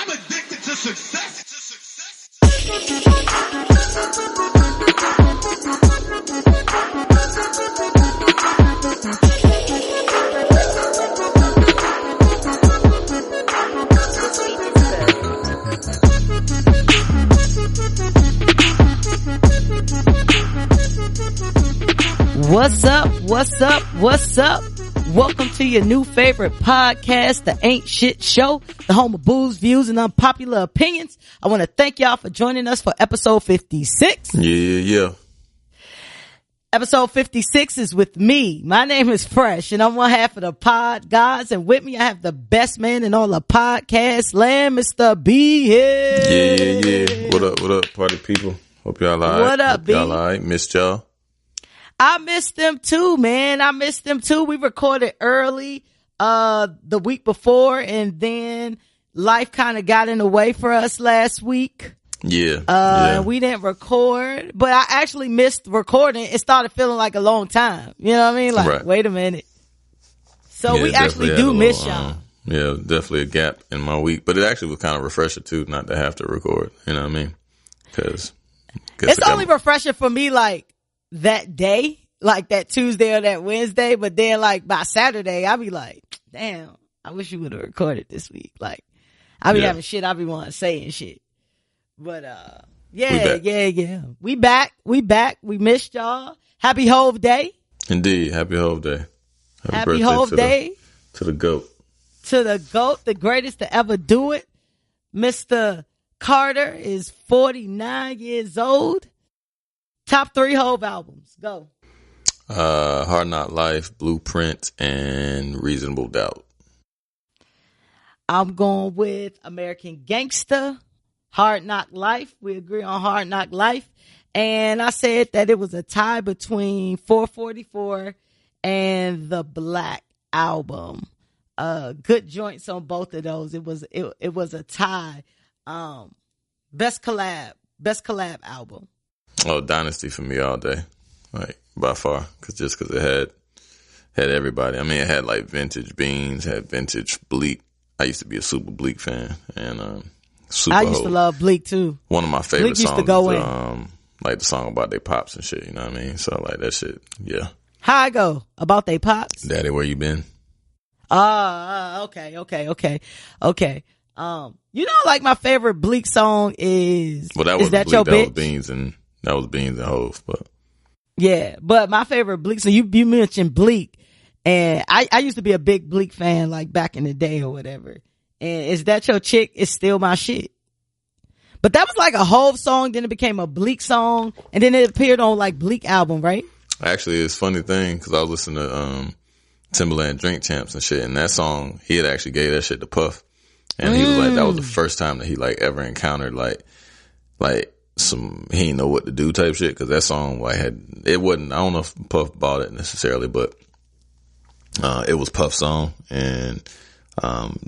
I'm addicted to success. What's up? What's up? What's up? Welcome to your new favorite podcast, The Ain't Shit Show, the home of booze, views, and unpopular opinions. I want to thank y'all for joining us for episode 56. Yeah. Episode 56 is with me. My name is Fresh, and I'm one half of the pod gods, and with me I have the best man in all the podcast land, Mr. B here. Yeah. What up, party people? Hope y'all all right. What up, B? Y'all all right? Missed y'all. I missed them too, man. I missed them too. We recorded early the week before, and then life kind of got in the way for us last week. Yeah. We didn't record, but I actually missed recording. It started feeling like a long time. You know what I mean? Like, right. Wait a minute. So yeah, we actually do miss y'all. Yeah, definitely a gap in my week, but it actually was kind of refreshing too, not to have to record. You know what I mean? Because it's only refreshing for me, like that day, like that Tuesday or that Wednesday, but then like by Saturday, I'll be like, damn, I wish you would have recorded this week. Like, I be having shit I be wanting to say and shit. But, yeah. We back. We missed y'all. Happy Hove Day. Indeed. Happy Hove Day. Happy Hove Day. To the GOAT. To the GOAT, the greatest to ever do it. Mr. Carter is 49 years old. Top 3 Hove albums. Go. Hard Knock Life, Blueprint, and Reasonable Doubt. I'm going with American Gangster. Hard Knock Life. We agree on Hard Knock Life. And I said that it was a tie between 444 and the Black Album. Good joints on both of those. It was a tie. Best collab album. Oh, Dynasty for me all day. Like by far. Cause it had everybody. I mean, it had like vintage Beans, had vintage Bleak. I used to be a super Bleak fan, and Super I used to love Bleak too. One of my favorite Bleak used songs to go in. Like the song about their pops and shit, you know what I mean? So like that shit, yeah. How I go? About they pops? Daddy, where you been? Okay. You know, like my favorite Bleak song is Is That Bleak, Your Bitch? That was Beans and Hove, but yeah, but my favorite Bleak, so you mentioned Bleak, and I used to be a big Bleak fan like back in the day or whatever. And Is That Your Chick is still my shit. But that was like a Hove song, then it became a Bleak song, and then it appeared on like Bleak album, right? Actually, it's a funny thing, because I was listening to Timberland Drink Champs and shit, and that song, he had actually gave that shit to Puff. And he was like, that was the first time that he like ever encountered like some, he didn't know what to do type shit, because that song like I don't know if Puff bought it necessarily, but it was Puff's song, and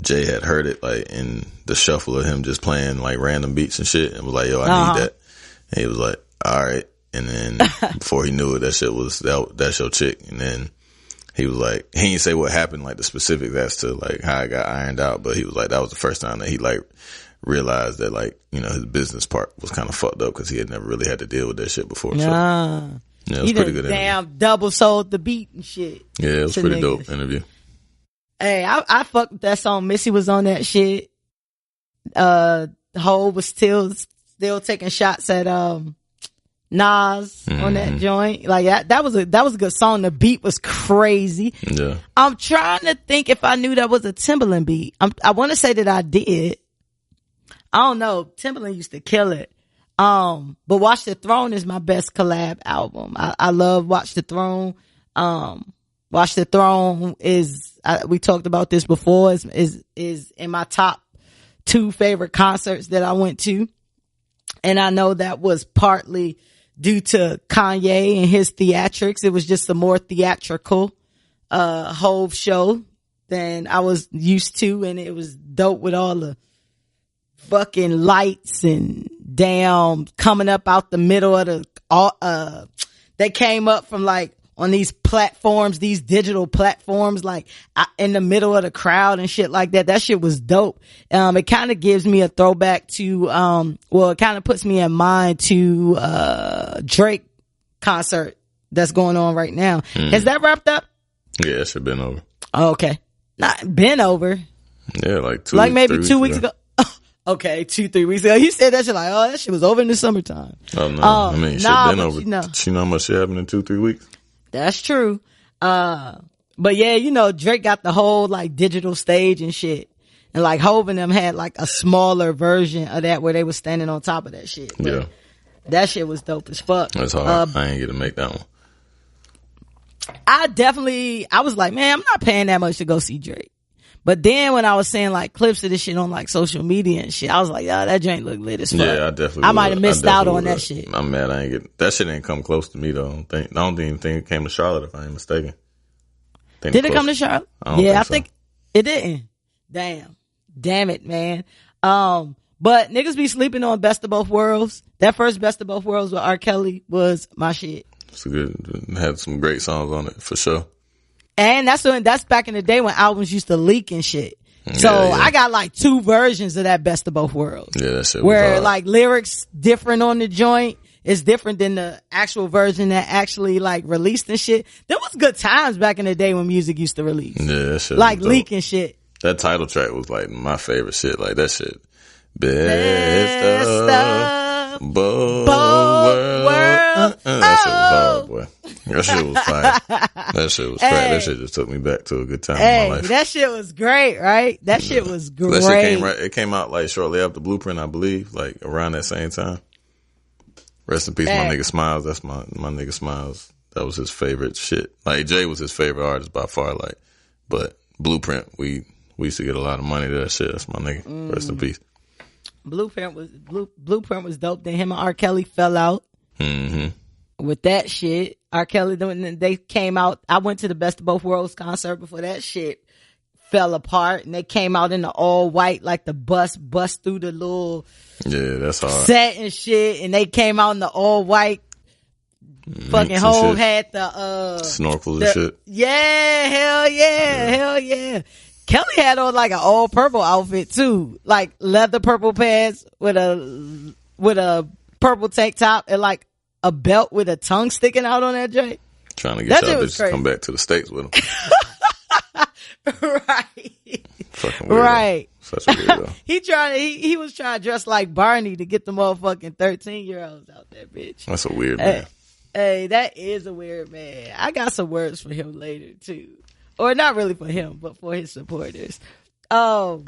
Jay had heard it like in the shuffle of him just playing like random beats and shit, and was like, yo, I need that. And he was like, all right. And then before he knew it, that shit was that's your chick. And then he was like, he didn't say what happened, like the specifics as to like how it got ironed out, but he was like, that was the first time that he like realized that like, you know, his business part was kind of fucked up, because he had never really had to deal with that shit before. Nah. So yeah, it was pretty good. Damn, double sold the beat and shit. Yeah, it was pretty dope interview. Hey, I fucked with that song. Missy was on that shit. Hov was still taking shots at Nas on that joint. Like that was a good song. The beat was crazy. Yeah. I'm trying to think if I knew that was a Timberland beat. I want to say that I did. I don't know. Timberland used to kill it. But Watch the Throne is my best collab album. I love Watch the Throne. Watch the Throne we talked about this before, is in my top 2 favorite concerts that I went to. And I know that was partly due to Kanye and his theatrics. It was just a more theatrical, Hove show than I was used to. And it was dope with all the fucking lights and damn coming up out the middle of they came up from like on these platforms, these digital platforms, like in the middle of the crowd and shit like that. That shit was dope. It kind of gives me a throwback to, it kind of puts me in mind to, Drake concert that's going on right now. Has that wrapped up? Yeah, it should have been over. Oh, okay. Not been over. Yeah, like maybe 2 weeks ago. Okay, 2-3 weeks ago. You said that shit like, oh, that shit was over in the summertime. Oh, no. I mean, it should have been over. You know how much shit happened in 2-3 weeks? That's true. But yeah, Drake got the whole like digital stage and shit. And like Hov and them had like a smaller version of that where they was standing on top of that shit. But yeah. That shit was dope as fuck. That's hard. I ain't get to make that one. I was like, man, I'm not paying that much to go see Drake. But then when I was seeing like clips of this shit on like social media and shit, I was like, yeah, that joint look lit as fuck. Yeah, I definitely I might have missed out on that shit. I'm mad I ain't get that shit. Ain't come close to me though. I don't even think it came to Charlotte if I ain't mistaken. Did it come to Charlotte? I think it didn't. Damn it, man. But niggas be sleeping on Best of Both Worlds. That first Best of Both Worlds with R. Kelly was my shit. It's good. Had some great songs on it for sure. And that's back in the day when albums used to leak and shit. So yeah. I got like 2 versions of that Best of Both Worlds. Yeah, that shit was where hard. Like lyrics different on the joint. It's different than the actual version that actually like released and shit. There was good times back in the day when music used to release. Yeah, that shit like leaking shit. That title track was like my favorite shit. Like that shit. Best of both worlds. That shit was hard, boy. That shit was fire. That shit was crack. That shit just took me back to a good time in my life. That shit was great, right? That shit was great. That shit it came out like shortly after Blueprint, I believe, like around that same time. Rest in peace, my nigga Smiles. That's my nigga Smiles. That was his favorite shit. Like Jay was his favorite artist by far. Like, but Blueprint, we used to get a lot of money to that shit. That's my nigga. Rest in peace. Blueprint was dope. Then him and R. Kelly fell out. With that shit. R. Kelly, they came out. I went to the Best of Both Worlds concert before that shit fell apart, and they came out in the all white, like the bus through the little that's hard set and shit, and they came out in the all white. Fucking Hov had the snorkels and shit. Yeah, hell yeah. Kelly had on like an all purple outfit too, like leather purple pants with a purple tank top and like a belt with a tongue sticking out on that joint. Trying to get y'all bitches to come back to the States with him. Right. Fucking weirdo. Right. Such a weirdo. He was trying to dress like Barney to get the motherfucking 13-year-olds out there, bitch. That's a weird man. Hey, that is a weird man. I got some words for him later too. Or not really for him, but for his supporters. Hov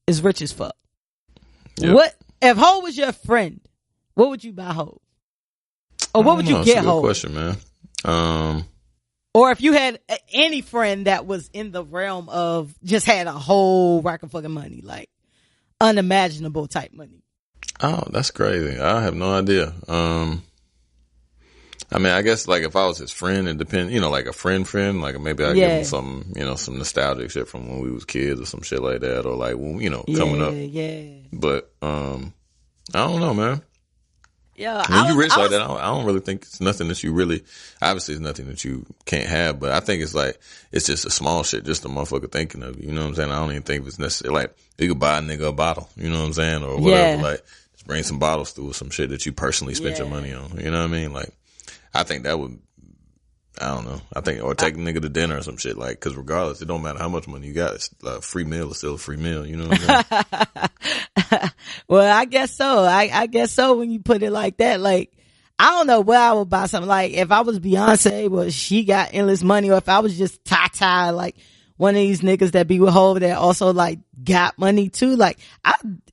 is rich as fuck. Yep. If Hov was your friend, what would you buy Hov? Or what would you get Hov? That's a good question, man. Or if you had any friend that was in the realm of just had a whole rack of fucking money, like unimaginable type money. Oh, that's crazy. I have no idea. I mean, I guess like if I was his friend, it depends, like a friend, like maybe I'd give him some, some nostalgic shit from when we was kids or some shit like that, or like when, coming up. Yeah. But, I don't know, man. Yeah. When you rich like that, I don't really think it's nothing that you really, obviously it's nothing that you can't have, but I think it's like, it's just a small shit, just a motherfucker thinking of you. You know what I'm saying? I don't even think it's necessary. Like, you could buy a nigga a bottle, you know what I'm saying? Or whatever, like, just bring some bottles through or some shit that you personally spent your money on. You know what I mean? Like, I think that would, I don't know. I think, or take a nigga to dinner or some shit, like, cause regardless, it don't matter how much money you got, it's a free meal is still a free meal, you know what I'm saying? Well, I guess so. I guess so when you put it like that. Like, I don't know where I would buy something. Like, if I was Beyonce, well, she got endless money, or if I was just Tata, like, one of these niggas that be with Hov that also, like, got money too, like,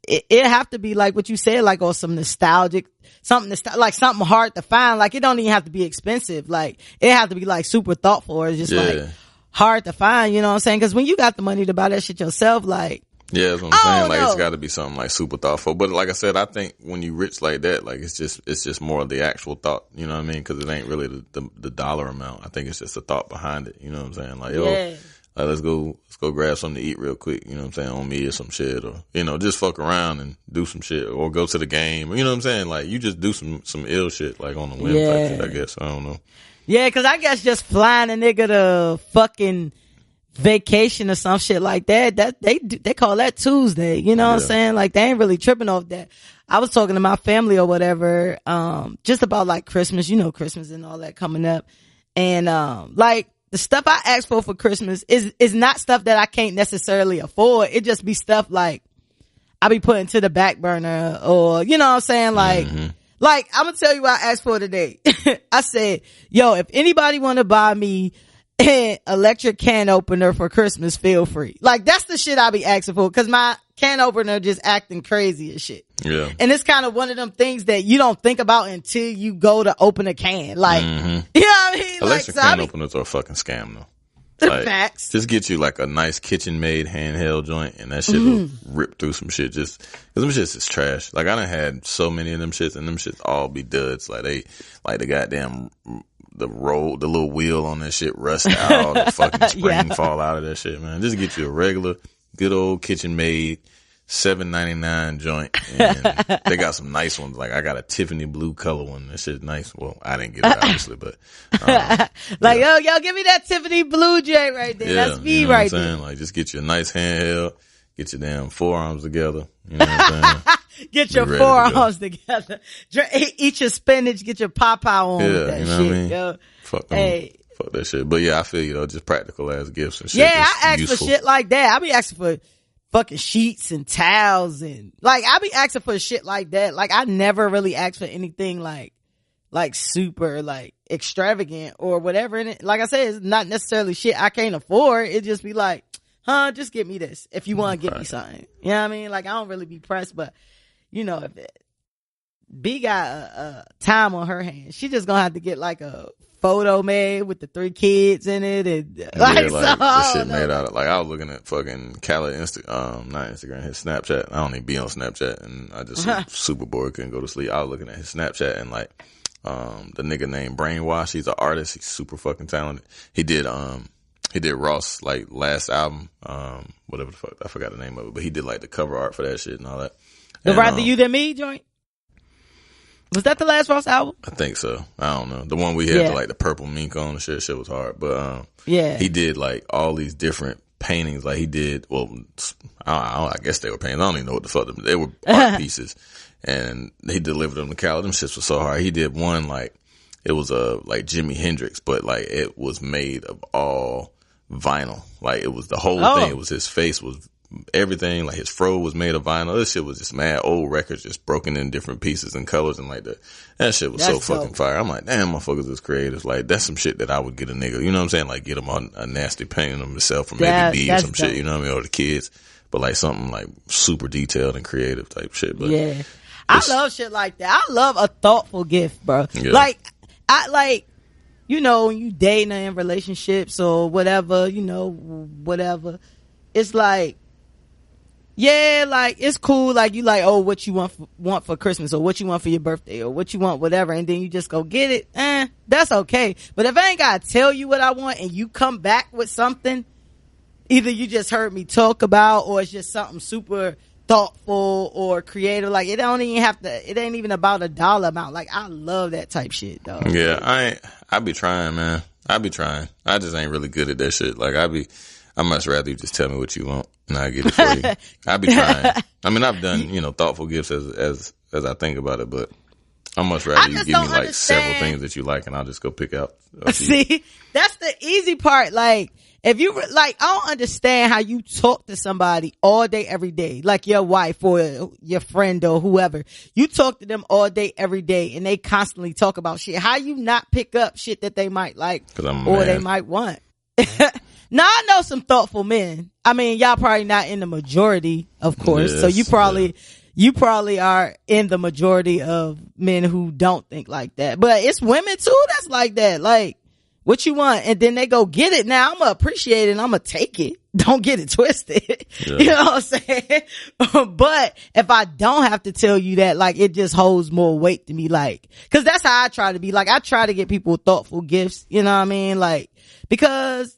it have to be like what you said, like, or some nostalgic, like something hard to find. Like, it don't even have to be expensive. Like, it have to be like super thoughtful, or it's just like hard to find, you know what I'm saying? Cause when you got the money to buy that shit yourself, like, yeah, that's what I'm saying. Like, it's gotta be something like super thoughtful. But like I said, I think when you rich like that, like, it's just more of the actual thought, you know what I mean? Cause it ain't really the dollar amount. I think it's just the thought behind it, you know what I'm saying? Like, Like, let's go grab something to eat real quick, you know what I'm saying, on me or some shit, or, you know, just fuck around and do some shit, or go to the game, you know what I'm saying? Like, you just do some ill shit, like, on the whim type shit, I guess. I don't know. Yeah, cause I guess just flying a nigga to fucking vacation or some shit like that they call that Tuesday, you know what I'm saying? Like, they ain't really tripping off that. I was talking to my family or whatever, just about like Christmas, you know, Christmas and all that coming up. And, like, the stuff I ask for Christmas is not stuff that I can't necessarily afford. It just be stuff like I be putting to the back burner, or, you know what I'm saying? Like, like, I'm gonna tell you what I asked for today. I said, yo, if anybody want to buy me an electric can opener for Christmas, feel free. Like, that's the shit I be asking for, cause my can opener just acting crazy as shit. Yeah. And it's kind of one of them things that you don't think about until you go to open a can. Like, you know what I mean? Electric can openers are a fucking scam though. Like, facts. Just get you like a nice kitchen made handheld joint, and that shit will rip through some shit, just cause them shits is trash. Like, I done had so many of them shits, and them shits all be duds. Like, the goddamn, the little wheel on that shit rust out, the fucking spring fall out of that shit, man. Just get you a regular, good old kitchen made $7.99 joint, and they got some nice ones. Like, I got a Tiffany blue color one. That shit's nice. Well, I didn't get it obviously, but like, yo, give me that Tiffany blue joint right there. That's me, you know right there. Like, just get you a nice handheld, get your damn forearms together. You know what I'm saying? Get your forearms together. Eat your spinach. Get your Popeye on. Yeah, with that you know shit, what I mean? Yo. Fuck them. Fuck that shit. But yeah, I feel you though. Just practical ass gifts and shit. Yeah, I ask for shit like that. I be asking for fucking sheets and towels, and like, I be asking for shit like that. Like, I never really ask for anything like super like extravagant or whatever. And like I said, it's not necessarily shit I can't afford. It just be like, just get me this if you want to get me something. You know what I mean? Like, I don't really be pressed, but you know, if B got a time on her hands, she just gonna have to get like a photo made with the 3 kids in it, and like, so, this shit made out of, like, I was looking at fucking Khaled not Instagram, his Snapchat. I don't even be on Snapchat, and I just was super bored, couldn't go to sleep. I was looking at his Snapchat, and like, the nigga named Brainwash, he's an artist, he's super fucking talented. He did Ross, like, last album, whatever the fuck, I forgot the name of it, but he did like the cover art for that shit and all that. The Rather You Than Me joint? Was that the last Ross album? I think so. I don't know. The one we had like the purple mink on and shit was hard. But he did like all these different paintings. Like, he did, well, I guess they were paintings. I don't even know what the fuck they were, art pieces. And he delivered them to Cal. Them shits was so hard. He did one like, it was like Jimi Hendrix, but like, it was made of all vinyl. Like, it was the whole thing. It was his face was everything, like his fro was made of vinyl. This shit was just mad old records, just broken in different pieces and colors, and like that shit was so fucking fire. I'm like, damn, motherfuckers is creative. Like, that's some shit that I would get a nigga, you know what I'm saying? Like, get him a nasty painting of himself from maybe B or some shit, you know what I mean? Or the kids, but like something like super detailed and creative type shit. But yeah, I love shit like that. I love a thoughtful gift, bro. Yeah. Like, I like, you know, when you dating or in relationships or whatever, you know, whatever, it's like, yeah, like, it's cool. Like, you like, oh, what you want for Christmas, or what you want for your birthday, or what you want, whatever, and then you just go get it. That's okay. But if I ain't gotta tell you what I want and you come back with something, either you just heard me talk about, or it's just something super thoughtful or creative. Like, it ain't even about a dollar amount. Like, I love that type shit, though. Yeah, I be trying, man. I be trying. I just ain't really good at that shit. Like, I much rather you just tell me what you want and I get it for you. I be trying. I mean, I've done, you know, thoughtful gifts as I think about it, but I much rather you give me like several things that you like and I'll just go pick out a few. See, that's the easy part. Like, if you like, I don't understand how you talk to somebody all day, every day, like your wife or your friend or whoever. You talk to them all day, every day, and they constantly talk about shit. How you not pick up shit that they might like or they might want? Now, I know some thoughtful men. I mean, y'all probably not in the majority, of course. Yes, so you probably are in the majority of men who don't think like that. But it's women too that's like that. Like, what you want? And then they go get it. Now, I'm gonna appreciate it and I'm gonna take it. Don't get it twisted. Yeah. You know what I'm saying? But if I don't have to tell you that, like, it just holds more weight to me. Like, cause that's how I try to be. Like, I try to get people thoughtful gifts. You know what I mean? Like, because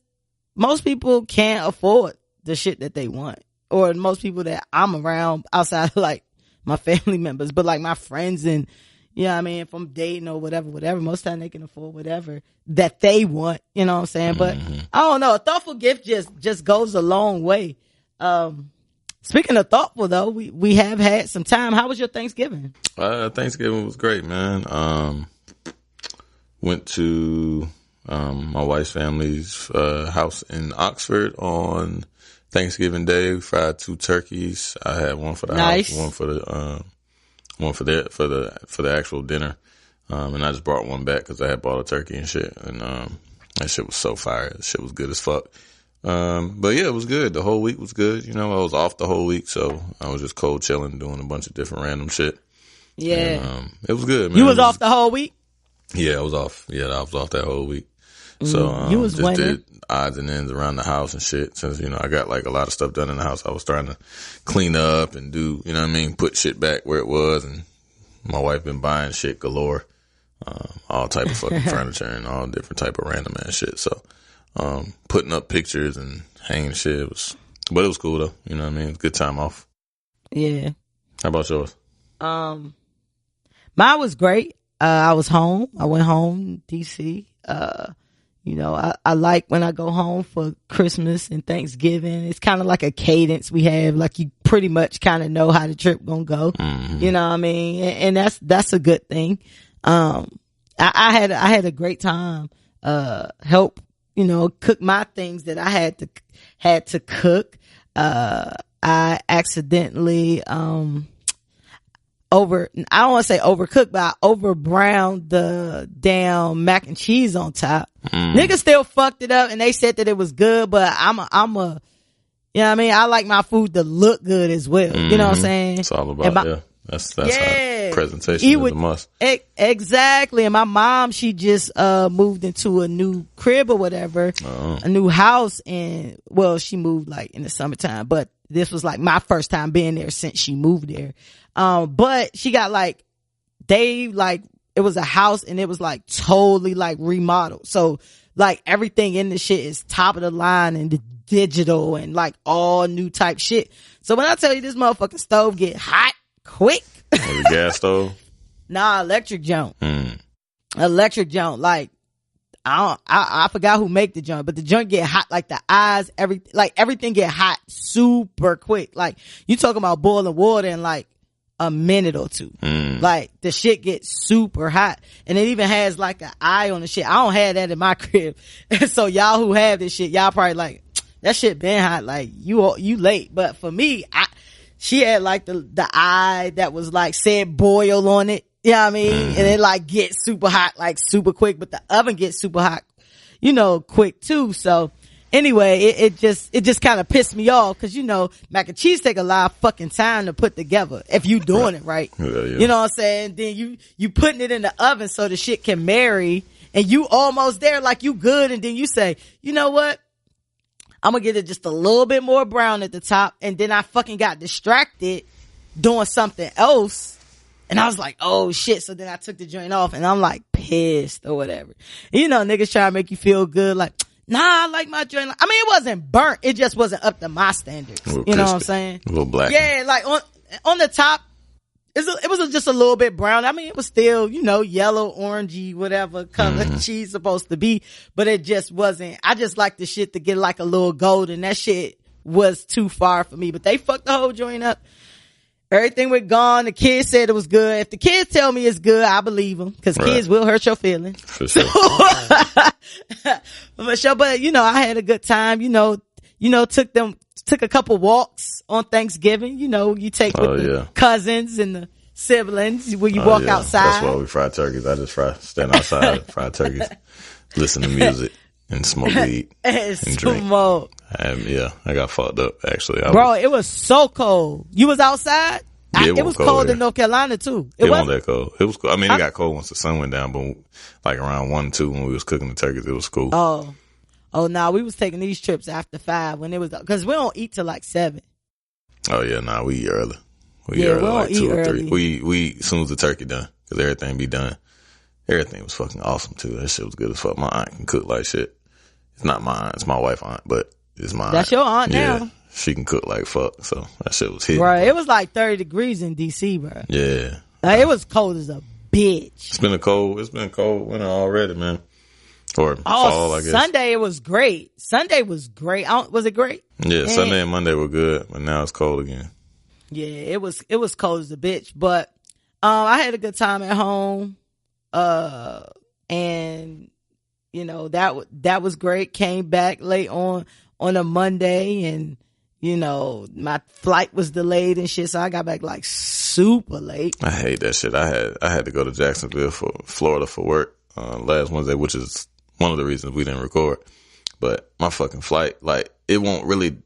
most people can't afford the shit that they want, or most people that I'm around outside of like my family members, but like my friends and, you know what I mean, if I'm dating or whatever, most of the time they can afford whatever that they want, you know what I'm saying? But I don't know, a thoughtful gift just goes a long way. Speaking of thoughtful though, we have had some time. How was your Thanksgiving? Thanksgiving was great, man. Went to my wife's family's house in Oxford on Thanksgiving Day. We fried 2 turkeys. I had one for the house, one for the actual dinner. And I just brought one back because I had bought a turkey and shit. And that shit was so fire. That shit was good as fuck. But yeah, it was good. The whole week was good. You know, I was off the whole week, so I was just cold chilling, doing a bunch of different random shit. Yeah. And, it was good, man. You was off the whole week? Yeah, I was off. Yeah, I was off that whole week. So, you was just winning. did odds and ends around the house and shit. Since, you know, I got like a lot of stuff done in the house. I was trying to clean up and do, you know what I mean? Put shit back where it was. And my wife been buying shit galore. All type of fucking furniture and all different type of random ass shit. So, putting up pictures and hanging shit but it was cool though. You know what I mean? Good time off. Yeah. How about yours? Mine was great. I was home. I went home, DC. You know, I like when I go home for Christmas and Thanksgiving. It's kind of like a cadence we have. Like you pretty much kind of know how the trip gonna go. Mm-hmm. You know what I mean? And that's a good thing. I had a great time. Help, you know, cook my things that I had to cook. I accidentally, I don't want to say overcooked, but I overbrowned the damn mac and cheese on top. Niggas still fucked it up and they said that it was good, but I'm a, you know what I mean? I like my food to look good as well. Mm-hmm. You know what I'm saying? It's all about, yeah. That's how presentation is a must. Exactly. And my mom, she just, moved into a new crib or whatever, a new house. And well, she moved like in the summertime, but this was like my first time being there since she moved there. But she got like, it was a house and it was like totally like remodeled. So like everything in the shit is top of the line and the digital and like all new type shit. So when I tell you this motherfucking stove get hot quick. Was it gas stove? Nah, electric junk. Electric junk. Like, I forgot who make the junk, but the junk get hot like the eyes, everything get hot super quick. Like you talking about boiling water in like a minute or two. Like the shit gets super hot and it even has like an eye on the shit. I don't have that in my crib. So y'all who have this shit, y'all probably like, that shit been hot. Like you late. But for me, she had like the eye that was like said boil on it. You know what I mean? And it like gets super hot, like super quick, but the oven gets super hot, you know, quick too. So anyway, it just kind of pissed me off because, you know, mac and cheese take a lot of fucking time to put together if you doing it right. Yeah. You know what I'm saying? Then you putting it in the oven so the shit can marry and you almost there like you good. And then you say, you know what? I'm gonna get it just a little bit more brown at the top. And then I fucking got distracted doing something else. And I was like, oh shit. So then I took the joint off and I'm like pissed or whatever. You know, niggas try to make you feel good. Like, nah, I like my joint. I mean, it wasn't burnt. It just wasn't up to my standards. You know crispy. What I'm saying? A little black. Yeah, like on the top, it was just a little bit brown. I mean, it was still, you know, yellow, orangey, whatever color cheese supposed to be, but it just wasn't. I just like the shit to get like a little golden. That shit was too far for me, but they fucked the whole joint up. Everything went gone. The kids said it was good. If the kids tell me it's good, I believe them because kids will hurt your feelings. For sure. For sure. But you know, I had a good time. You know, took a couple walks on Thanksgiving. You know, you take with the cousins and the siblings when you walk outside. That's why we fry turkeys. I just stand outside, fry turkeys, listen to music and smoke weed and drink. I got fucked up actually. It was so cold. You was outside? It was cold in North Carolina too. It wasn't that cold. It was cool. I mean, it got cold once the sun went down, but like around 1, 2 when we was cooking the turkeys, it was cool. Oh, no, we was taking these trips after 5 when it was, cause we don't eat till like 7. Oh yeah, we eat early. We eat early, like 2 or 3. We eat as soon as the turkey done, cause everything be done. Everything was fucking awesome too. That shit was good as fuck. My aunt can cook like shit. It's not mine. It's my wife's aunt, but it's mine. That's your aunt now. She can cook like fuck. So that shit was hitting. Right. It was like 30 degrees in DC, bro. Yeah. Like, it was cold as a bitch. It's been cold winter already, man. Or fall, I guess. Sunday it was great. Sunday was great. Was it great? Yeah, Sunday and Monday were good, but now it's cold again. Yeah, it was cold as a bitch, but I had a good time at home. And you know, that was great. Came back late on a Monday, and you know, my flight was delayed and shit, so I got back like super late. I hate that shit. I had to go to Jacksonville, Florida for work last Wednesday, which is one of the reasons we didn't record. But my fucking flight, like, it won't really.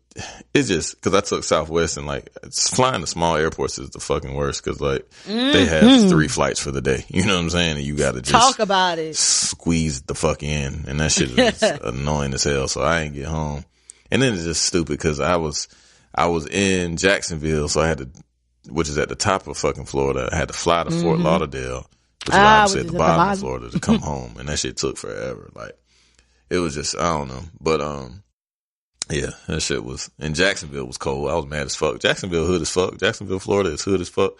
It's just because I took Southwest, and like, flying to small airports is the fucking worst because like they have 3 flights for the day. You know what I'm saying? And you got to just talk about it, squeeze the fuck in, and that shit is annoying as hell. So I ain't get home, and then it's just stupid because I was in Jacksonville, so I had to, which is at the top of fucking Florida. I had to fly to Fort Lauderdale, which is obviously at the bottom of Florida, to come home, and that shit took forever. Like, it was just, I don't know, but yeah, that shit was, and Jacksonville was cold. I was mad as fuck. Jacksonville hood as fuck. Jacksonville, Florida is hood as fuck.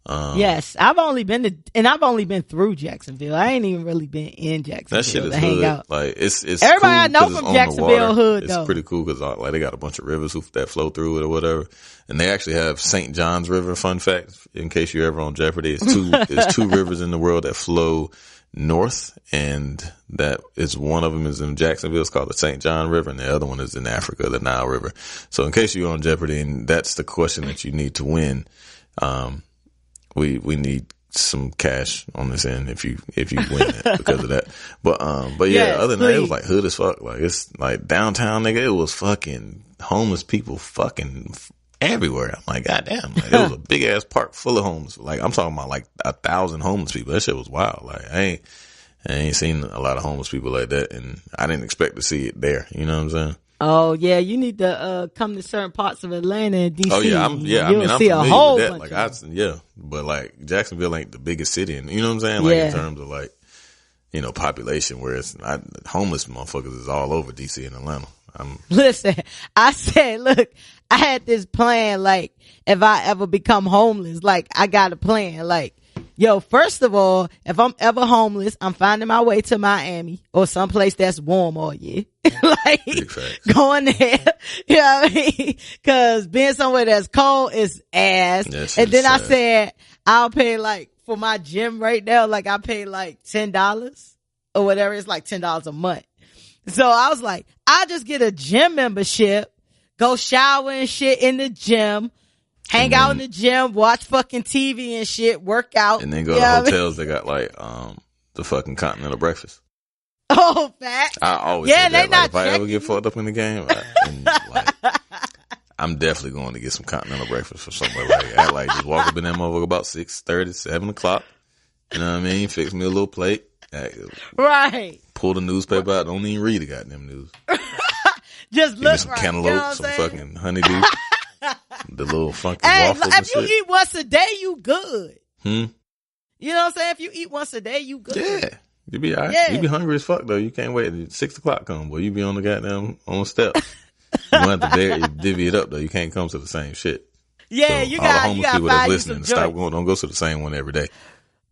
Yes, I've only been through Jacksonville. I ain't even really been in Jacksonville. That shit is to hang hood. Out. Like, it's everybody cool I know from Jacksonville hood, it's though. Pretty cool because like they got a bunch of rivers that flow through it or whatever, and they actually have St. John's River. Fun fact, in case you're ever on Jeopardy, it's two rivers in the world that flow north, and that is one of them is in Jacksonville. It's called the St. John River, and the other one is in Africa, the Nile River. So in case you're on Jeopardy and that's the question that you need to win, we need some cash on this end if you win it because of that. But yeah, yes, other than please. that, it was like hood as fuck. Like, it's like downtown, nigga. It was fucking homeless people fucking everywhere. I'm like, goddamn, like, it was a big ass park full of homeless. Like, I'm talking about like 1,000 homeless people. That shit was wild. Like, I ain't seen a lot of homeless people like that, and I didn't expect to see it there. You know what I'm saying? Oh yeah, you need to come to certain parts of Atlanta and DC. Oh yeah, I'm see a whole bunch like, of but like Jacksonville ain't the biggest city, and you know what I'm saying? Like, in terms of like, you know, population, where it's not, homeless motherfuckers is all over DC and Atlanta. Listen, I said, look, I had this plan, like, if I ever become homeless, like, I got a plan, like, yo, first of all, if I'm ever homeless, I'm finding my way to Miami or someplace that's warm all year. Like, going there, you know what I mean? Cause being somewhere that's cold is ass. And then I said, I'll pay like, for my gym right now, like, I pay like $10 or whatever. It's like $10 a month. So I was like, I'll just get a gym membership, go shower and shit in the gym, hang out in the gym, watch fucking TV and shit, work out. And then go to hotels that got like, the fucking continental breakfast. Oh, fat. I always say that. Like, if I ever get fucked up in the game, I'm definitely going to get some continental breakfast for somewhere like that. Like, just walk up in that motherfucker about 6:30, 7 o'clock. You know what I mean? Fix me a little plate. Right. Pull the newspaper out. Don't even read the goddamn news. Just Give look me some right. cantaloupe, You know some fucking honeydew. The little funky hey, waffles if and you shit. eat once a day, you good. You know what I'm saying? If you eat once a day, you good. Yeah. You be all right. Yeah. You be hungry as fuck though. You can't wait till 6 o'clock come, boy. You be on the goddamn on step. You don't have to divvy it up though. You can't come to the same shit. Yeah, so you all got the homeless people that's listening, stop stop going. Don't go to the same one every day.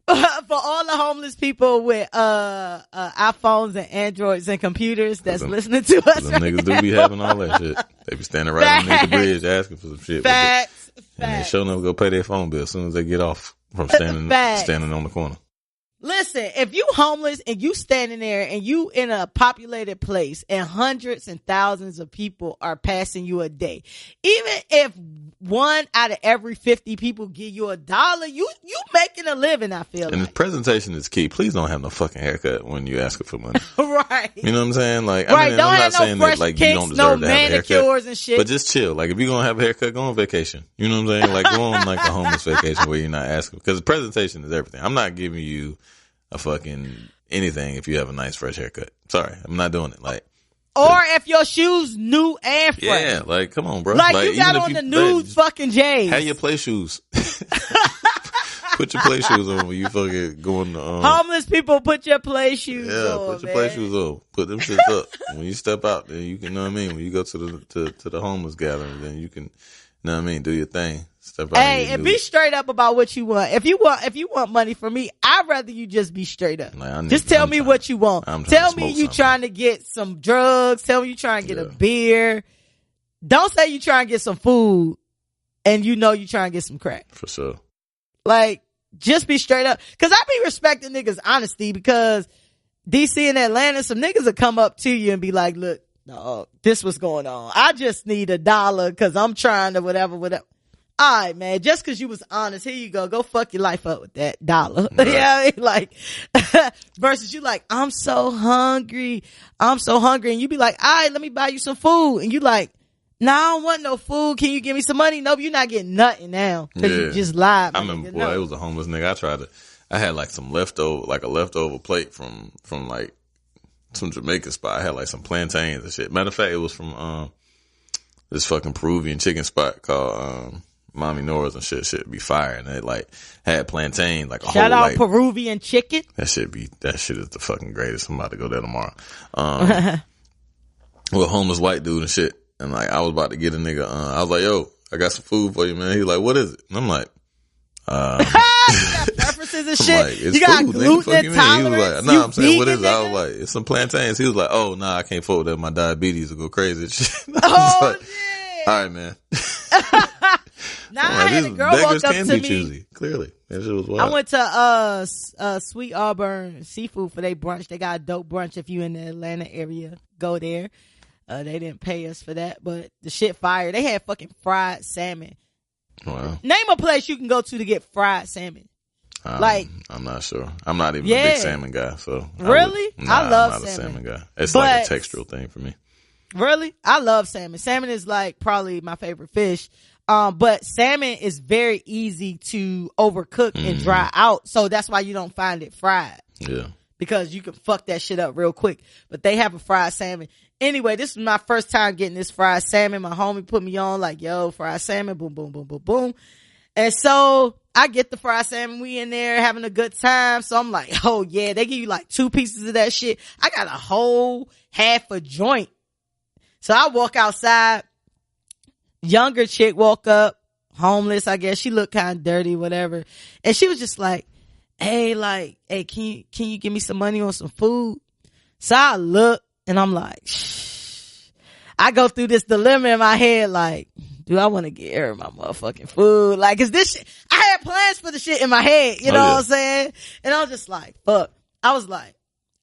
For all the homeless people with iPhones and Androids and computers that's listening to us, them niggas do be having all that shit. They be standing right underneath the bridge asking for some shit. Facts. And they sure never go pay their phone bill as soon as they get off from standing on the corner. Listen, if you homeless and you standing there and you in a populated place and hundreds and thousands of people are passing you a day, even if 1 out of every 50 people give you $1, you making a living, I feel and like. the presentation is key. Please don't have no fucking haircut when you ask for money. Right. You know what I'm saying? Like, right. I mean, don't I'm have not no saying fresh that like kicks, you don't deserve no to have a haircut. manicures and shit. But just chill. Like, if you're gonna have a haircut, go on vacation. You know what I'm saying? Like, go on like a homeless vacation where you're not asking, because the presentation is everything. I'm not giving you a fucking anything if you have a nice fresh haircut. Sorry, I'm not doing it. Like, or if your shoes new and fresh. Yeah, like, come on, bro. Like you got on the new fucking J's. Have your play shoes. Put your play shoes on when you fucking going to, homeless people, put your play shoes on. Yeah, put your play shoes on. Put them shits up. When you step out, then you can, know what I mean? When you go to the homeless gathering, then you can, know what I mean? Do your thing. Step out. Hey, and be straight up about what you want. If you want money from me, I'd rather you just be straight up. Just tell me what you want. Tell me you trying to get some drugs. Tell me you trying to get a beer. Don't say you trying to get some food and you know you trying to get some crack. For sure. Like, just be straight up. Cause I be respecting niggas' honesty, because DC and Atlanta, some niggas will come up to you and be like, look, no, this was going on. I just need $1 cause I'm trying to whatever. All right, man. Just cause you was honest, here you go. Go fuck your life up with that $1. Right. Yeah, I mean, like, versus you like, I'm so hungry. And you be like, all right, let me buy you some food. And you like, nah, I don't want no food. Can you give me some money? Nope, you're not getting nothing now. Cause you just lied. I remember, boy, it was a homeless nigga. I had like some leftover plate from like some Jamaican spot. I had like some plantains and shit. Matter of fact, it was from, this fucking Peruvian chicken spot called, Mommy Nora's and shit be fire. And they like had plantain, like a shout whole, out like, Peruvian chicken. That shit is the fucking greatest. I'm about to go there tomorrow. With a homeless white dude and shit. And like, I was about to get a nigga, I was like, yo, I got some food for you, man. He was like, what is it? And I'm like, you got preferences and shit. Like, you got food, gluten intolerance. He was like, nah, I'm saying, what is it? Nigga? I was like, it's some plantains. He was like, oh, nah, I can't fuck with that. My diabetes will go crazy and shit. Oh, like, all right, man. Nah, I had a girl walk up to me. Choosy. Clearly, that shit was wild. I went to Sweet Auburn Seafood for their brunch. They got a dope brunch. If you in the Atlanta area, go there. They didn't pay us for that, but the shit fire. They had fucking fried salmon. Wow. Name a place you can go to get fried salmon. Like, I'm not sure. I'm not even a big salmon guy, so. Really? I love I'm not salmon. a salmon guy. It's like a textural thing for me. Really? I love salmon. Salmon is like probably my favorite fish. But salmon is very easy to overcook and dry out. So that's why you don't find it fried. Yeah. Because you can fuck that shit up real quick. But they have a fried salmon. Anyway, this was my first time getting this fried salmon. My homie put me on like, yo, fried salmon, boom, boom, boom, boom, boom. And so I get the fried salmon. We in there having a good time. So I'm like, oh yeah, they give you like 2 pieces of that shit. I got a whole half a joint. So I walk outside. Younger chick walk up, homeless, I guess. She looked kind of dirty, whatever. And she was just like, hey, can you give me some money on some food? So I look and I'm like, shh. I go through this dilemma in my head, like, do I want to get her my motherfucking food? Like, cause this shit, I had plans for the shit in my head, you know what I'm saying? And I was just like, fuck. I was like,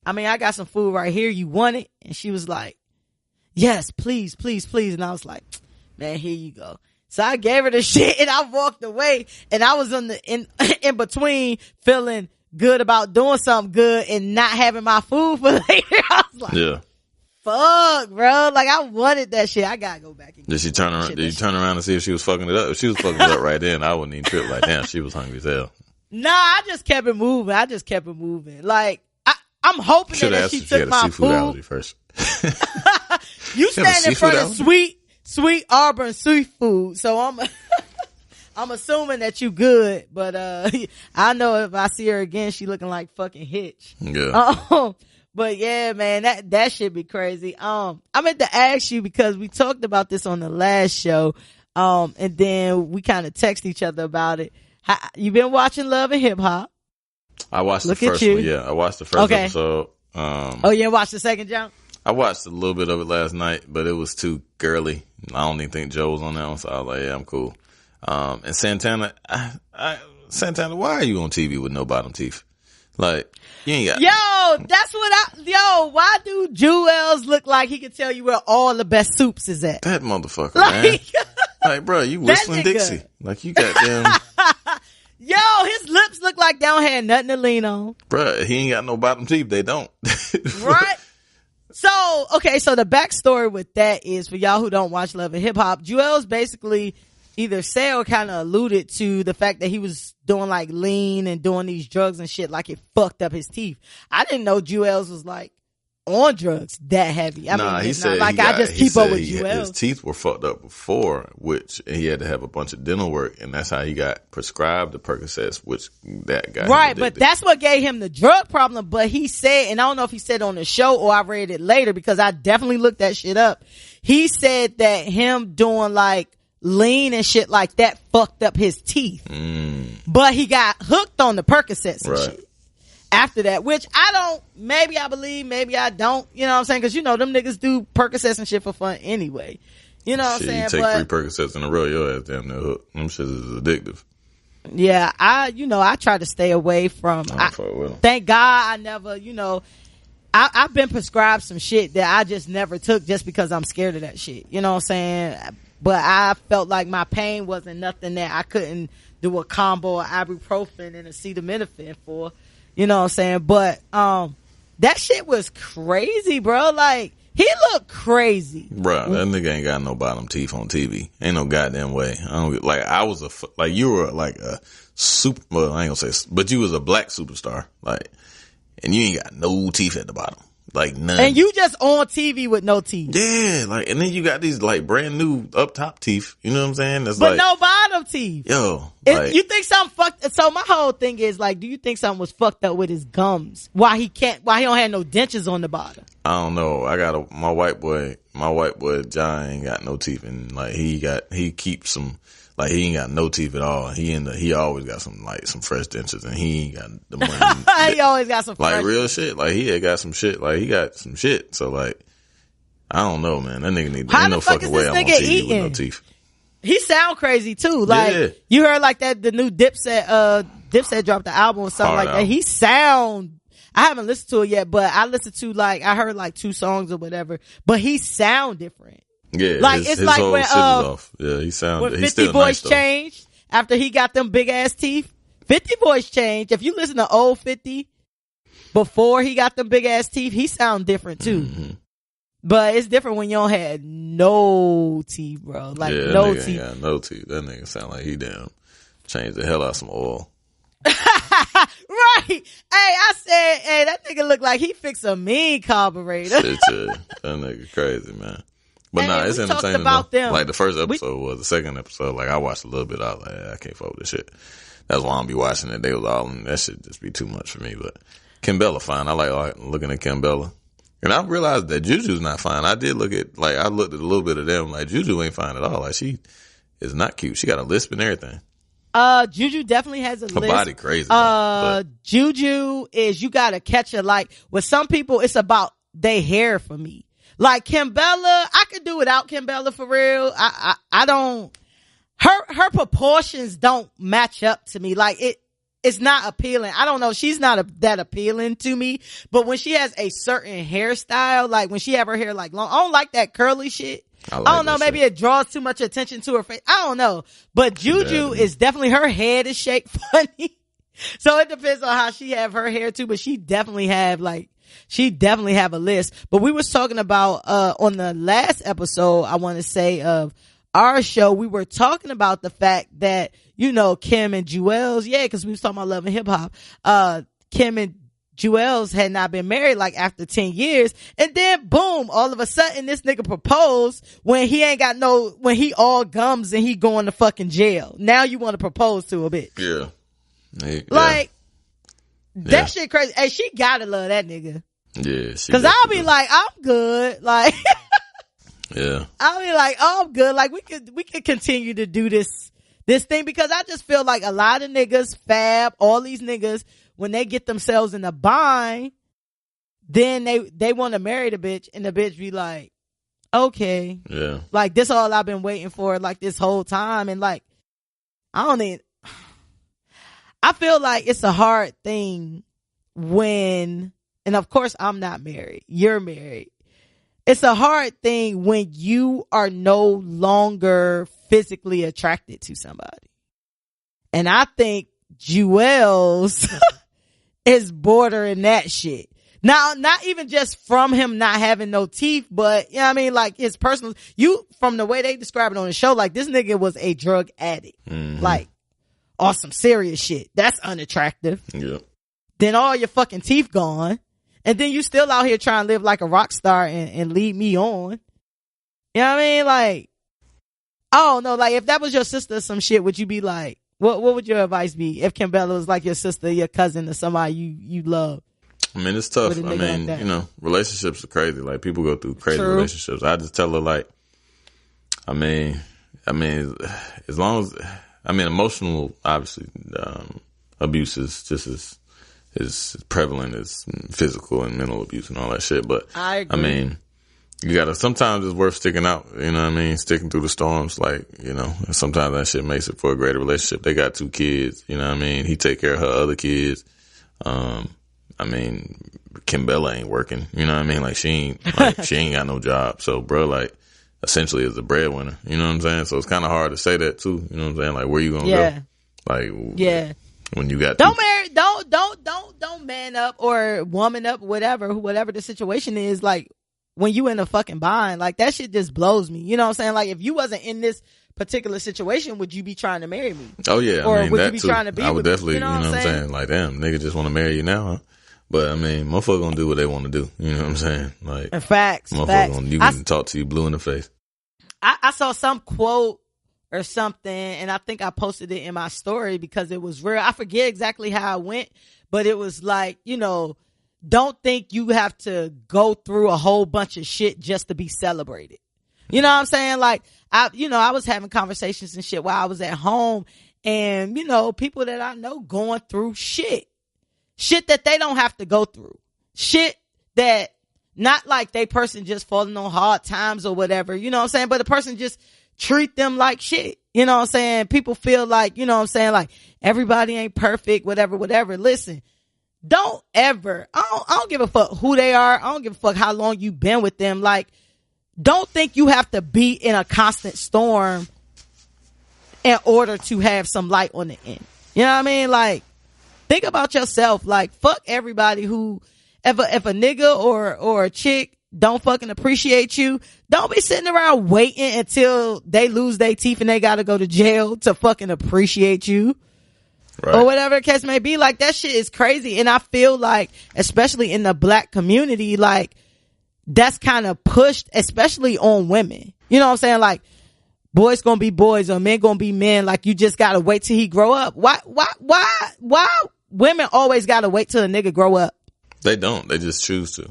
I mean, I got some food right here. You want it? And she was like, yes, please, please, please. And I was like, man, here you go. So I gave her the shit and I walked away, and I was in between feeling good about doing something good and not having my food for later. I was like, yeah, fuck, bro. Like, I wanted that shit. I gotta go back and Did she turn around? Did you turn around and see if she was fucking it up? If she was fucking it up right then, I wouldn't even trip like, damn, she was hungry as hell. Nah, I just kept it moving. Like, I'm hoping that if she took my food. Allergy first. You stand in front of Sweet Auburn seafood, so I'm assuming that you good, but I know if I see her again, she looking like fucking Hitch. Yeah. But yeah, man, that should be crazy. I meant to ask you because we talked about this on the last show, and then we kind of text each other about it. You been watching Love and Hip Hop? I watched the first one. Yeah, I watched the first episode. Oh, you didn't watch the second jump? I watched a little bit of it last night, but it was too girly. I don't even think Joe was on that one, so I was like, yeah, I'm cool. And Santana, Santana, why are you on TV with no bottom teeth? Like, you ain't got. Why do Jewels look like he can tell you where all the best soups is at? That motherfucker, man. Like, bro, you whistling Dixie. Like, you got them. Yo, his lips look like they don't have nothing to lean on. Bruh, he ain't got no bottom teeth. They don't. Right? So the backstory with that is, for y'all who don't watch Love and Hip Hop, Jewels basically either said or kind of alluded to the fact that he was doing like lean and doing these drugs and shit, like it fucked up his teeth. I didn't know Jewels was like on drugs that heavy. I mean, he it's said not like I just keep up with Jewel. His teeth were fucked up before, which he had to have a bunch of dental work, and that's how he got prescribed the Percocets, which that got right. But that's what gave him the drug problem. But he said, and I don't know if he said on the show or I read it later because I definitely looked that shit up. He said that him doing like lean and shit like that fucked up his teeth, but he got hooked on the Percocets and shit. After that, which maybe I believe, maybe I don't, you know what I'm saying? Cause them niggas do Percocets and shit for fun anyway. You know what I'm saying? You take 3 Percocets in a row, your ass damn near hooked. Them shit is addictive. Yeah, I try to stay away from, thank God I never, I've been prescribed some shit that I just never took just because I'm scared of that shit. You know what I'm saying? But I felt like my pain wasn't nothing that I couldn't do a combo of ibuprofen and acetaminophen for. You know what I'm saying? But that shit was crazy, bro. Like, he looked crazy. Bro, that nigga ain't got no bottom teeth on TV. Ain't no goddamn way. You were like a super, well, I ain't gonna say, but you was a black superstar. Like, and you ain't got no teeth at the bottom. Like, none. And you just on TV with no teeth. Yeah, like, and then you got these like brand new up top teeth. You know what I'm saying? That's but no bottom teeth. Yo. You think something fucked, so my whole thing is like, do you think something was fucked up with his gums? Why he don't have no dentures on the bottom? I don't know. My white boy John ain't got no teeth, and like he keeps some. Like, he ain't got no teeth at all. He always got some fresh dentures, and he ain't got the money. He always got some fresh real shit. Like, he had got some shit. Like, he got some shit. So, like, I don't know, man. That nigga ain't no fucking way I'm on TV with no teeth. He sound crazy too. Like, you heard like that, the new Dipset dropped the album or something that. He sound, I haven't listened to it yet, but I listened to I heard like 2 songs or whatever, but he sound different. Yeah, like it's like when off. Yeah, he sounded. When 50 voice changed after he got them big ass teeth. 50 voice changed. If you listen to old 50 before he got them big ass teeth, he sound different too. Mm-hmm. But it's different when you don't have no teeth, bro. Like no teeth. Ain't got no teeth. That nigga sound like he damn changed the hell out of some oil. Right. Hey, I said, that nigga look like he fixed a mean carburetor. Shit, yeah. That nigga crazy, man. But it's entertaining though. Like the first episode was. The second episode, like I watched a little bit. I was like, I can't fuck with this shit. That's why I don't be watching it. They was all in that shit. Just be too much for me. But Kimbella fine. I like looking at Kimbella. And I realized that Juju's not fine. I did look at I looked at a little bit of them. Like Juju ain't fine at all. Like she is not cute. She got a lisp and everything. Juju definitely has a lisp. Her body crazy. Juju is, you gotta catch her. Like with some people, it's about they hair for me. Like Kimbella, I could do without Kimbella for real. I don't, her proportions don't match up to me. Like it's not appealing. I don't know. She's not that appealing to me, but when she has a certain hairstyle, like when she have her hair like long, I don't like that curly shit. I don't know. Maybe it draws too much attention to her face. I don't know, but Juju is definitely, her head is shaped funny. So it depends on how she have her hair too, but she definitely have a list. But we was talking about, on the last episode, I want to say, of our show, we were talking about the fact that, Kim and Jewels, cause we was talking about Love and Hip Hop, Kim and Jewels had not been married like after 10 years. And then boom, all of a sudden this nigga proposed when he when he all gums and he going to fucking jail. Now you want to propose to a bitch. Yeah. That shit crazy. Hey, she gotta love that nigga. Yeah. Cause I'll be like, I'm good. Like, yeah. I'll be like, oh, I'm good. Like we could continue to do this thing, because I just feel like a lot of niggas, Fab, all these niggas, when they get themselves in a bind, then they want to marry the bitch, and the bitch be like, okay. Yeah. Like, this all I've been waiting for, like, this whole time. And like, I feel like it's a hard thing when, and of course I'm not married, you're married. It's a hard thing when you are no longer physically attracted to somebody. And I think Jewels is bordering that shit. Now, not even just from him not having no teeth, but, you know what I mean? Like, his personal, from the way they describe it on the show, like, this nigga was a drug addict. Mm-hmm. Like, or some serious shit. That's unattractive. Yeah. Then all your fucking teeth gone. And then you still out here trying to live like a rock star and lead me on. You know what I mean? Like, I don't know. Like, if that was your sister or some shit, would you be like, what would your advice be if Kimbella was like your sister, your cousin, or somebody you love? I mean, it's tough. I mean, like, you know, relationships are crazy. Like, people go through crazy relationships. I just tell her, like, I mean, as long as, emotional, obviously, abuse is just as prevalent as physical and mental abuse and all that shit. But I agree. I mean, you gotta, sometimes it's worth sticking out, you know what I mean? Sticking through the storms, like, you know, sometimes that shit makes it for a greater relationship. They got 2 kids, you know what I mean? He take care of her other kids. I mean, Kimbella ain't working, you know what I mean? Like, she ain't got no job. So, bro, like, essentially is the breadwinner, you know what I'm saying? So it's kind of hard to say that too, you know what I'm saying? Like, where you gonna go? Like, when you got don't man up or woman up, whatever the situation is. Like, when you in a fucking bind, like, that shit just blows me. You know what I'm saying? Like, if you wasn't in this particular situation, would you be trying to marry me? Oh yeah, or I mean, would that you be too. trying to be? I would with definitely, me? You know what I'm saying? Like, damn, nigga just want to marry you now, huh? But I mean, motherfucker gonna do what they want to do. You know what I'm saying? Like, facts. You can talk to you blue in the face. I saw some quote or something, and I think I posted it in my story because it was real. I forget exactly how it went, but it was like, you know, don't think you have to go through a whole bunch of shit just to be celebrated. You know what I'm saying? Like, I was having conversations and shit while I was at home, and, you know, people that I know going through shit that they don't have to go through, shit that not like they person just falling on hard times or whatever, you know what I'm saying? But the person just treat them like shit. You know what I'm saying? People feel like, you know what I'm saying? Like, everybody ain't perfect, whatever. Listen, don't ever, I don't give a fuck who they are. I don't give a fuck how long you been with them. Like, don't think you have to be in a constant storm in order to have some light on the end. You know what I mean? Like, think about yourself. Like, fuck everybody who, if a nigga or a chick don't fucking appreciate you, don't be sitting around waiting until they lose their teeth and they gotta go to jail to fucking appreciate you. Right. Or whatever the case may be. Like, that shit is crazy. And I feel like, especially in the black community, like, that's kind of pushed, especially on women. You know what I'm saying? Like, boys gonna be boys or men gonna be men. Like, you just gotta wait till he grow up. Why women always gotta wait till a nigga grow up? They don't. They just choose to.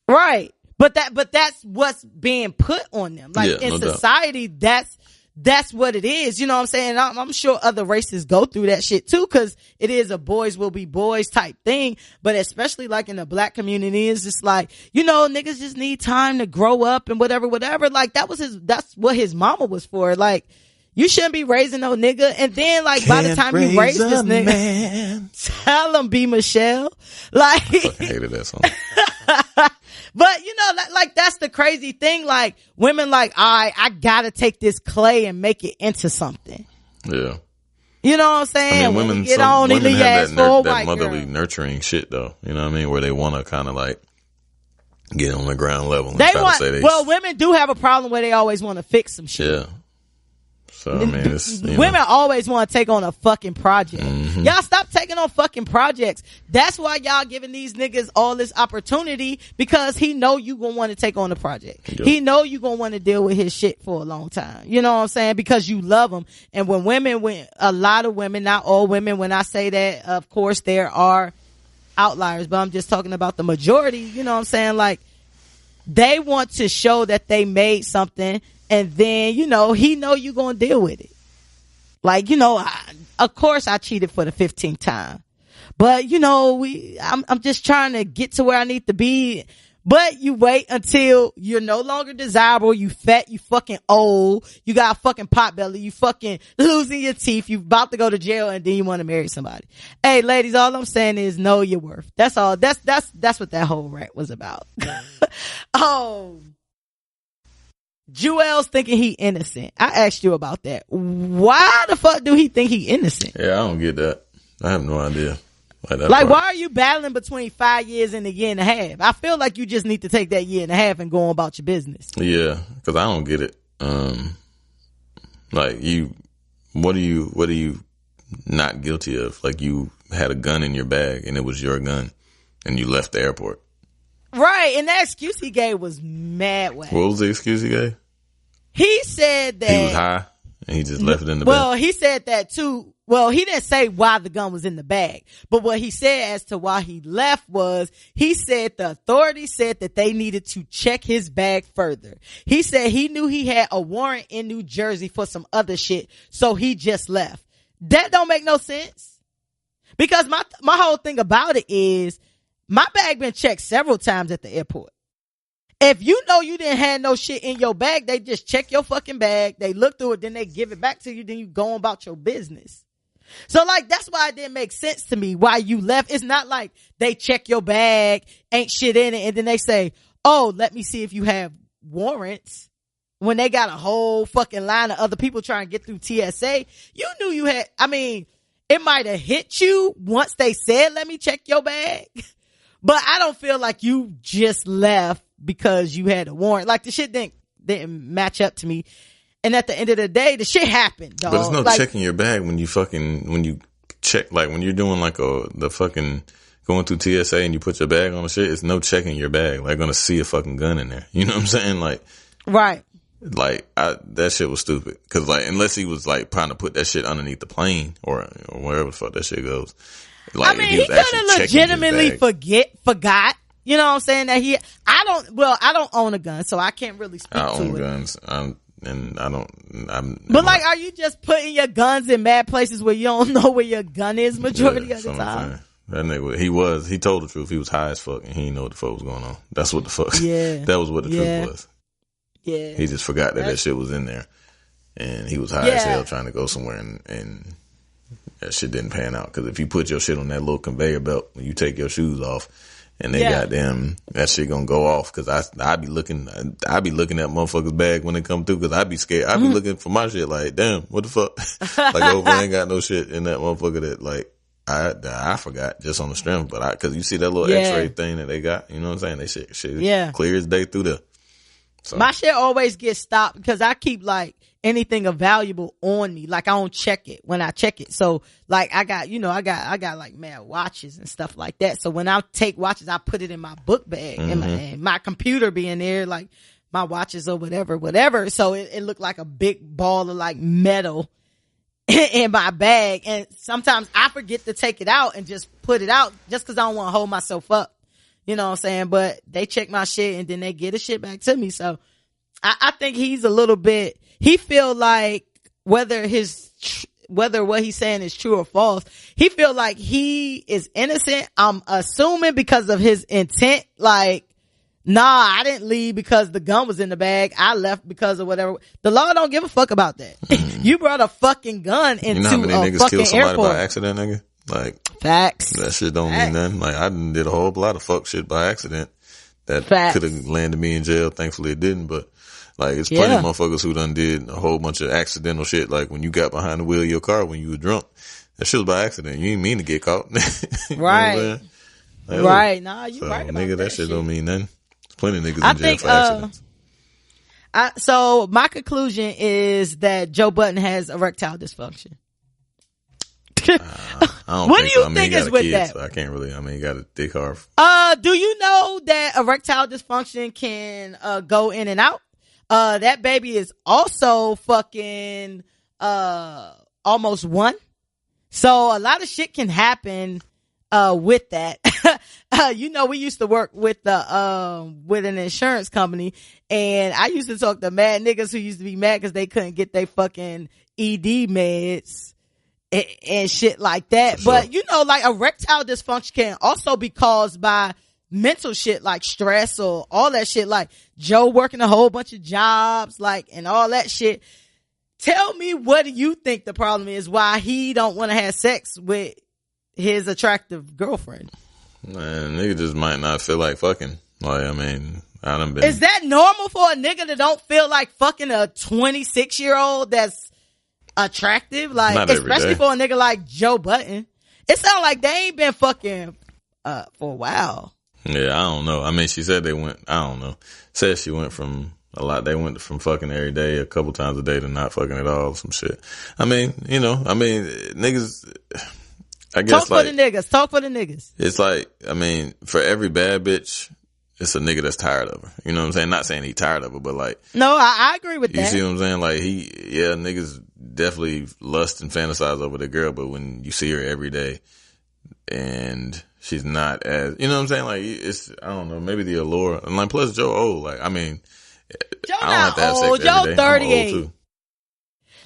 Right. But that's what's being put on them. Like, in society, that's what it is. You know what I'm saying? I'm sure other races go through that shit too, cause it is a boys will be boys type thing. But especially like in the black community, it's just like, you know, niggas just need time to grow up and whatever. Like, that's what his mama was for. Like, you shouldn't be raising no nigga. And then, like, by the time you raise this nigga, man. Tell him, B. Michelle. Like, I fucking hated that song. But, you know, like, that's the crazy thing. Like, women like, I gotta take this clay and make it into something. Yeah. You know what I'm saying? I mean, women have that motherly nurturing shit, though. You know what I mean? Where they want to kind of, like, get on the ground level and women do have a problem where they always want to fix some shit. Yeah. So, I mean, it's, women always want to take on a fucking project. Mm-hmm. Y'all stop taking on fucking projects. That's why y'all giving these niggas all this opportunity, because he know you gonna want to take on the project. Yep. He know you gonna want to deal with his shit for a long time. You know what I'm saying? Because you love him. And when a lot of women, not all women, when I say that, of course there are outliers, but I'm just talking about the majority. You know what I'm saying? Like, they want to show that they made something. And then, you know, he know you gonna deal with it. Like, you know, of course I cheated for the 15th time. But, you know, I'm just trying to get to where I need to be. But you wait until you're no longer desirable, you fat, you fucking old, you got a fucking pot belly, you fucking losing your teeth, you about to go to jail, and then you want to marry somebody. Hey, ladies, all I'm saying is know your worth. That's all. That's what that whole rant was about. Jewel's thinking he innocent. I asked you about that. Why the fuck do he think he innocent? Yeah, I don't get that. I have no idea. Like, why are you battling between 5 years and a year and a half? I feel like you just need to take that year and a half and go on about your business. Yeah, because I don't get it. Like, what are you not guilty of? Like, you had a gun in your bag and it was your gun and you left the airport. Right, and that excuse he gave was mad whack. What was the excuse he gave? He said that he was high and he just left it in the bag. Well, he said that too. Well, he didn't say why the gun was in the bag, but what he said as to why he left was he said the authorities said that they needed to check his bag further. He said he knew he had a warrant in New Jersey for some other shit, so he just left. That don't make no sense. Because my whole thing about it is my bag been checked several times at the airport. If you know you didn't have no shit in your bag, they just check your fucking bag. They look through it, then they give it back to you. Then you go about your business. So like, that's why it didn't make sense to me why you left. It's not like they check your bag, ain't shit in it. And then they say, oh, let me see if you have warrants. When they got a whole fucking line of other people trying to get through TSA, you knew you had, I mean, it might have hit you once they said, let me check your bag. But I don't feel like you just left because you had a warrant. Like the shit didn't match up to me. And at the end of the day, the shit happened, dog. But it's no like, checking your bag when you check, like when you're doing like the fucking going through TSA and you put your bag on the shit, it's no checking your bag. Like gonna see a fucking gun in there. You know what I'm saying? Like, right. Like that shit was stupid. Cause like, unless he was like trying to put that shit underneath the plane or wherever the fuck that shit goes. Like, I mean, he could have legitimately forgot. You know what I'm saying? That I don't own a gun, so I can't really speak to it. I own guns. But like, are you just putting your guns in bad places where you don't know where your gun is majority of the time? That nigga, he told the truth. He was high as fuck and he didn't know what the fuck was going on. That's what the fuck. Yeah. That was what the truth was. Yeah. He just forgot that shit was in there. And he was high as hell trying to go somewhere and that shit didn't pan out. Cause if you put your shit on that little conveyor belt, when you take your shoes off, and they goddamn, that shit gonna go off. Cause I be looking at motherfuckers' bag when they come through. Cause I be scared. I be looking for my shit like, damn, what the fuck? Like, over there ain't got no shit in that motherfucker that like, I forgot just on the strength. But cause you see that little x-ray thing that they got, you know what I'm saying? They shit clear as day through there. So. My shit always gets stopped because I keep like anything of valuable on me. Like I don't check it when I check it. So like I got like mad watches and stuff like that. So when I take watches, I put it in my book bag and my computer being there, like my watches or whatever. So it looked like a big ball of like metal in my bag. And sometimes I forget to take it out and just put it out just cause I don't want to hold myself up. You know what I'm saying? But they check my shit and then they get the shit back to me. So I think he's a little bit, he feel like whether what he's saying is true or false, he feel like he is innocent. I'm assuming because of his intent. Like, nah, I didn't leave because the gun was in the bag. I left because of whatever. The law don't give a fuck about that. You brought a fucking gun into you know how many a niggas fucking kill somebody airport. by accident, nigga? Like, facts. That shit don't mean nothing. Like, I did a whole lot of fuck shit by accident that could have landed me in jail. Thankfully it didn't, but like, it's plenty of motherfuckers who done did a whole bunch of accidental shit. Like when you got behind the wheel of your car when you were drunk, that shit was by accident. You didn't mean to get caught. Right. Like, right. Nah, you right about nigga, that shit don't mean nothing. There's plenty of niggas in jail for accidents. So my conclusion is that Joe Budden has erectile dysfunction. What do you think is with that? So I can't really. I mean, he got a dick hard. Do you know that erectile dysfunction can go in and out? That baby is also fucking almost one. So a lot of shit can happen with that. You know, we used to work with with an insurance company, and I used to talk to mad niggas who used to be mad because they couldn't get their fucking ED meds and shit like that. Sure. But you know, like erectile dysfunction can also be caused by mental shit like stress or all that shit. Like Joe working a whole bunch of jobs, like, and all that shit. Tell me, what do you think the problem is? Why he don't want to have sex with his attractive girlfriend? Man, nigga just might not feel like fucking. Like, I mean, I done been. Is that normal for a nigga that don't feel like fucking a 26-year-old that's attractive? Like, especially for a nigga like Joe Budden. It sounds like they ain't been fucking for a while. Yeah, I don't know. I mean, she said they went, I don't know. Said she went from a lot. They went from fucking every day, a couple times a day, to not fucking at all, some shit. I mean, you know, niggas, I guess. Talk for the niggas. Talk for the niggas. It's like, I mean, for every bad bitch, it's a nigga that's tired of her. You know what I'm saying? Not saying he tired of her, but like, no, I agree with that. You see what I'm saying? Like niggas definitely lust and fantasize over the girl, but when you see her every day and she's not as, you know what I'm saying? Like, it's, I don't know, maybe the allure. And like, plus Joe old. Like, I mean, Joe I don't have to have sex every Joe day. 38. I'm old too.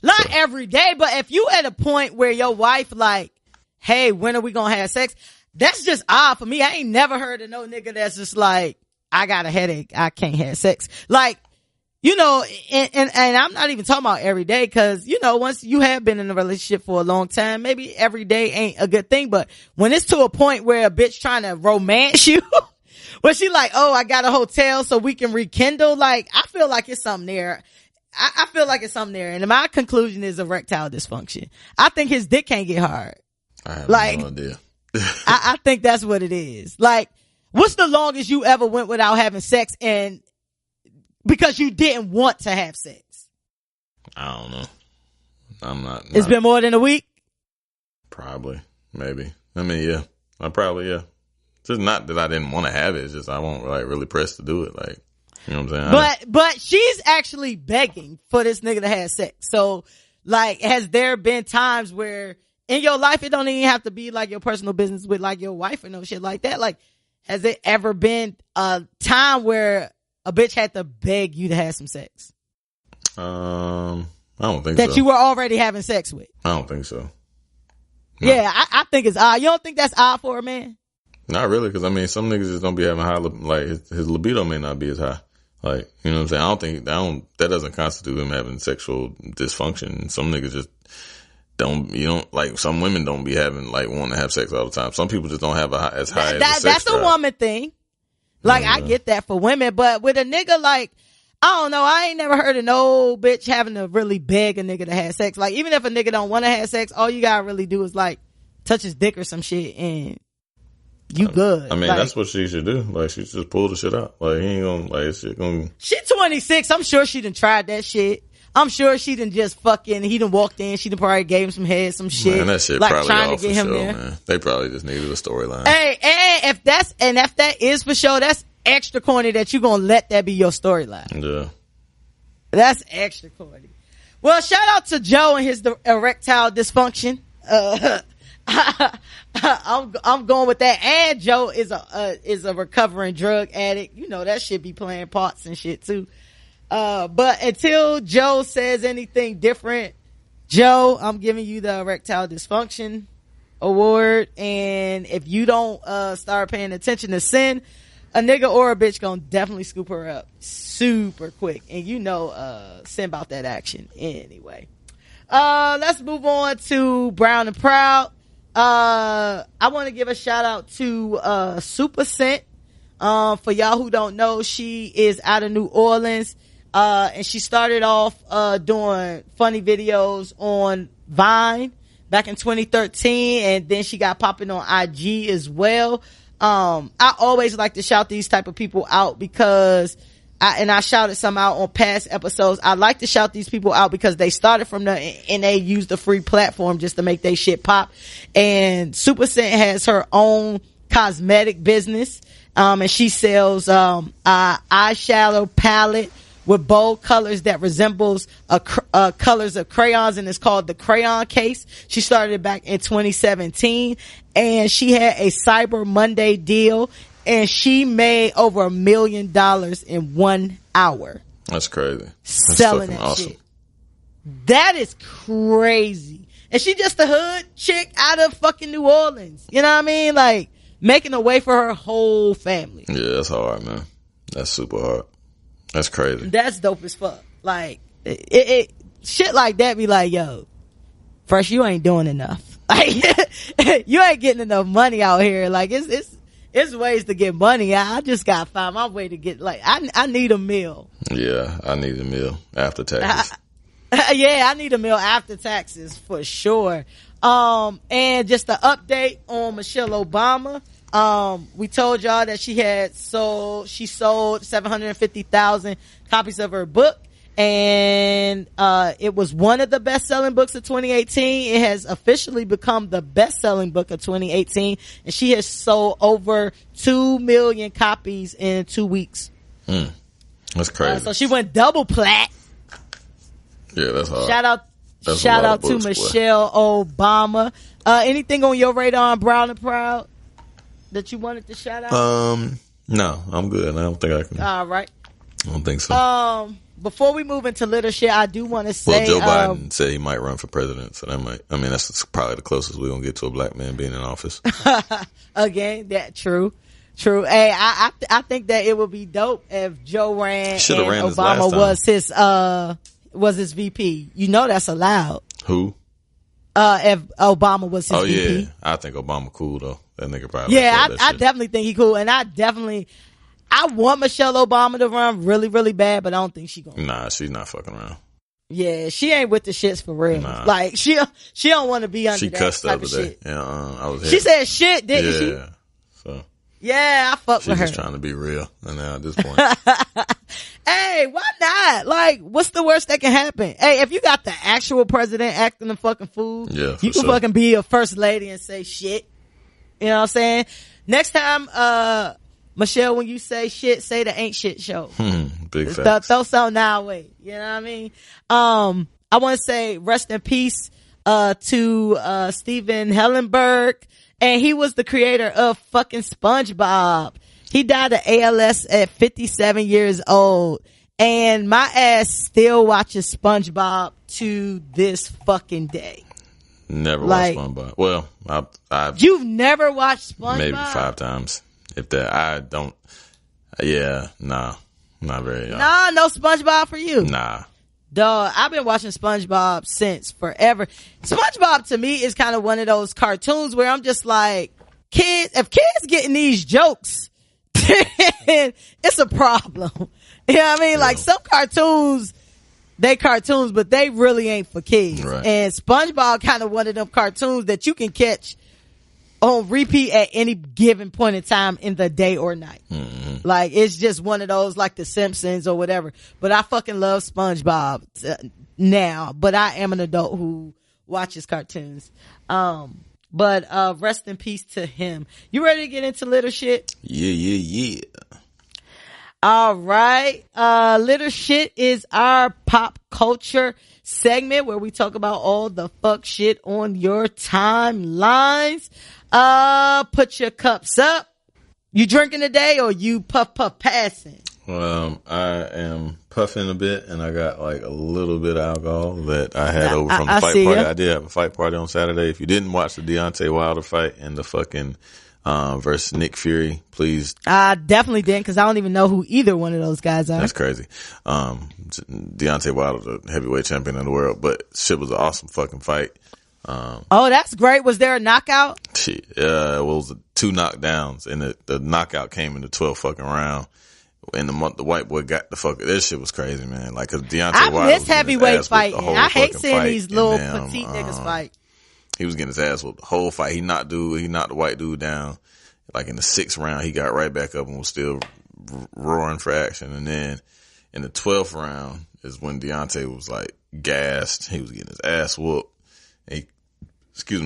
Not every day, but if you at a point where your wife like, hey, when are we gonna have sex? That's just odd for me. I ain't never heard of no nigga that's just like, I got a headache, I can't have sex. Like, you know, and I'm not even talking about every day, cause, you know, once you have been in a relationship for a long time, maybe every day ain't a good thing, but when it's to a point where a bitch trying to romance you, where she like, oh, I got a hotel so we can rekindle, like, I feel like it's something there. I feel like it's something there. And my conclusion is erectile dysfunction. I think his dick can't get hard. I have no idea. I think that's what it is. Like, what's the longest you ever went without having sex and because you didn't want to have sex? I don't know. I'm not. It's been more than a week? Probably. Maybe. I mean, yeah. Yeah. Just not that I didn't want to have it. It's just I won't like really press to do it. Like, you know what I'm saying? But she's actually begging for this nigga to have sex. So, like, has there been times where in your life it don't even have to be like your personal business with like your wife or no shit like that? Like, has it ever been a time where a bitch had to beg you to have some sex? I don't think that so. you were already having sex with? I don't think so. No. Yeah, I think it's odd. You don't think that's odd for a man? Not really, because I mean, some niggas just don't be having high, like his libido may not be as high. Like, you know what I'm saying? That doesn't constitute him having sexual dysfunction. Some niggas just like, some women don't be having, like, wanting to have sex all the time. Some people just don't have as high as sex that's drive. a woman thing. Like, I get that for women, but with a nigga, like, I don't know, I ain't never heard of no bitch having to really beg a nigga to have sex. Like, even if a nigga don't want to have sex, all you gotta really do is, like, touch his dick or some shit and you good. I mean, like, that's what she should do. Like, she just pull the shit out. Like, he ain't gonna, like, shit gonna. She 26. I'm sure she done tried that shit. I'm sure she done just he done walked in. She done probably gave him some head, some shit. Man, that shit like probably trying all to get for him show, there. man. They probably just needed a storyline. Hey, and if that is for sure, that's extra corny that you gonna let that be your storyline. Yeah. That's extra corny. Well, shout out to Joe and his erectile dysfunction. I'm going with that. And Joe is a recovering drug addict. You know, that shit be playing parts and shit too. But until Joe says anything different, Joe, I'm giving you the erectile dysfunction award. And if you don't start paying attention to sin, a nigga or a bitch gonna definitely scoop her up super quick. And you know sin about that action anyway. Let's move on to Brown and Proud. I want to give a shout out to Super Scent. For y'all who don't know, she is out of New Orleans. And she started off doing funny videos on Vine back in 2013, and then she got popping on IG as well. I always like to shout these type of people out because I shouted some out on past episodes. I like to shout these people out because they started from and they used the free platform just to make their shit pop. And Super Scent has her own cosmetic business. And she sells, eyeshadow palette with bold colors that resembles colors of crayons, and it's called the Crayon Case. She started it back in 2017, and she had a Cyber Monday deal, and she made over $1 million in 1 hour. That's crazy. Selling that awesome shit. That is crazy. And she just a hood chick out of fucking New Orleans. You know what I mean? Like, making a way for her whole family. Yeah, that's hard, man. That's super hard. That's crazy. That's dope as fuck. Like, it shit like that be like, yo, first, you ain't doing enough. Like, you ain't getting enough money out here. Like, it's ways to get money. I just gotta find my way to get, like, I need a meal. Yeah, I need a meal after taxes. Yeah, I need a meal after taxes for sure. And just an update on Michelle Obama. We told y'all that she sold 750,000 copies of her book, And it was one of the best-selling books of 2018. It has officially become the best-selling book of 2018, and she has sold over 2 million copies in 2 weeks. That's crazy. So she went double plat. Yeah, that's hard. Shout out to Michelle Obama. Anything on your radar on Brown and Proud that you wanted to shout out? No, I'm good. I don't think I can. All right. I don't think so. Before we move into literature, I do want to say, Joe Biden said he might run for president, so that's probably the closest we're gonna get to a black man being in office. Again, true. Hey, I think that it would be dope if Joe ran and Obama was his VP. You know that's allowed. Who? If Obama was his VP. Oh yeah, I think Obama cool though. That nigga probably. Yeah, I definitely think he cool, and I want Michelle Obama to run really, really bad, but I don't think she gonna. Nah, she's not fucking around. Yeah, she ain't with the shits for real. Nah. Like she don't want to be under she that cussed the type other of day. shit. Yeah, I was. She said shit, didn't she? Yeah. So. Yeah, I fuck with her. She's just trying to be real, and now at this point. Hey, why not? Like, what's the worst that can happen? Hey, if you got the actual president acting a fucking fool, yeah, you can fucking be a first lady and say shit. You know what I'm saying? Next time, Michelle, when you say shit, say the ain't shit show. Big facts. Throw something our way. You know what I mean? I want to say rest in peace to Steven Hellenberg. And he was the creator of fucking SpongeBob. He died of ALS at 57 years old. And my ass still watches SpongeBob to this fucking day. Never watched SpongeBob. Well, I've You've never watched SpongeBob? Maybe 5 times. If that, I don't. Yeah, nah, not very. Nah, no SpongeBob for you. Nah. Dog, I've been watching SpongeBob since forever. SpongeBob to me is kind of one of those cartoons where I'm just like, if kids getting these jokes, then it's a problem. You know what I mean? Yeah. Like some cartoons, they cartoons, but they really ain't for kids. Right. And SpongeBob kind of one of them cartoons that you can catch on repeat at any given point in time in the day or night. Mm-hmm. Like it's just one of those like the Simpsons or whatever. But I fucking love SpongeBob now, but I am an adult who watches cartoons. But rest in peace to him. You ready to get into little shit? Yeah. All right. Little shit is our pop culture segment where we talk about all the fuck shit on your timelines. Put your cups up. You drinking today or you puff passing? Well, I am puffing a bit and I got like a little bit of alcohol that I had over from the fight party. I did have a fight party on Saturday. If you didn't watch the Deontay Wilder fight and the fucking versus Nick Fury, please. I definitely didn't because I don't even know who either one of those guys are. That's crazy. Deontay Wilder, the heavyweight champion of the world, but shit was an awesome fucking fight. Oh, that's great. Was there a knockout? Shit, it was 2 knockdowns and the knockout came in the 12th fucking round. And the white boy got the fuck. This shit was crazy, man. Like, cause Deontay Wilder. I miss heavyweight fighting. I hate seeing these little petite niggas fight. He was getting his ass whooped the whole fight. He knocked the white dude down. Like in the 6th round, he got right back up and was still roaring for action. And then in the 12th round is when Deontay was like gassed. He was getting his ass whooped. And he,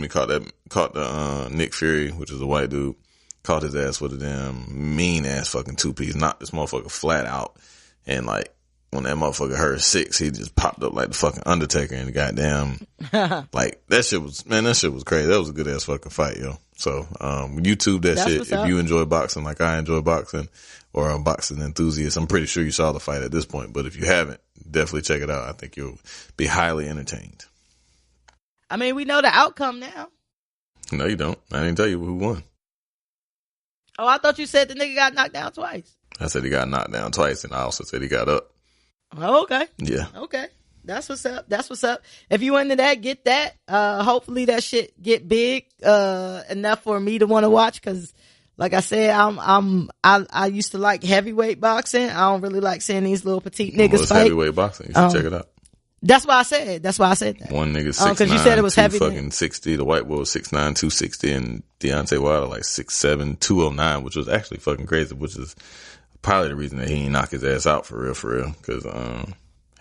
caught the Nick Fury, which is a white dude. Caught his ass with a damn mean ass fucking 2-piece. Knocked this motherfucker flat out. And like, when that motherfucker heard 6, he just popped up like the fucking Undertaker and the goddamn, like, that shit was crazy. That was a good ass fucking fight, yo. So, YouTube that shit. If you enjoy boxing like I enjoy boxing or a boxing enthusiast, I'm pretty sure you saw the fight at this point. But if you haven't, definitely check it out. I think you'll be highly entertained. I mean, we know the outcome now. No, you don't. I didn't tell you who won. Oh, I thought you said the nigga got knocked down twice. I said he got knocked down twice, and I also said he got up. Oh, okay. Yeah. Okay. That's what's up. If you into that, get that. Hopefully that shit get big, enough for me to want to watch. Cause like I said, I used to like heavyweight boxing. I don't really like seeing these little petite niggas fight. Heavyweight boxing. You should check it out. That's why I said that. One nigga 6'9", cause you said it was heavy. Fucking 60. The white boy was 6'9", 260, and Deontay Wilder like 6'7", 209, which was actually fucking crazy, which is probably the reason that he ain't knock his ass out for real. Cause,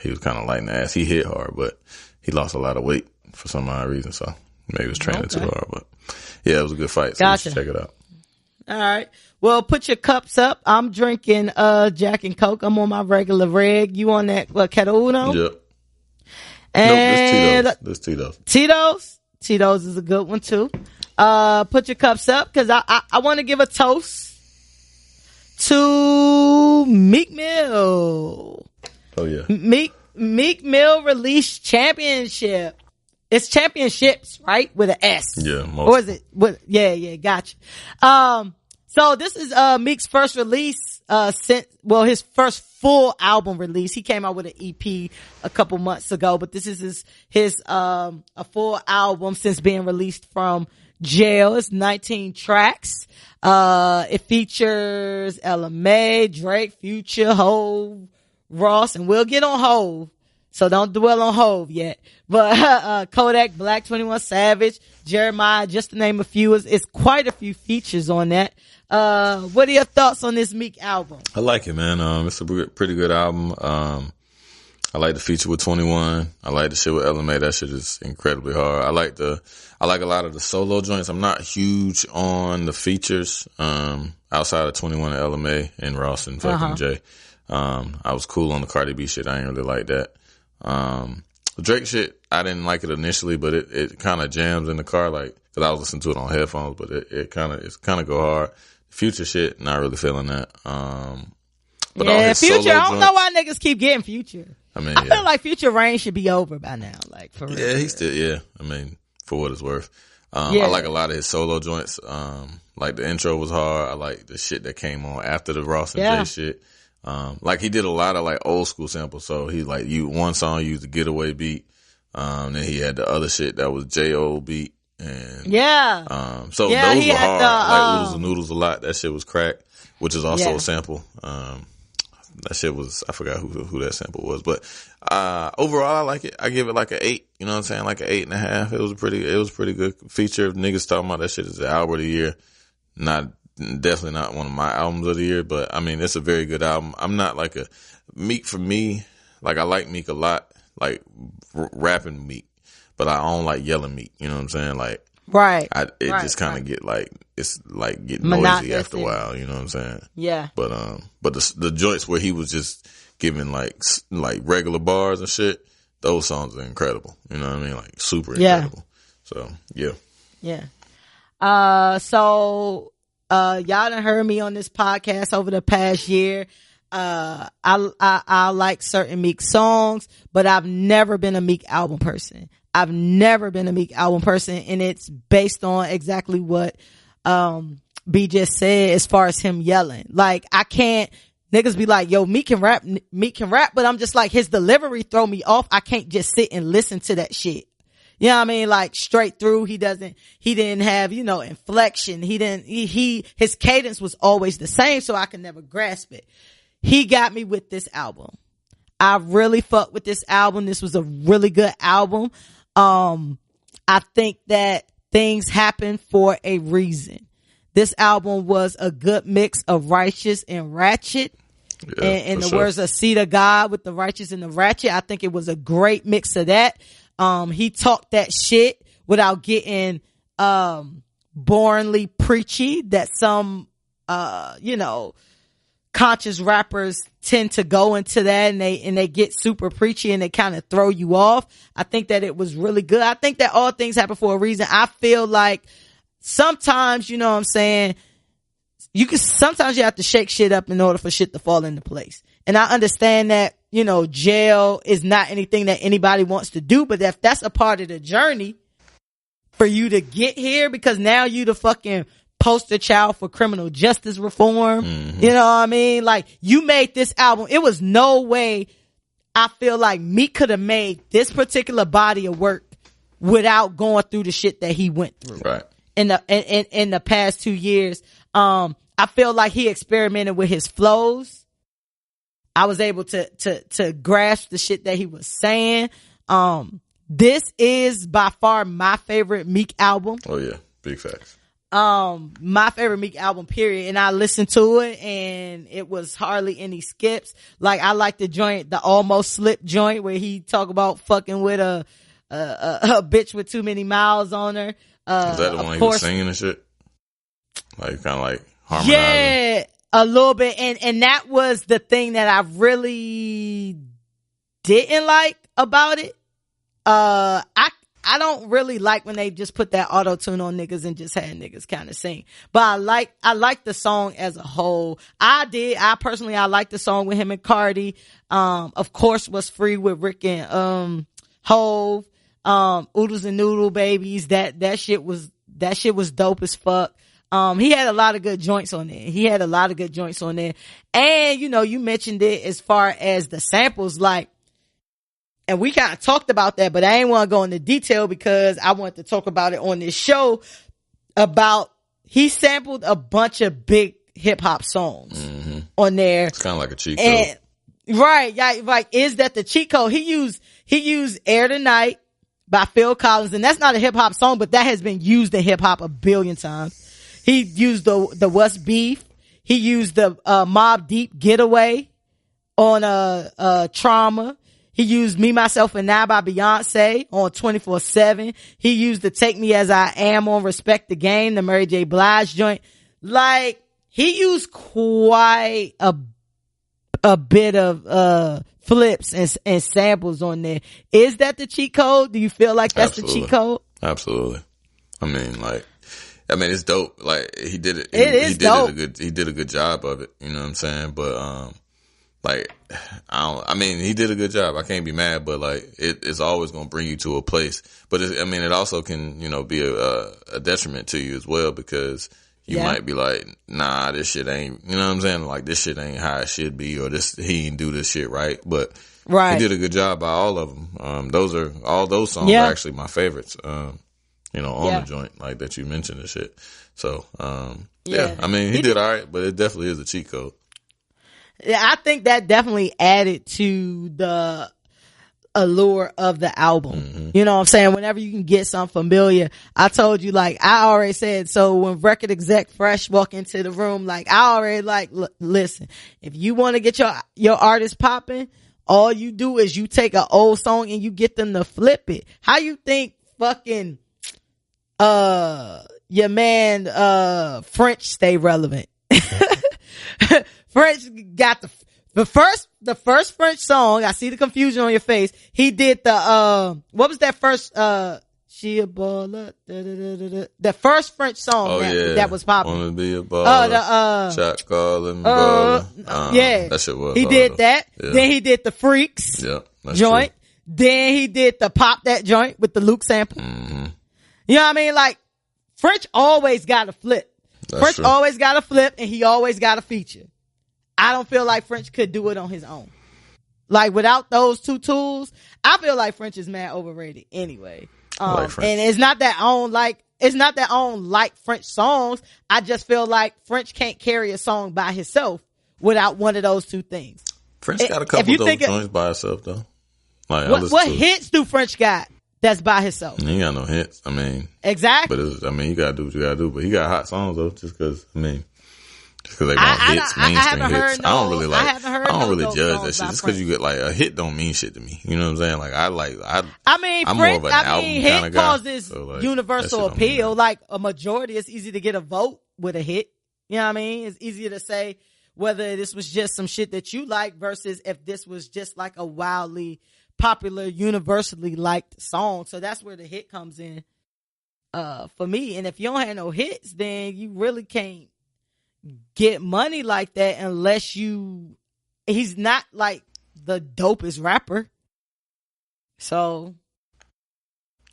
he was kind of light in the ass. He hit hard, but he lost a lot of weight for some odd reason. So maybe he was training too hard. But yeah, it was a good fight. So Gotcha. you should check it out. All right. Well, put your cups up. I'm drinking Jack and Coke. I'm on my regular reg. You on that Ketel Uno? Yep. And nope, this Tito's. Tito's is a good one too. Put your cups up because I want to give a toast to Meek Mill. Oh yeah. Meek Mill released Championship. It's championships, right? With an S. Yeah. Or is it? Yeah, gotcha. So this is Meek's first release his first full album release. He came out with an EP a couple months ago, but this is his a full album since being released from jail. It's 19 tracks. It features Ella Mai, Drake, Future, Hov, Ross, and we'll get on Hov. So don't dwell on Hov yet. But Kodak Black, 21 Savage, Jeremiah, just to name a few. It's quite a few features on that. What are your thoughts on this Meek album? I like it, man. It's a pretty good album. I like the feature with 21. I like the shit with Ella Mai. That shit is incredibly hard. I like a lot of the solo joints. I'm not huge on the features, outside of 21 and Ella Mai and Ross and fucking Jay. I was cool on the Cardi B shit. I ain't really like that. The Drake shit, I didn't like it initially, but it kind of jams in the car, like, cause I was listening to it on headphones, but it's kind of go hard. Future shit, not really feeling that. But yeah, Future, I don't know why niggas keep getting Future. I feel like Future reign should be over by now, like, for real. Yeah, he still, I mean, for what it's worth. I like a lot of his solo joints. Like the intro was hard. I like the shit that came on after the Ross and Jay shit. Like he did a lot of like old school samples. So he like one song used the Getaway beat. Then he had the other shit that was J.O. beat. And, so those were hard. Like Oodles and Noodles a lot. That shit was crack, which is also a sample. That shit was, I forgot who that sample was, but, overall I like it. I give it like an 8, you know what I'm saying? Like an 8.5. It was a pretty good feature. Niggas talking about that shit is the album of the year. Definitely not one of my albums of the year, but I mean, it's a very good album. I'm not like a Meek for me. Like I like Meek a lot, like rapping Meek, but I don't like yelling Meek. You know what I'm saying? Like, right. It just kind of get like, it's like get noisy after a while. You know what I'm saying? Yeah. But the joints where he was just giving like regular bars and shit, those songs are incredible. You know what I mean? Like super incredible. So yeah. Yeah. So y'all done heard me on this podcast over the past year. I like certain Meek songs, but I've never been a Meek album person. And it's based on exactly what, B just said as far as him yelling. Like, I can't, niggas be like, yo, Meek can rap, but I'm just like, his delivery throw me off. I can't just sit and listen to that shit. You know what I mean? Like straight through, he didn't have, inflection. His cadence was always the same, so I could never grasp it. He got me with this album. I really fucked with this album. This was a really good album. I think that things happen for a reason. This album was a good mix of righteous and ratchet. Yeah, and the words of Seed of God with the righteous and the ratchet. I think it was a great mix of that. He talked that shit without getting, boringly preachy that some, conscious rappers tend to go into that and they get super preachy and they kind of throw you off. I think that it was really good. I think that all things happen for a reason. I feel like sometimes, you know what I'm saying, sometimes you have to shake shit up in order for shit to fall into place. And I understand that, jail is not anything that anybody wants to do, but if that's a part of the journey for you to get here, because now you the fucking poster child for criminal justice reform. Mm-hmm. You know what I mean? Like, you made this album. It was no way I feel like Meek could have made this particular body of work without going through the shit that he went through. Right. In the past 2 years. I feel like he experimented with his flows. I was able to grasp the shit that he was saying. This is by far my favorite Meek album. Oh yeah. Big facts. my favorite Meek album, period. And I listened to it and it was hardly any skips. Like, I like the joint, the Almost Slip joint, where he talk about fucking with a bitch with too many miles on her. Is that the one he was singing and shit? Like, kind of like harmonizing? Yeah, a little bit. And that was the thing that I really didn't like about it. I don't really like when they just put that auto tune on niggas and just had niggas kind of sing. But I like the song as a whole. I personally like the song with him and Cardi. Of course, was Free with Rick and Hove. Oodles and Noodle Babies. That shit was dope as fuck. He had a lot of good joints on there. And you mentioned it as far as the samples, like, and we kind of talked about that, but I ain't want to go into detail because I wanted to talk about it on this show about he sampled a bunch of big hip hop songs on there. It's kind of like a cheat code. Right. Yeah. Like, is that the cheat code? He used Air Tonight by Phil Collins, and that's not a hip hop song, but that has been used in hip hop a billion times. He used the What's Beef. He used the Mobb Deep Getaway on Trauma. He used Me, Myself, and I by Beyonce on 24/7. He used the Take Me As I Am on Respect the Game, the Mary J. Blige joint. Like, he used quite a bit of flips and samples on there. Is that the cheat code? Do you feel like that's Absolutely. the cheat code? Absolutely. I mean, it's dope. Like, he did it. He dope. He did a good job of it. You know what I'm saying? But, he did a good job. I can't be mad, but like, it's always going to bring you to a place. But it also can, be a detriment to you as well, because you might be like, nah, this shit ain't, you know what I'm saying? Like, this shit ain't how it should be, or he ain't do this shit right. But he did a good job by all of them. All those songs are actually my favorites. On the joint, like, that you mentioned and shit. So, he did all right, but it definitely is a cheat code. Yeah, I think that definitely added to the allure of the album. Mm-hmm. You know what I'm saying? Whenever you can get something familiar, I told you, like, I already said, so when record exec Fresh walk into the room, like, I already like, listen, if you want to get your artist popping, all you do is you take an old song and you get them to flip it. How you think fucking, your man, French stay relevant? French got the first French song. I see the confusion on your face. He did what was that first, she a baller, the first French song that was popular. Wanna be a baller, shot calling baller. Yeah. That shit was. He did that. Yeah. Then he did the Freaks joint. True. Then he did the Pop That joint with the Luke sample. Mm-hmm. You know what I mean? Like, French always got a flip. French always got a flip, and he always got a feature. I don't feel like French could do it on his own. Like, without those two tools, I feel like French is mad overrated anyway. And it's not that I don't like French songs. I just feel like French can't carry a song by himself without one of those two things. French got a couple of those joints by himself, though. Like, what hits do French got that's by himself? He ain't got no hits. I mean, exactly. But you gotta do what you gotta do. But he got hot songs though, just because they want hits, mainstream hits. I don't really judge that shit. Just because you get like a hit don't mean shit to me. You know what I'm saying? Like, I'm more of an album kind of guy. Causes universal appeal. Like, a majority, it's easy to get a vote with a hit. You know what I mean? It's easier to say whether this was just some shit that you like versus if this was just like a wildly popular, universally liked song. So that's where the hit comes in for me. And if you don't have no hits, then you really can't get money like that unless he's not like the dopest rapper. So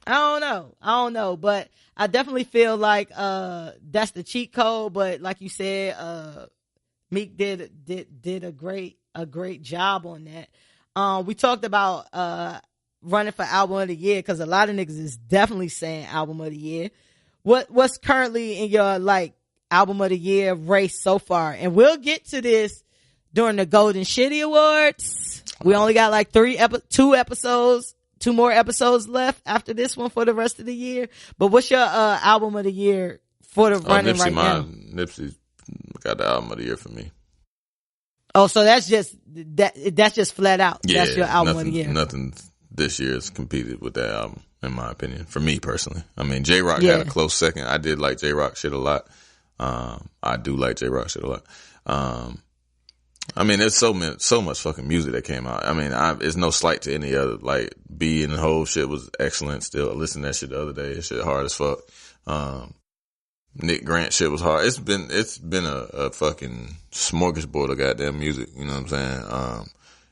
I don't know, but I definitely feel like that's the cheat code. But like you said, Meek did a great job on that. We talked about running for album of the year, because a lot of niggas is definitely saying album of the year. What's currently in your like album of the year race so far? And we'll get to this during the Golden Shitty Awards. We only got like 2 more episodes left after this one for the rest of the year. But what's your album of the year for the running Nipsey, right now. Nipsey got the album of the year for me. Oh, so that's just flat out. Yeah, That's your album of the year. Nothing this year has competed with that album, in my opinion. For me personally, I mean, J-Rock had a close second. I did like J-Rock shit a lot. I do like J-Rock shit a lot. I mean, there's so much fucking music that came out. I mean, it's no slight to any other. Like, B and the whole shit was excellent. Still, I listened to that shit the other day. That shit hard as fuck. Nick Grant shit was hard. It's been a fucking smorgasbord of goddamn music. You know what I'm saying?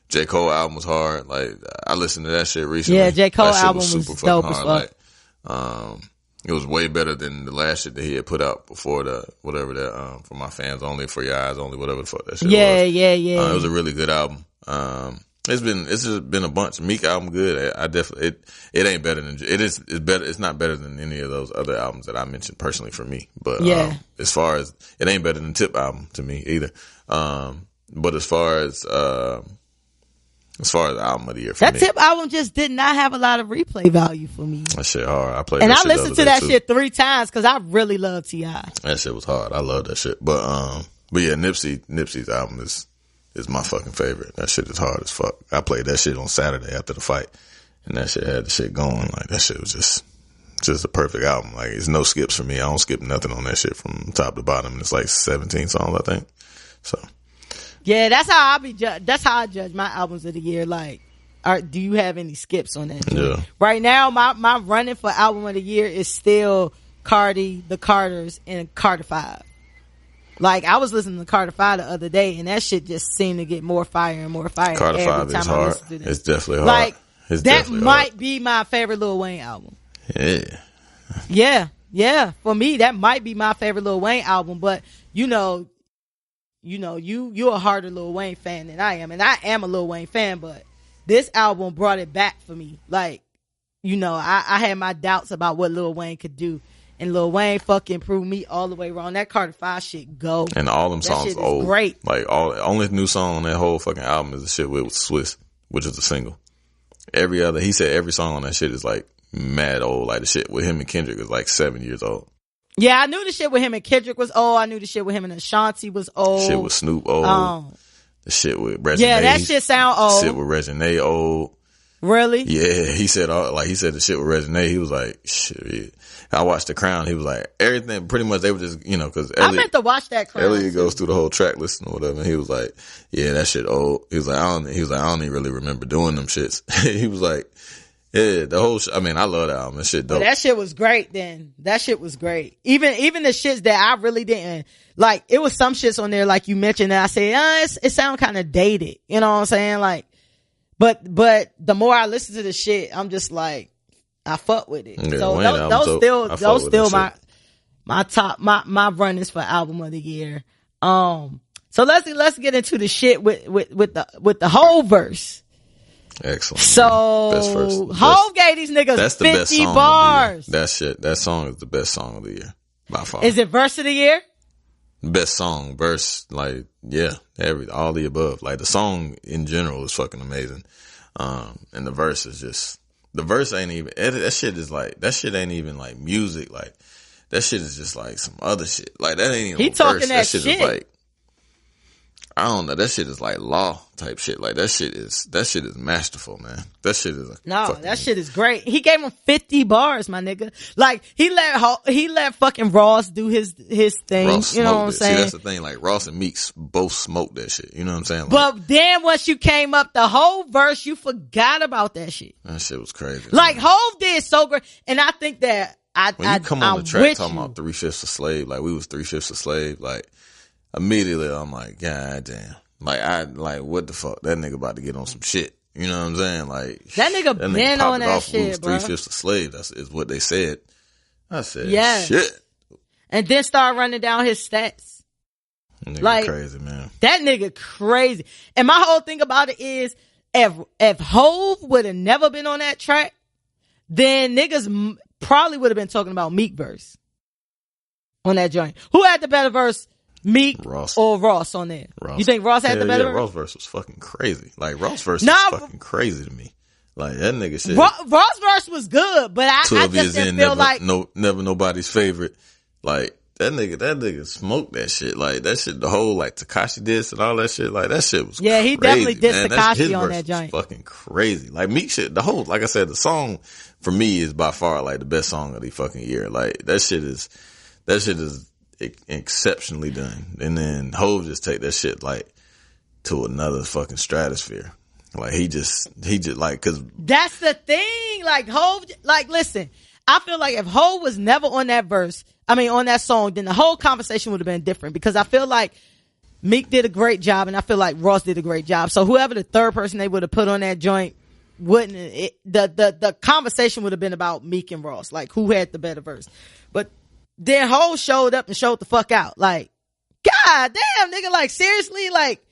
J. Cole album was hard. Like, I listened to that shit recently. Yeah, J. Cole that shit album was super was fucking dope as hard. fuck. Like, it was way better than the last shit that he had put out before whatever that, For My Fans Only, For Your Eyes Only, whatever the fuck that shit was. Yeah. It was a really good album. It's just been a bunch. Meek album good. I definitely, it ain't better than, it's better, it's not better than any of those other albums that I mentioned personally for me. But, as far as, it ain't better than Tip album to me either. But as far as the album of the year for me. That Tip album just did not have a lot of replay value for me. That shit hard. I played and that I shit listened to that shit 3 times because I really love T.I. That shit was hard. I love that shit. But yeah, Nipsey's album is my fucking favorite. That shit is hard as fuck. I played that shit on Saturday after the fight, and that shit had the shit going. Like, that shit was just a perfect album. Like, it's no skips for me. I don't skip nothing on that shit from top to bottom. It's like 17 songs, I think. So. Yeah, that's how that's how I judge my albums of the year. Like, do you have any skips on that? Yeah. Right now, my running for album of the year is still Cardi, The Carters, and Carter 5. Like, I was listening to Carter 5 the other day, and that shit just seemed to get more fire and more fire. Carter every 5 time is I hard. listen to this. It's definitely hard. Like, it's that definitely might hard. be my favorite Lil Wayne album. Yeah. Yeah. For me, that might be my favorite Lil Wayne album, but you're a harder Lil Wayne fan than I am, and I am a Lil Wayne fan, but this album brought it back for me. Like, I had my doubts about what Lil Wayne could do, and Lil Wayne fucking proved me all the way wrong. That Carter 5 shit go. And all them songs shit is old. great. Like, only new song on that whole fucking album is the shit with Swiss, which is a single. He said every song on that shit is like mad old. Like, the shit with him and Kendrick is like 7 years old. Yeah, I knew the shit with him and Kendrick was old. I knew the shit with him and Ashanti was old. Shit with Snoop old. The shit with Regine. Yeah, that shit sound old. Shit with Regine old. Really? Yeah, he said the shit with Regine. He was like, shit. I watched The Crown. He was like, everything, pretty much they were just, cause I meant to watch that Crown. Elliot goes through the whole track list or whatever. And he was like, yeah, that shit old. He was like, I don't even really remember doing them shits. He was like, yeah, the whole I mean, I love that album. That shit dope. Well, that shit was great then. That shit was great. Even the shits that I really didn't like, it was some shits on there like you mentioned that I said, it sound kind of dated. You know what I'm saying? Like, but the more I listen to the shit, I'm just like, I fuck with it. Yeah, so those still my top, my runnings for album of the year. So let's get into the shit with the whole verse. Excellent. So, best verse. Hov gave these niggas that's the 50 best song bars. That song is the best song of the year by far. Is it verse of the year? Best song, verse, like, yeah, all the above. Like, the song in general is fucking amazing. And the verse is just, the verse ain't even, that shit ain't even like music. Like, that shit is just like some other shit. Like, that ain't even he talking verse. That shit is like, I don't know. That shit is like law type shit. Like, that shit is masterful, man. That shit is that shit is great. He gave him 50 bars, my nigga. Like, he let fucking Ross do his thing. Ross, you know what I'm saying? See, that's the thing. Like, Ross and Meeks both smoked that shit. You know what I'm saying? Like, but then once you came up the whole verse, you forgot about that shit. That shit was crazy. Like, Hov did so great, and I think that when you come on the track talking about 3/5 a slave, like we was 3/5 a slave, like immediately I'm like, God damn. Like, what the fuck? That nigga about to get on some shit. You know what I'm saying? Like, that nigga been on that shit, bro. 3/5 a slave. Is what they said. I said, shit. And then start running down his stats. Nigga like, crazy, man. That nigga crazy. And my whole thing about it is, if Hov would have never been on that track, then niggas probably would have been talking about Meek verse on that joint. Who had the better verse? Meek or Ross on there? Ross. You think Ross had the better verse? Ross verse was fucking crazy. Like, Ross verse was fucking crazy to me. Like, that nigga shit. Ross verse was good, but I just didn't feel like never nobody's favorite. Like, that nigga smoked that shit. Like, that shit, the whole, like, Tekashi diss and all that shit, like, that shit was Yeah, crazy, he definitely dissed Tekashi his on verse that joint. was fucking crazy. Like, Meek shit, the whole, like I said, the song, for me, is by far, like, the best song of the fucking year. Like, that shit is exceptionally done. And then Hov just take that shit, like, to another fucking stratosphere. Like, he just like, cause that's the thing. Like, Hov, like, listen, I feel like if Hov was never on that on that song, then the whole conversation would have been different, because I feel like Meek did a great job and I feel like Ross did a great job. So whoever the third person they would have put on that joint the conversation would have been about Meek and Ross, like who had the better verse. But then Hov showed up and showed the fuck out. Like, god damn, nigga, like, seriously, like,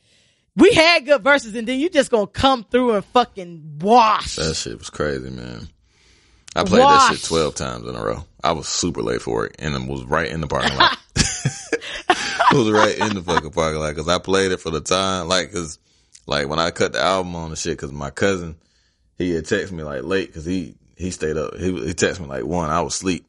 we had good verses and then you just gonna come through and fucking wash. That shit was crazy, man. I played that shit 12 times in a row. I was super late for work and it was right in the parking lot. It was right in the fucking parking lot, cause I played it for the time, like, cause like when I cut the album on the shit, cause my cousin, he had texted me like late, cause he stayed up. He texted me like 1, I was asleep.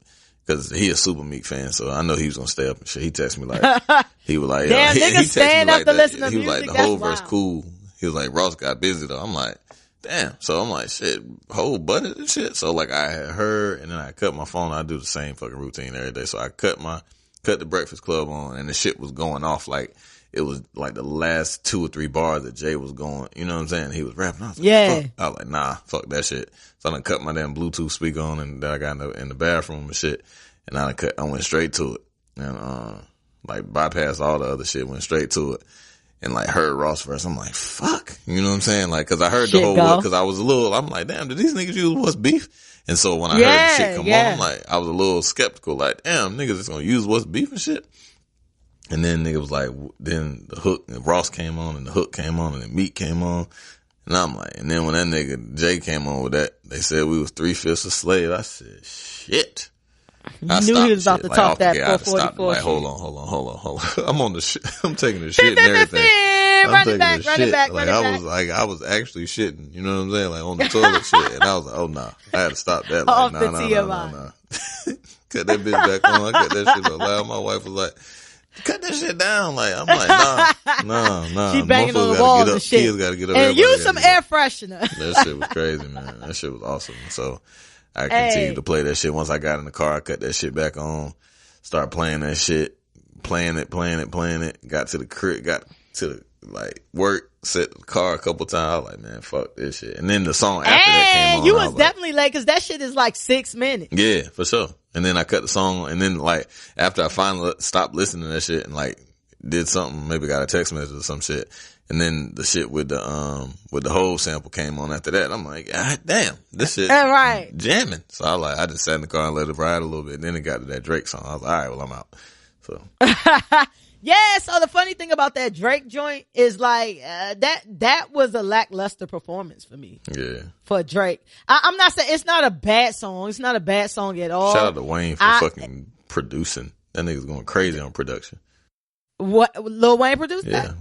Cause he a super Meek fan, so I know he was gonna stay up and shit. He texted me like, he was like, damn, he texted me like that. He was music, like, the whole verse cool. He was like, Ross got busy though. I'm like, damn. So I'm like, shit, whole button and shit. So like, I had heard, and then I cut my phone. I do the same fucking routine every day. So I cut the Breakfast Club on, and the shit was going off like it was like the last 2 or 3 bars that Jay was going. You know what I'm saying? He was rapping. I was like, yeah. Fuck. I was like, nah, fuck that shit. So I done cut my damn Bluetooth speaker on, and then I got in the bathroom and shit. And I went straight to it, and like bypassed all the other shit, went straight to it, and like heard Ross verse. I'm like, fuck, you know what I'm saying? Like, cause I heard the whole word, cause I was I'm like, damn, did these niggas use What's Beef? And so when I heard the shit come on, I'm like, I was a little skeptical, like, damn, niggas is gonna use What's Beef and shit. And then nigga was like, then the hook, and Ross came on, and the hook came on, and then Meek came on. And I'm like, and then when that nigga Jay came on with that, they said we was 3/5 a slave. I said, shit. You knew he was about to talk that 444 like, shit. hold on. I'm on the shit. I'm taking the shit and everything. Run it back. I was actually shitting, you know what I'm saying? Like on the toilet shit. And I was like, oh nah. I had to stop that. Like, nah. Cut that bitch back on. I cut that shit on loud. My wife was like, cut that shit down. Like, I'm like, nah. She banging on the walls and shit. Kids gotta get up. And use some air freshener. That shit was crazy, man. That shit was awesome. So I continued to play that shit. Once I got in the car, I cut that shit back on, start playing that shit, playing it. Got to the crib, got to like work, set the car a couple times. I was like, man, fuck this shit. And then the song after that came on. You was definitely late, cause that shit is like 6 minutes. Yeah, for sure. And then I cut the song, and then like after I finally stopped listening to that shit and like did something, maybe got a text message or some shit. And then the shit with the whole sample came on after that. I'm like, God damn, this shit right. jamming. So I just sat in the car and let it ride a little bit. And then it got to that Drake song. I was like, all right, well, I'm out. So. Yeah, so the funny thing about that Drake joint is like, that was a lackluster performance for me. Yeah. For Drake. I'm not saying it's not a bad song. It's not a bad song at all. Shout out to Wayne for fucking producing. That nigga's going crazy on production. What? Lil Wayne produced yeah. that?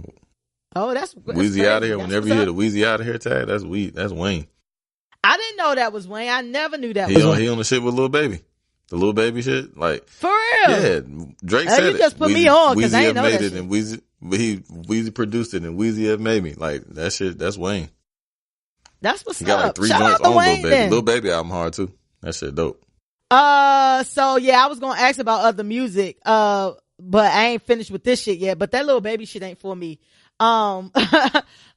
Oh, that's Weezy out of here. Whenever you hear the Weezy out of here tag, that's Wayne. I didn't know that was Wayne. I never knew that was Wayne. He on the shit with Lil Baby. The Lil Baby shit. Like, for real? Yeah. Drake said it. You just put me on because I didn't know that shit. And Weezy produced it and Weezy have made me. Like, that shit, that's Wayne. That's what's up. He got like 3 joints on Lil Baby. Lil Baby album hard too. That shit dope. So yeah, I was gonna ask about other music. But I ain't finished with this shit yet. But that Lil Baby shit ain't for me. But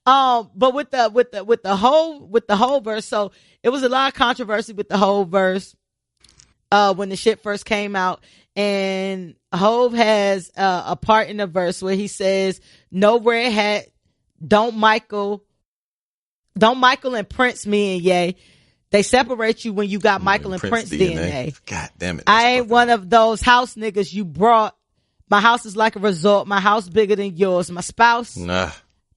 with the whole verse, so it was a lot of controversy with the whole verse, when the shit first came out, and Hov has, a part in the verse where he says, no red hat, don't Michael and Prince me and Ye. They separate you when you got Michael and Prince DNA. God damn it. I ain't one of those house niggas you brought. My house is like a resort. My house bigger than yours. My spouse. Nah.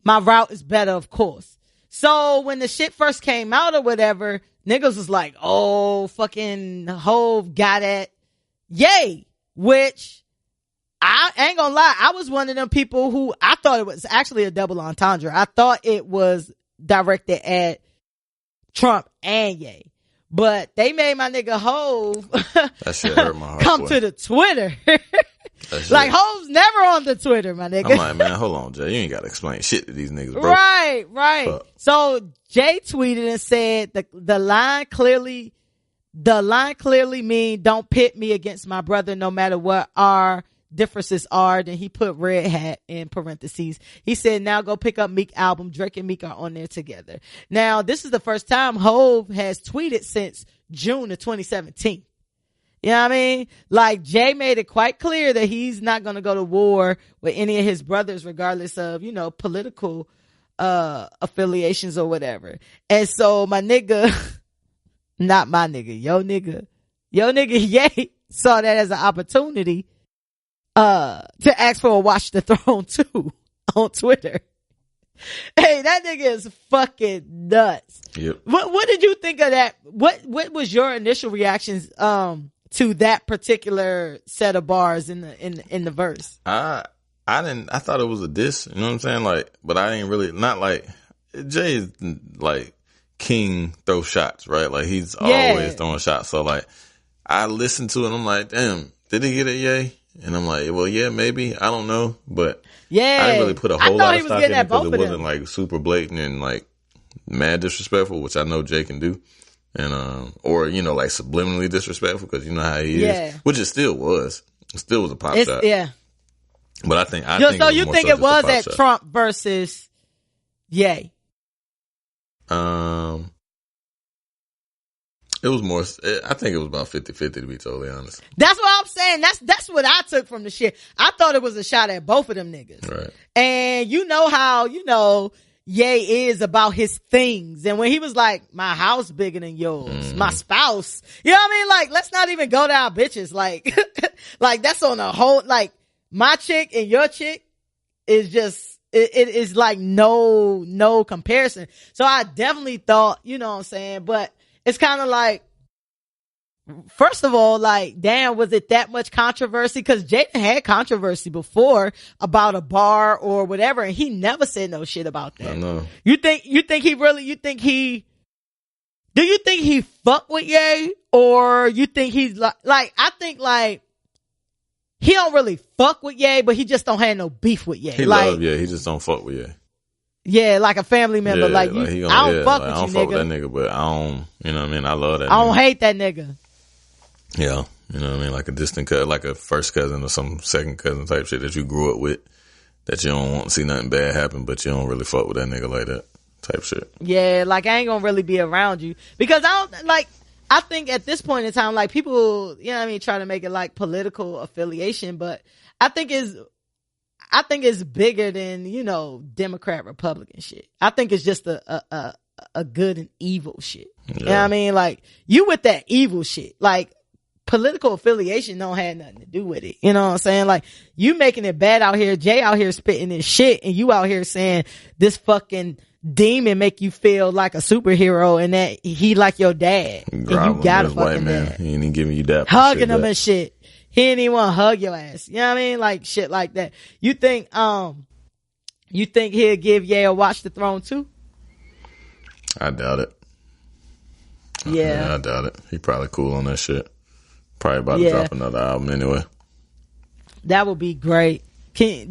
My route is better, of course. So when the shit first came out or whatever, niggas was like, oh, fucking Hov got at Ye, which I ain't gonna lie. I was one of them people who I thought it was actually a double entendre. I thought it was directed at Trump and Ye. But they made my nigga Hov that shit hurt my heart, come to the Twitter Like, Hov's never on the Twitter, my nigga. I'm like, man, hold on, Jay. You ain't got to explain shit to these niggas, bro. Right. Fuck. So Jay tweeted and said the line clearly mean don't pit me against my brother no matter what our differences are. Then he put Red Hat in parentheses. He said, now go pick up Meek album. Drake and Meek are on there together. Now, this is the first time Hov has tweeted since June of 2017. You know what I mean? Like, Jay made it quite clear that he's not going to go to war with any of his brothers, regardless of, you know, political affiliations or whatever. And so my nigga, not my nigga, yo nigga, Ye saw that as an opportunity to ask for a Watch the Throne 2 on Twitter. Hey, that nigga is fucking nuts. Yep. What did you think of that? What was your initial reactions to that particular set of bars in the verse? I thought it was a diss, you know what I'm saying? Like, but I ain't really, not like, Jay is like king throw shots, right? Like, he's always throwing shots. So like, I listened to it and I'm like, damn, did he get it, Ye? And I'm like, well, yeah, maybe. I don't know. But I didn't really put a whole lot of stock in it because it wasn't like super blatant and like mad disrespectful, which I know Jay can do. And, or, you know, like subliminally disrespectful because you know how he is, which it still was. It still was a pop shot. Yeah. But I think so you think it was at Trump versus Ye? It was more, I think it was about 50-50 to be totally honest. That's what I'm saying. That's what I took from the shit. I thought it was a shot at both of them niggas. Right. And you know how, you know, Ye is about his things. And when he was like, my house bigger than yours, my spouse, you know what I mean? Like, let's not even go to our bitches. Like, like that's on a whole, like my chick and your chick is just, it is like no comparison. So I definitely thought, you know what I'm saying? But it's kind of like, first of all, like, damn, was it that much controversy? Because Jaden had controversy before about a bar or whatever, and he never said no shit about that. I know. Do you think he fuck with Ye? Or you think he's like, I think like, he don't really fuck with Ye, but he just don't have no beef with Ye. He like, love Ye, he just don't fuck with Ye. Yeah, like a family member. Yeah, like, you, I don't fuck with you, nigga. I don't fuck with that nigga, but I don't, you know what I mean? I love that nigga. I don't hate that nigga. Yeah, you know what I mean? Like a distant cousin, like a first cousin or some second cousin type shit that you grew up with, that you don't want to see nothing bad happen, but you don't really fuck with that nigga like that type shit. Yeah, like I ain't gonna really be around you. Because I think at this point in time, like people, you know what I mean, try to make it like political affiliation, but I think it's bigger than, you know, Democrat, Republican shit. I think it's just a good and evil shit. Yeah. You know what I mean? Like, you with that evil shit. Like, political affiliation don't have nothing to do with it. You know what I'm saying? Like, you making it bad out here, Jay out here spitting this shit, and you out here saying this fucking demon make you feel like a superhero and that he like your dad. And you got a fucking dad. He ain't even giving you that. Hugging him and shit. He didn't even want to hug your ass. You know what I mean? Like shit like that. You think he'll give Ye a Watch the Throne too? I doubt it. Yeah. I doubt it. He probably cool on that shit. Probably about to drop another album anyway. That would be great.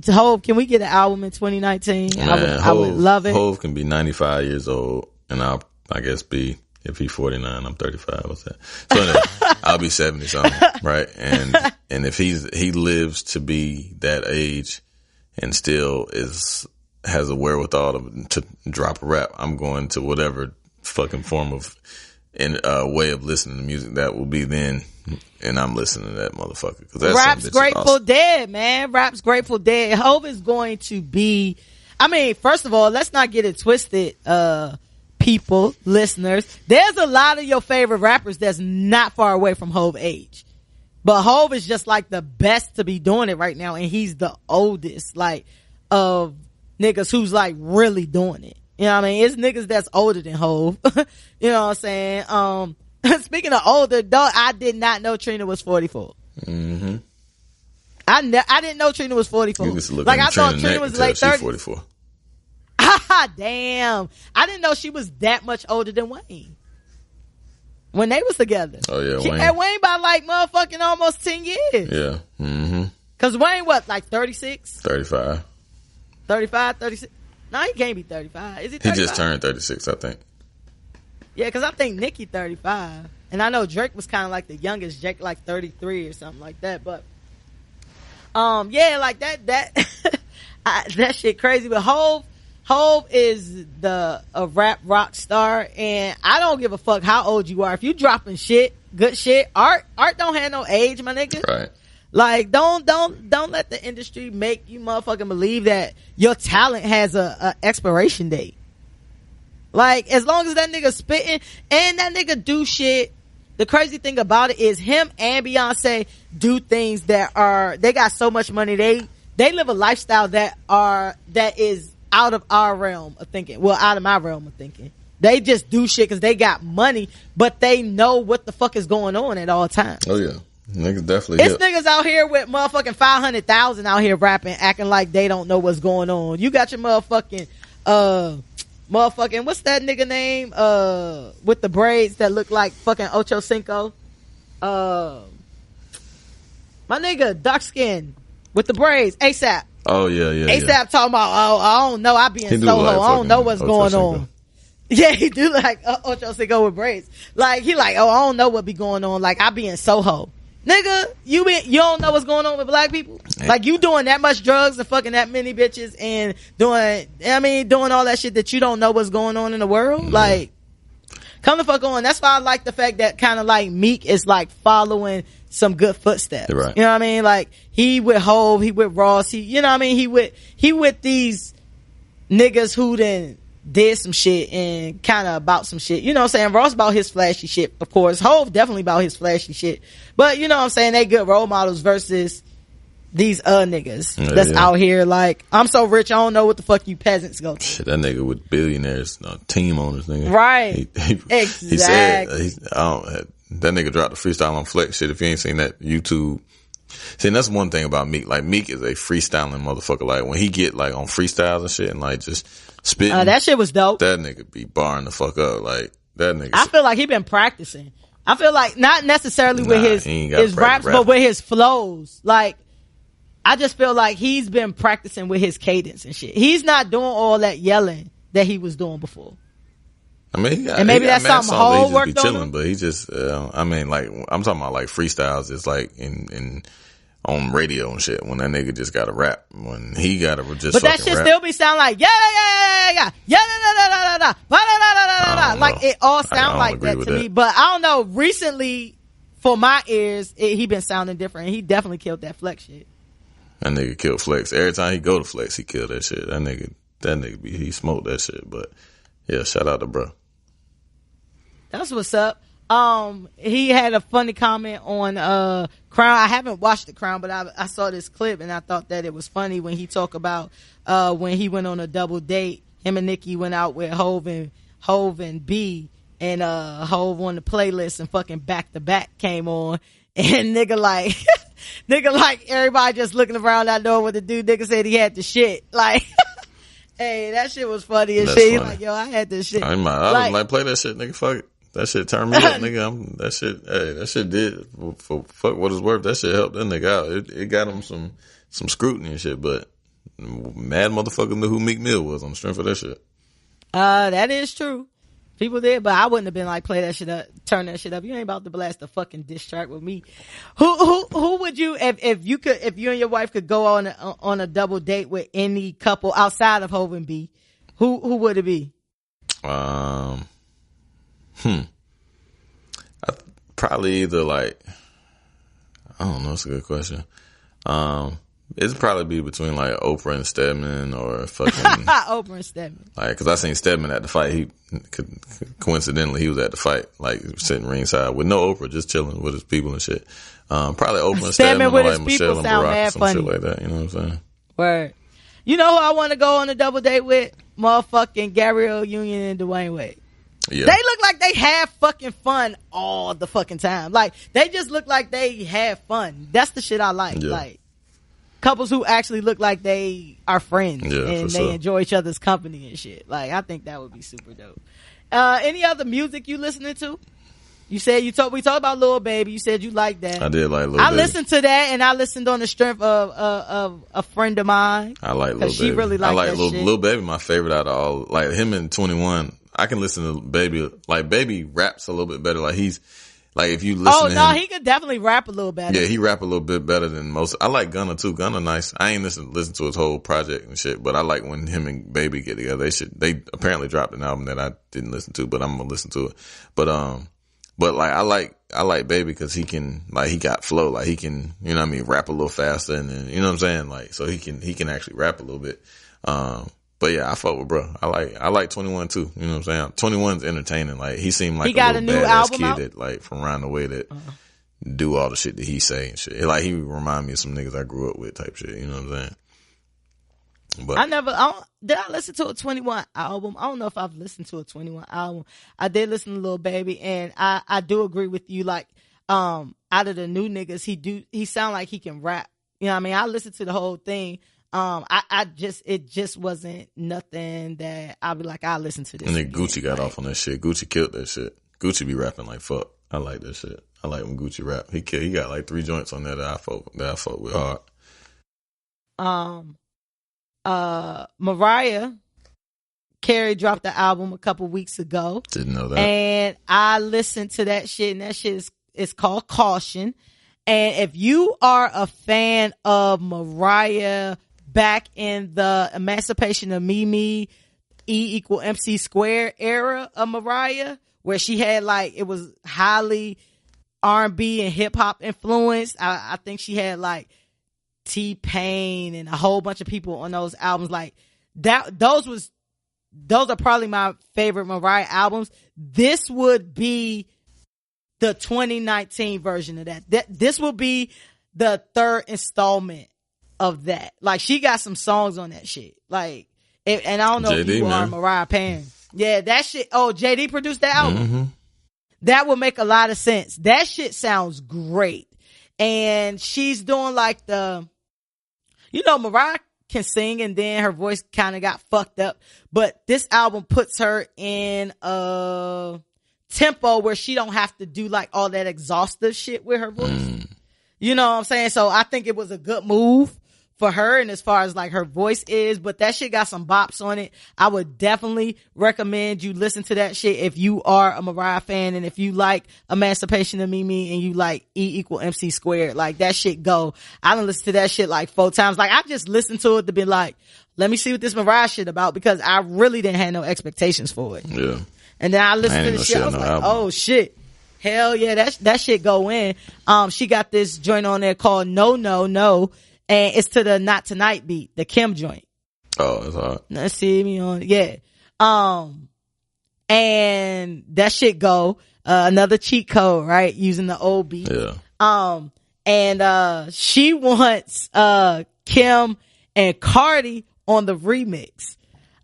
Hov, can we get an album in 2019? Man, I would love it. Hov can be 95 years old, and I guess be, if he's 49, I'm 35. What's that? So anyway, I'll be 70 something, right? And if he lives to be that age and still has a wherewithal to drop a rap, I'm going to whatever fucking form of way of listening to music that will be then. And I'm listening to that motherfucker. Cause that's Rap's Grateful awesome. Dead, man. Rap's Grateful Dead. Hov is going to be, I mean, first of all, let's not get it twisted, people, listeners. There's a lot of your favorite rappers that's not far away from Hov age. But Hov is just like the best to be doing it right now. And he's the oldest, like, of niggas who's like really doing it. You know what I mean? It's niggas that's older than Hov. You know what I'm saying? Speaking of older, though, I did not know Trina was 44. Mm-hmm. I didn't know Trina was 44. Like, I thought Trina was late 30s. 44. Damn. I didn't know she was that much older than Wayne. When they was together. Oh, yeah, She had Wayne by like motherfucking almost 10 years. Yeah. Mm-hmm. Cause Wayne, what, like 36? 35. 35, 36? No, he can't be 35. Is he 35? He just turned 36, I think. Yeah, because I think Nicki 35. And I know Drake was kind of like the youngest. Drake like 33 or something like that. But, yeah, like that that shit crazy. But Hov is a rap rock star. And I don't give a fuck how old you are. If you dropping shit, good shit, art don't have no age, my nigga. Right. Like, don't let the industry make you motherfucking believe that your talent has a expiration date. Like, as long as that nigga spitting and that nigga do shit, the crazy thing about it is him and Beyonce do things they got so much money, they live a lifestyle that is out of our realm of thinking. Well, out of my realm of thinking. They just do shit because they got money, but they know what the fuck is going on at all times. Oh yeah. Niggas definitely. It's niggas out here with motherfucking 500,000 out here rapping, acting like they don't know what's going on. You got your motherfucking, what's that nigga name? With the braids that look like fucking Ocho Cinco. My nigga, dark skin with the braids, ASAP. Oh yeah. ASAP talking about, I don't know, I be in Soho, like I don't know what's going on. Yeah, he do like Ocho Cinco with braids. Like, he like, I don't know what be going on. Like, I be in Soho. Nigga, you don't know what's going on with black people? Like, you doing that much drugs and fucking that many bitches and doing all that shit that you don't know what's going on in the world? Mm-hmm. Like, come the fuck on. That's why I like the fact that kind of like Meek is like following some good footsteps. Right. You know what I mean? Like, he with Hov, he with Ross, you know what I mean? He with these niggas who then did some shit and kind of about some shit. You know what I'm saying? Ross about his flashy shit, of course. Hov definitely about his flashy shit. But you know what I'm saying? They good role models versus these niggas that's out here like, I'm so rich, I don't know what the fuck you peasants go to. Shit, that nigga with billionaires, team owners, nigga. Right. Exactly. He said, that nigga dropped the freestyle on Flex shit. If you ain't seen that, YouTube. See, and that's one thing about Meek. Like, Meek is a freestyling motherfucker. Like, when he get like on freestyles and shit and like just spitting. That shit was dope. That nigga be barring the fuck up. Like, that nigga. I feel like he been practicing. I feel like not necessarily with his raps, but with his flows. Like, I just feel like he's been practicing with his cadence and shit. He's not doing all that yelling that he was doing before. I mean, maybe that's something Hov worked on him. But he just, I mean, like, I'm talking about like freestyles. It's like in on radio and shit. When that nigga just got to rap, when he got to just. But that shit rap. still be sound like like it all sound like that to me. But I don't know. Recently, for my ears, he been sounding different. He definitely killed that Flex shit. That nigga killed Flex. Every time he go to Flex, he killed that shit. That nigga he smoked that shit. But yeah, shout out to bro. That's what's up. He had a funny comment on Crown. I haven't watched The Crown, but I saw this clip and I thought that it was funny when he talked about when he went on a double date. Him and Nicki went out with Hov and B, and Hov on the playlist and fucking Back to Back came on, and nigga like everybody just looking around not knowing what to do. Nigga said he had the shit. Like, hey, that shit was funny as shit. Funny. Like, yo, I had this shit. I was like, play that shit, nigga. Fuck it. That shit turned me up, nigga. That shit did for fuck what it's worth. That shit helped that nigga out. It got him some scrutiny and shit, but mad motherfuckers knew who Meek Mill was on the strength of that shit. That is true. People did, but I wouldn't have been like, play that shit up, turn that shit up. You ain't about to blast a fucking diss track with me. Who would you, if you and your wife could go on a double date with any couple outside of Hov and B, who would it be? Probably either like, I don't know. It's a good question. It'd probably be between like Oprah and Stedman or fucking Oprah and Stedman. Like, cause I seen Stedman at the fight. He coincidentally he was at the fight, like sitting ringside with no Oprah, just chilling with his people and shit. Probably Oprah and Stedman with or his like Michelle people and sound Barack mad or some funny. shit like that. You know what I'm saying? Word. You know who I want to go on a double date with? Motherfucking Gabrielle Union and Dwayne Wade. Yeah. They look like they have fucking fun all the fucking time. Like, they just look like they have fun. That's the shit I like. Yeah. Like, couples who actually look like they are friends and they enjoy each other's company and shit. Like, I think that would be super dope. Any other music you listening to? You said we talked about Lil Baby. You said you liked that. I did like Lil Baby. I listened to that, and I listened on the strength of a friend of mine. I like Lil Baby. She really liked that shit. Lil Baby, my favorite out of all. Like him and 21. I can listen to Baby. Like Baby raps a little bit better. Like he's like if you listen. to him, he could definitely rap a little better. Yeah, he rap a little bit better than most. I like Gunna too. Gunna nice. I ain't listen to his whole project and shit, but I like when him and Baby get together. They apparently dropped an album that I didn't listen to, but I'm gonna listen to it. But like I like Baby because he can, like, he got flow, like he can, you know what I mean, rap a little faster, and then, you know what I'm saying, like, so he can actually rap a little bit. But yeah, I fuck with bro. I like 21 too. You know what I'm saying? 21's entertaining. Like he seemed like a little badass kid that, like, from around the way that do all the shit that he say and shit. Like he remind me of some niggas I grew up with type shit. You know what I'm saying? But did I listen to a 21 album? I don't know if I've listened to a 21 album. I did listen to Lil Baby, and I do agree with you. Like, out of the new niggas, he sound like he can rap. You know what I mean? I listened to the whole thing. It just wasn't nothing that I'd be like, I'll listen to this. And then Gucci got off on that shit. Gucci killed that shit. Gucci be rapping like fuck. I like that shit. I like when Gucci rap. He got like 3 joints on there that I fuck with hard. Mariah Carey dropped the album a couple weeks ago. Didn't know that. And I listened to that shit, and that shit is called Caution. And if you are a fan of Mariah back in the Emancipation of Mimi, E=MC² era of Mariah, where she had, like, it was highly R&B and hip hop influenced. I think she had like T-Pain and a whole bunch of people on those albums. Like that, those are probably my favorite Mariah albums. This would be the 2019 version of that. This will be the 3rd installment of that. Like, she got some songs on that shit. Like, and I don't know if you are Mariah Pan. Yeah, that shit. Oh, JD produced that album. Mm-hmm. That would make a lot of sense. That shit sounds great. And she's doing like Mariah can sing, and then her voice kind of got fucked up. But this album puts her in a tempo where she don't have to do like all that exhaustive shit with her voice. You know what I'm saying? So I think it was a good move for her, and as far as like her voice is, but that shit got some bops on it. I would definitely recommend you listen to that shit if you are a Mariah fan, and if you like Emancipation of Mimi and you like E=MC², like that shit go. I done listened to that shit like 4 times. Like I just listened to it to be like, let me see what this Mariah shit about, because I really didn't have no expectations for it. Yeah. And then I listened to the shit. I was like, oh shit. Hell yeah, that shit go in. She got this joint on there called No No No. And it's to the Not Tonight beat, the Kim joint. Oh, that's hard. Let's see me on, yeah. And that shit go, another cheat code, right? Using the old beat. Yeah. And she wants, Kim and Cardi on the remix.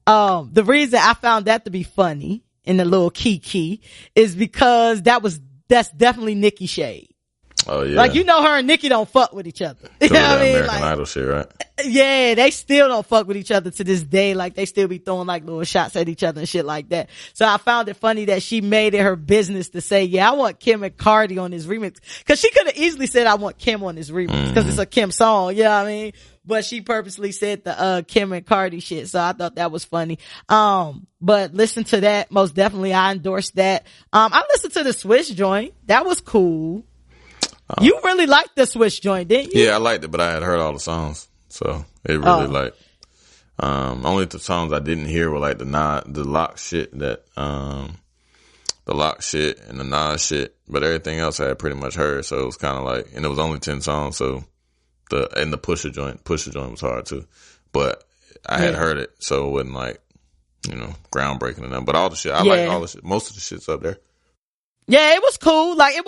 The reason I found that to be funny in the little key is because that's definitely Nicki shade. Oh yeah. Like, her and Nicki don't fuck with each other. You know what I mean? American Idol shit, right? Yeah, they still don't fuck with each other to this day. Like, they still be throwing like little shots at each other and shit like that. So I found it funny that she made it her business to say, yeah, I want Kim and Cardi on this remix. Cause she could have easily said, I want Kim on this remix, cause it's a Kim song. You know what I mean? But she purposely said the, Kim and Cardi shit. So I thought that was funny. But listen to that. Most definitely I endorsed that. I listened to the Swiss joint. That was cool. You really liked the Swiss joint, didn't you? Yeah, I liked it, but I had heard all the songs, so it really like. Only the songs I didn't hear were like the Lock shit, that the Lock shit and the Nas shit, but everything else I had pretty much heard. So it was kind of like, and it was only 10 songs, so the Pusha joint was hard too, but I had heard it, so it wasn't like, groundbreaking or nothing. But all the shit, I like all the shit. Most of the shit's up there. Yeah, it was cool. Like, it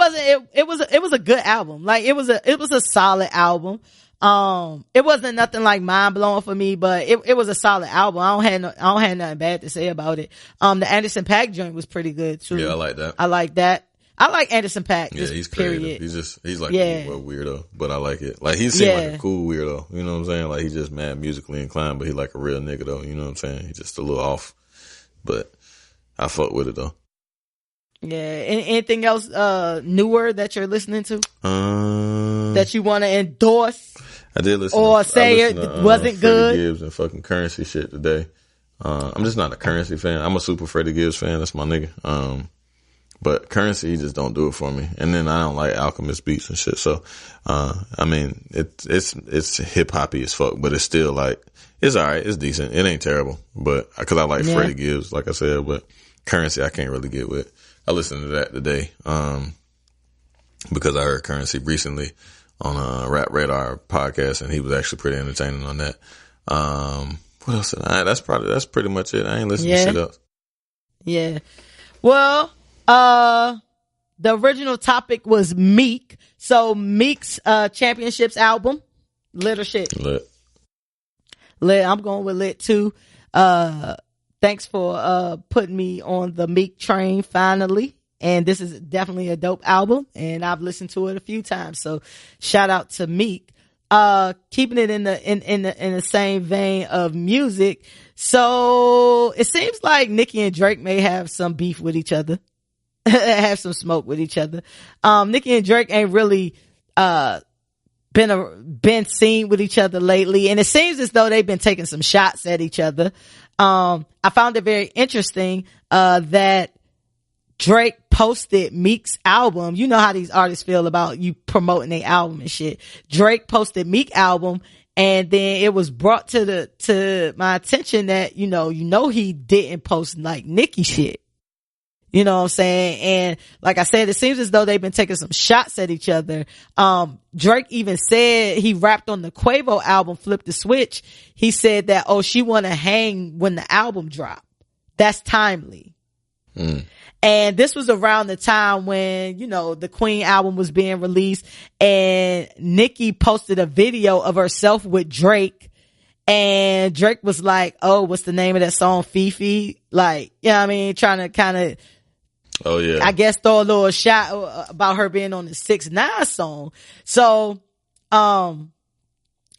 was a good album. Like, it was a solid album. It wasn't nothing like mind blowing for me, but it was a solid album. I don't have nothing bad to say about it. The Anderson .Paak joint was pretty good too. Yeah, I like that. I like that. I like Anderson .Paak. Yeah, he's period. creative. He's like a weirdo, but I like it. Like, he seemed like a cool weirdo. You know what I'm saying? Like, he's just mad musically inclined, but he like a real nigga though. You know what I'm saying? He's just a little off, but I fuck with it though. Yeah. Anything else newer that you're listening to that you want to endorse? I did listen, or say it wasn't Freddie good. Gibbs and fucking Currency shit today. I'm just not a Currency fan. I'm a super Freddie Gibbs fan. That's my nigga. But Currency, he just don't do it for me. And then I don't like Alchemist beats and shit. So, I mean, it's hip hoppy as fuck, but it's still like, it's alright. It's decent. It ain't terrible, but cause I like Freddie Gibbs, like I said, but Currency I can't really get with. I listened to that today, because I heard Currency recently on a Rap Radar podcast, and he was actually pretty entertaining on that. What else? That's pretty much it. I ain't listening to shit else. Yeah. Well, the original topic was Meek. So Meek's championships album, lit or shit? Lit. I'm going with lit too. Thanks for putting me on the Meek train finally. And this is definitely a dope album, and I've listened to it a few times. So shout out to Meek. Keeping it in the same vein of music. So it seems like Nicki and Drake may have some beef with each other. Have some smoke with each other. Nicki and Drake ain't really been seen with each other lately, and it seems as though they've been taking some shots at each other. I found it very interesting that Drake posted Meek's album. You know how these artists feel about you promoting their album and shit. Drake posted Meek album, and then it was brought to my attention that you know he didn't post like Nicki shit. You know what I'm saying? And like I said, it seems as though they've been taking some shots at each other. Drake even said he rapped on the Quavo album, Flip the Switch. He said that, she want to hang when the album dropped. That's timely. And this was around the time when, the Queen album was being released, and Nicki posted a video of herself with Drake. And Drake was like, what's the name of that song? Fifi? Like, you know what I mean? Trying to kind of, I guess throw a little shot about her being on the 6ix9ine song. So,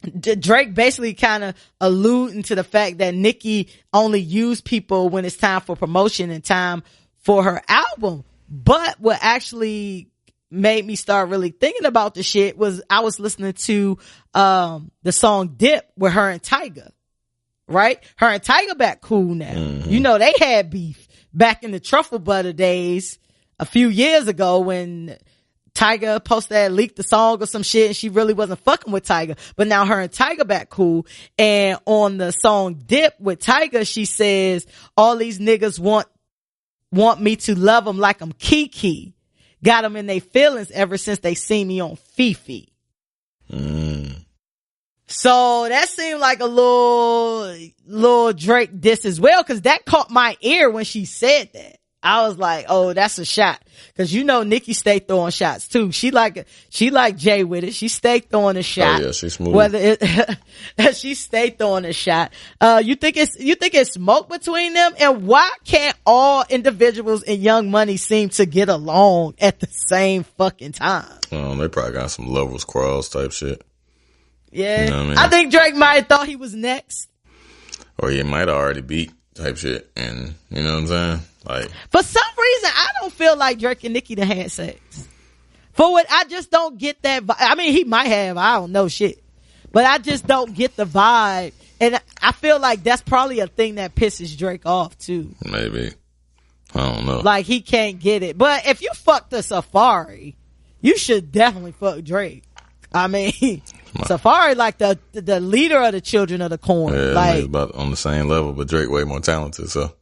Drake basically kind of alluding to the fact that Nicki only used people when it's time for promotion and time for her album. But what actually made me start really thinking about the shit was I was listening to the song Dip with her and Tyga, right? Her and Tyga back cool now. Mm-hmm. They had beef back in the truffle butter days a few years ago when Tyga posted that, leaked the song or some shit, and she really wasn't fucking with Tyga. But now her and Tyga back cool. And on the song Dip with Tyga, she says, all these niggas want me to love them like I'm Kiki. Got them in their feelings ever since they seen me on Fifi. So that seemed like a little Drake diss as well, cause that caught my ear when she said that. I was like, that's a shot. Cause Nicki stay throwing shots too. She like Jay with it. She stay throwing a shot. Oh yeah, she's smooth. She stay throwing a shot. You think it's smoke between them? And why can't all individuals in Young Money seem to get along at the same fucking time? They probably got some levels quarrels type shit. Yeah. You know what I mean? I think Drake might have thought he was next. Or he might have already beat type shit. And you know what I'm saying? Like, for some reason, I don't feel like Drake and Nicki done had sex. For what, I just don't get that vibe. I mean, he might have, I don't know shit. But I just don't get the vibe. And I feel like that's probably a thing that pisses Drake off too. Maybe. I don't know. Like, he can't get it. But if you fuck the Safari, you should definitely fuck Drake. I mean, Safari like the leader of the Children of the Corn. Yeah, like about on the same level, but Drake way more talented, so.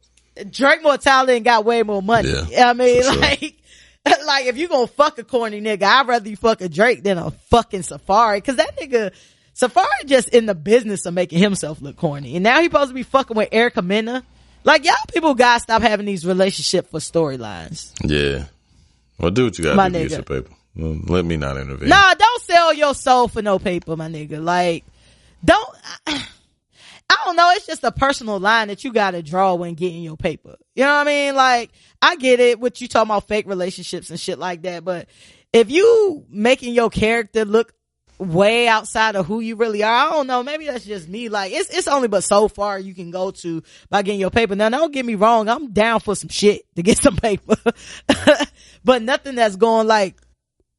Drake more talented and got way more money. Yeah, I mean, like if you gonna fuck a corny nigga, I'd rather you fuck a Drake than a fucking Safari. Cause that nigga, Safari just in the business of making himself look corny. And now he supposed to be fucking with Erica Mena. Like, y'all people gotta stop having these relationships for storylines. Yeah. Well, do what you gotta do to get your paper. Let me not intervene. Nah, don't sell your soul for no paper, my nigga. Like, I don't know. It's just a personal line that you gotta draw when getting your paper. You know what I mean? Like, I get it, what you talking about fake relationships and shit like that. But if you making your character look way outside of who you really are. I don't know. Maybe that's just me. Like, it's only but so far you can go to by getting your paper. Now, don't get me wrong. I'm down for some shit to get some paper, but nothing that's going like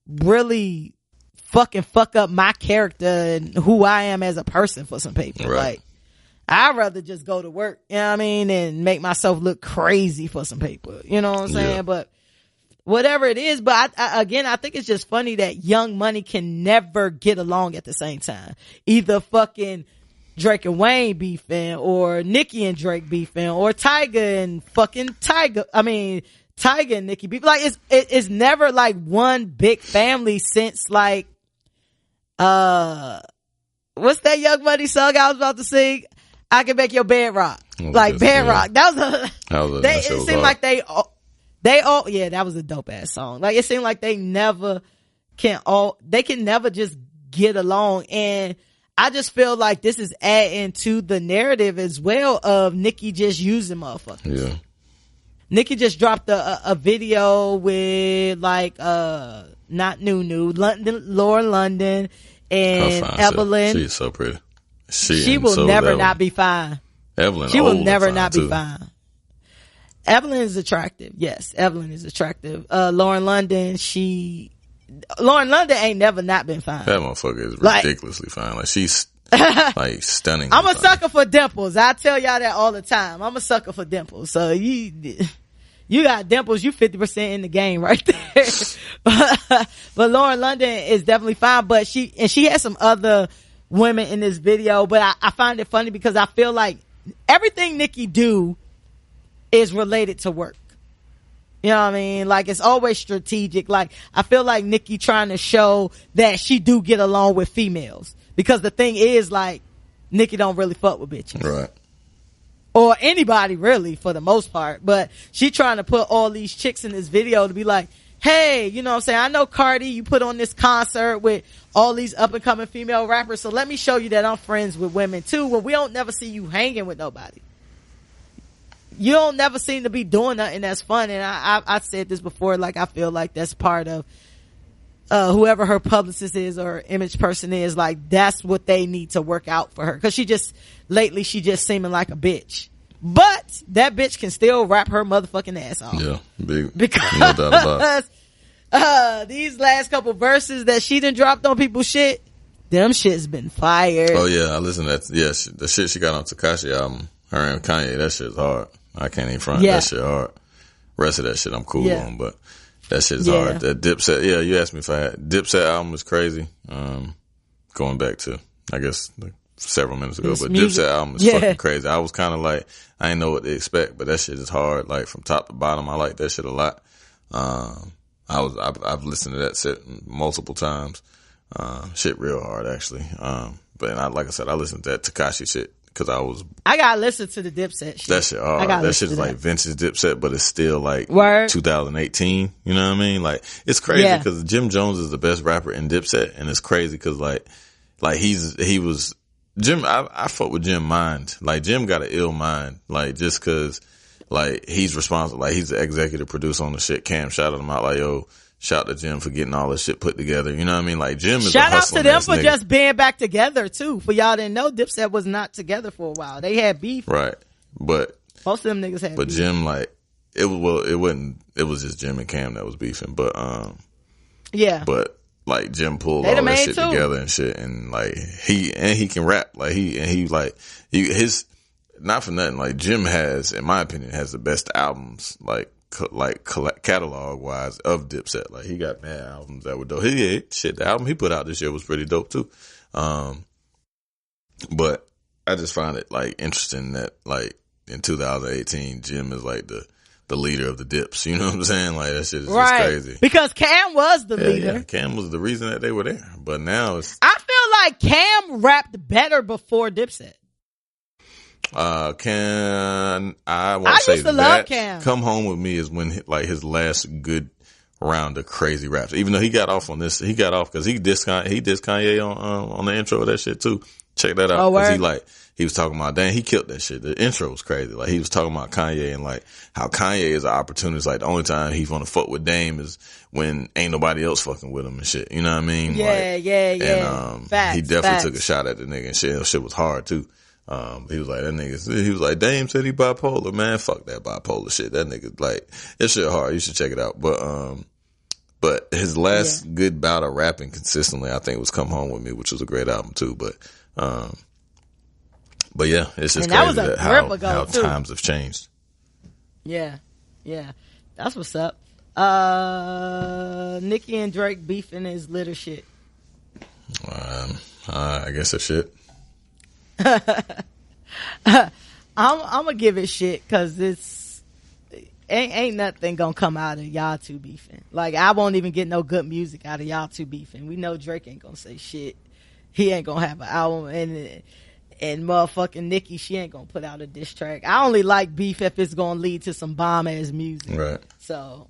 really fuck up my character and who I am as a person for some paper. Right. Like, I'd rather just go to work, you know what I mean, and make myself look crazy for some paper. You know what I'm saying? Yeah. But whatever it is, but I think it's just funny that Young Money can never get along at the same time. Either fucking Drake and Wayne beefing, or Nicki and Drake beefing, or Tyga and fucking Tyga and Nicki beefing. Like, it's never like one big family since like, what's that Young Money song I was about to sing? I Can Make Your Bed Rock. Like, Bed Rock. It seemed like they all, yeah, that was a dope ass song. Like, it seemed like they can never just get along. And I just feel like this is adding to the narrative as well of Nicki just using motherfuckers. Yeah. Nicki just dropped a video with like, not Lauren London and Evelyn. She's so pretty. She will never not be fine. She will never not be fine. Evelyn is attractive. Yes, Evelyn is attractive. Lauren London ain't never not been fine. That motherfucker is ridiculously fine. Like, she's like stunning. I'm a sucker for dimples. I tell y'all that all the time. I'm a sucker for dimples. So you got dimples, you 50% in the game right there. But Lauren London is definitely fine. But she has some other women in this video. But I find it funny because I feel like everything Nicki do is related to work. You know what I mean? Like, it's always strategic. Like, I feel like Nicki trying to show that she do get along with females. Because the thing is, like, Nicki don't really fuck with bitches. Right. Or anybody really, for the most part. But she trying to put all these chicks in this video to be like, hey, you know what I'm saying? I know Cardi, you put on this concert with all these up and coming female rappers. So let me show you that I'm friends with women too. When we don't never see you hanging with nobody. You don't never seem to be doing nothing that's fun. And I said this before, like, I feel like that's part of whoever her publicist is or image person is. Like, that's what they need to work out for her. Cause lately she just seeming like a bitch. But that bitch can still rap her motherfucking ass off. Yeah, big. Because no doubt about it. These last couple verses that she done dropped on people's shit, them shit's been fired. Oh yeah, I listened to that. Yeah, the shit she got on Tekashi album, her and Kanye, that shit's hard. I can't even front. That shit hard. Rest of that shit I'm cool on, but that shit is hard. That Dipset, you asked me if I had. Dipset album was crazy. Going back to, I guess, like several minutes ago, but Dipset album is fucking crazy. I was kind of like, I didn't know what to expect, but that shit is hard. Like, from top to bottom, I like that shit a lot. I've listened to that set multiple times. Shit real hard, actually. But like I said, I listened to that Tekashi shit because I gotta listen to the Dipset shit. That shit hard. That shit is like vintage Dipset, but it's still like 2018. You know what I mean? Like, it's crazy because Jim Jones is the best rapper in Dipset, and it's crazy because like he was Jim. I fuck with Jim mind. Like, Jim got an ill mind. Like, just cause like he's responsible. Like, he's the executive producer on the shit. Cam shouted him out like, yo, shout to Jim for getting all this shit put together. You know what I mean? Like, Jim is shout a out to them for nigga. just being back together too. For y'all didn't know, Dipset was not together for a while. They had beef. Right. But most of them niggas had beef. But Jim, like, it was just Jim and Cam that was beefing. But But like, Jim pulled all that shit together and shit, and like he can rap. Like, his not for nothing. Like, Jim has, in my opinion, has the best albums, like catalog wise, of Dipset. Like, he got mad albums that were dope. The album he put out this year was pretty dope too. But I just find it like interesting that like in 2018, Jim is like the leader of the Dips. You know what I'm saying? Like, that shit is just crazy. Because Cam was the leader. Yeah, Cam was the reason that they were there. But now I feel like Cam rapped better before Dipset. I used to love Cam. Come Home With Me is when like his last good round of crazy raps. Even though he got off on this, because he dissed Kanye on the intro of that shit too. Check that out. Oh, Cause word? he was talking about, dang, he killed that shit. The intro was crazy. Like, he was talking about Kanye and like how Kanye is an opportunist. Like, the only time he's gonna fuck with Dame is when ain't nobody else fucking with him and shit. You know what I mean? Yeah, like, yeah. And, facts, he definitely facts. took a shot at the nigga and shit. That shit was hard too. He was like, he was like, Dame said he bipolar, man. Fuck that bipolar shit. That nigga, like, that shit hard. You should check it out. But his last good bout of rapping consistently, I think, was Come Home With Me, which was a great album too. But yeah, it's just crazy that how times have changed. Yeah. That's what's up. Nicki and Drake beefing is litter shit. I guess that's shit. I'm gonna give it shit because it's ain't nothing gonna come out of y'all two beefing. Like, I won't even get no good music out of y'all two beefing. We know Drake ain't gonna say shit. He ain't gonna have an album, and motherfucking Nicki, she ain't gonna put out a diss track. I only like beef if it's gonna lead to some bomb ass music. Right. So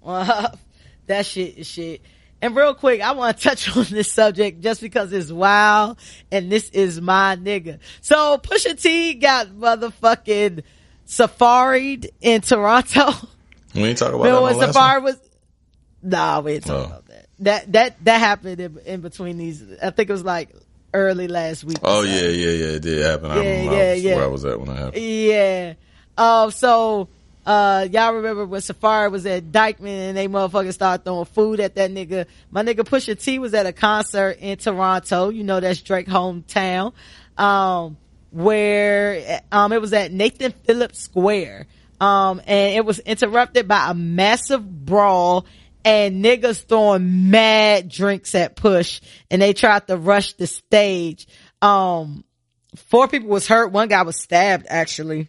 that shit is shit. And real quick, I want to touch on this subject just because it's wild, and this is my nigga. So Pusha T got motherfucking safaried in Toronto. We ain't talking about Remember that when on last Safari one? was? Nah, we ain't talking about that. That happened in between these. I think it was like early last week. Oh yeah, it did happen. I remember where I was at when it happened. Yeah. So y'all remember when Safari was at Dykeman and they motherfuckers started throwing food at that nigga. My nigga Pusha T was at a concert in Toronto. You know, that's Drake hometown. Where it was at Nathan Phillips Square. And it was interrupted by a massive brawl and niggas throwing mad drinks at Push, and they tried to rush the stage. 4 people was hurt. One guy was stabbed, actually.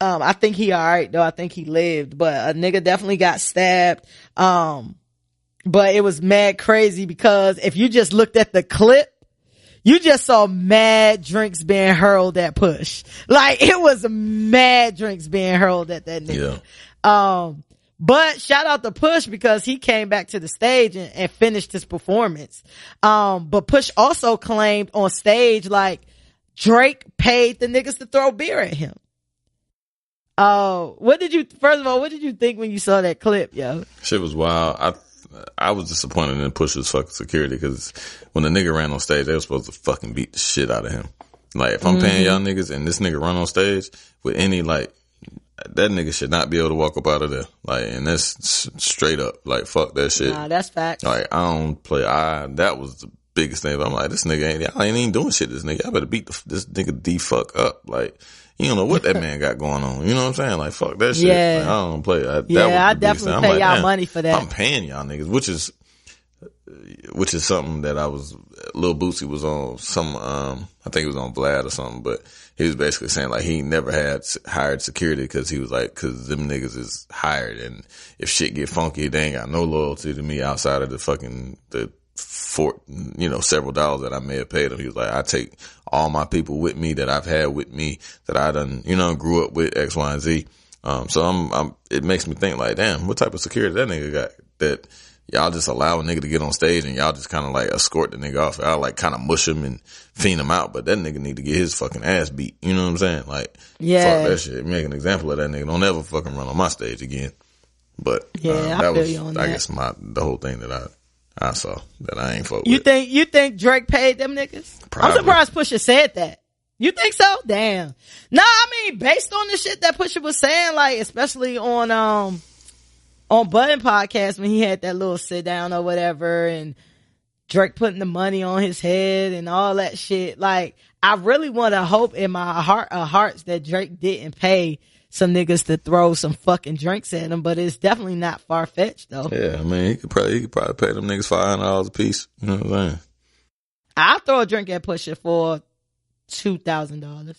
I think he alright though. I think he lived, but a nigga definitely got stabbed. But it was mad crazy because if you just looked at the clip, you just saw mad drinks being hurled at Push. Like, it was mad drinks being hurled at that nigga. Yeah. But shout out to Push because he came back to the stage and finished his performance. But Push also claimed on stage, like, Drake paid the niggas to throw beer at him. What did you think when you saw that clip, yo? Shit was wild. I was disappointed in Push's fucking security because when the nigga ran on stage, they were supposed to fucking beat the shit out of him. Like, if I'm paying y'all niggas and this nigga run on stage with any, like, that nigga should not be able to walk up out of there. Like, and that's straight up. Like, fuck that shit. Nah, that's facts. Like, I don't play. That was the biggest thing. But I'm like, this nigga y'all ain't even doing shit to this nigga. I better beat this nigga the fuck up. Like, you don't know what that man got going on. You know what I'm saying? Like, fuck that shit. Yeah. Like, I don't play. I definitely pay y'all money for that. I'm paying y'all niggas, which is something that Lil Boosie was on I think he was on Vlad or something, but he was basically saying like he never had hired security because he was like, cause them niggas is hired, and if shit get funky, they ain't got no loyalty to me outside of the several dollars that I may have paid him. He was like, I take all my people with me that I've had with me that I done, grew up with X, Y, and Z. So it makes me think like, damn, what type of security that nigga got that y'all just allow a nigga to get on stage and y'all just kind of like escort the nigga off. Y'all like kind of mush him and fiend him out, but that nigga need to get his fucking ass beat. You know what I'm saying? Like, fuck that shit. Make an example of that nigga. Don't ever fucking run on my stage again. But that was, I guess, the whole thing that I saw that I ain't fuck with. You think Drake paid them niggas? Probably. I'm surprised Pusha said that. You think so? Damn. No, I mean, based on the shit that Pusha was saying, like, especially on Button Podcast when he had that little sit down or whatever, and Drake putting the money on his head and all that shit. Like, I really want to hope in my heart of hearts that Drake didn't pay some niggas to throw some fucking drinks at him, but it's definitely not far fetched though. Yeah, I mean, he could probably pay them niggas $500 a piece. You know what I'm saying? I'll throw a drink at Pusha for $2,000.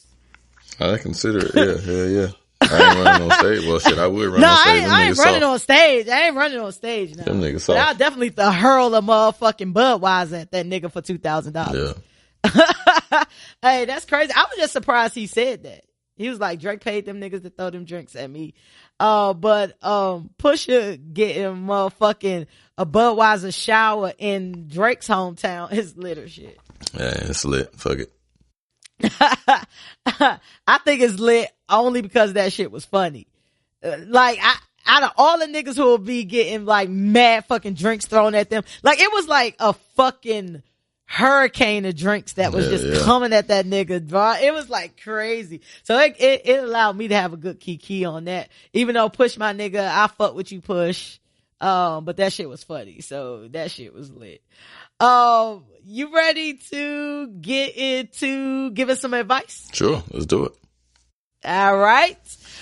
I consider it. Yeah. I ain't running on stage. Well, shit, I would run on stage. I ain't running on stage. I ain't running on stage now. Them niggas soft. But I'll definitely hurl a motherfucking Budweiser at that nigga for $2,000. Yeah. Hey, that's crazy. I was just surprised he said that. He was like, Drake paid them niggas to throw them drinks at me. But Pusha getting motherfucking a Budweiser shower in Drake's hometown is lit or shit. Yeah, it's lit. Fuck it. I think it's lit only because that shit was funny. Like, out of all the niggas who will be getting like mad fucking drinks thrown at them, like it was like a fucking hurricane of drinks that was just coming at that nigga, bro. It was like crazy. So it allowed me to have a good kiki on that. Even though Push my nigga, I fuck with you, Push. But that shit was funny. So that shit was lit. You ready to get into giving some advice? Sure. Let's do it. All right.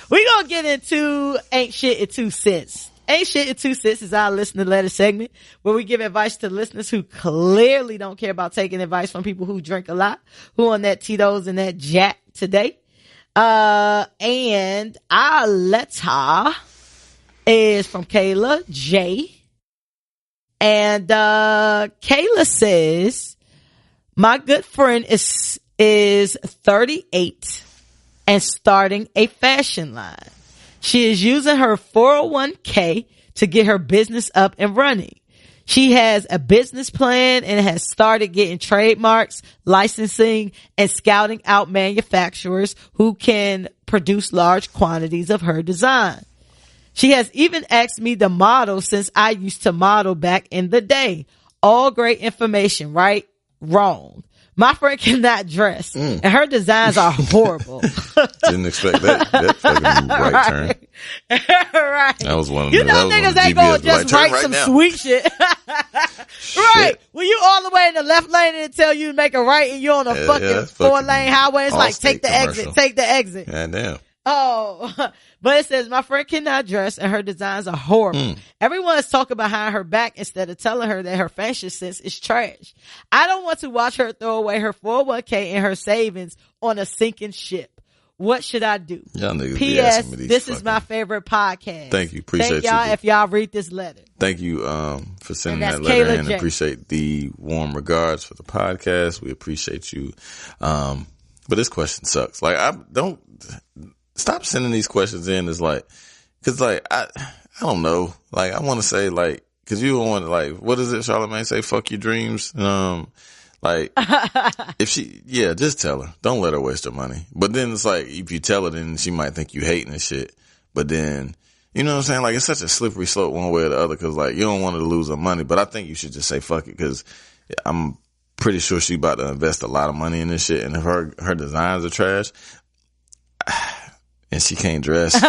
We're going to get into Ain't Shit in 2 Cents. Ain't Shit in 2 Cents is our listener letter segment where we give advice to listeners who clearly don't care about taking advice from people who drink a lot, who on that Tito's and that Jack today. And our letter is from Kayla J. And Kayla says, my good friend is 38 and starting a fashion line. She is using her 401k to get her business up and running. She has a business plan and has started getting trademarks, licensing, and scouting out manufacturers who can produce large quantities of her design. She has even asked me to model since I used to model back in the day. All great information, right? Wrong. My friend cannot dress, and her designs are horrible. Didn't expect that fucking right turn. Right. That was one of you know niggas ain't gonna just write some sweet shit. Right. When you all the way in the left lane and it tell you to make a right and you're on a fucking 4-lane highway, it's like take the exit. God damn. Oh, but it says, my friend cannot dress and her designs are horrible. Everyone is talking behind her back instead of telling her that her fashion sense is trash. I don't want to watch her throw away her 401k and her savings on a sinking ship. What should I do? Y'all niggas P.S. This is my favorite podcast. Thank you. Appreciate y'all you. If y'all read this letter. Thank you for sending that letter in. Appreciate the warm regards for the podcast. We appreciate you. But this question sucks. Like, I don't... Stop sending these questions in. Is like, cause like, I don't know. Like, I want to say like, cause you don't want to like, what is it? Charlamagne say, fuck your dreams. Like, if just tell her. Don't let her waste her money. But then it's like, if you tell her, then she might think you hating and shit. But then, you know what I'm saying? Like, it's such a slippery slope one way or the other. Cause like, you don't want her to lose her money. But I think you should just say fuck it. Cause I'm pretty sure she about to invest a lot of money in this shit. And if her designs are trash, and she can't dress,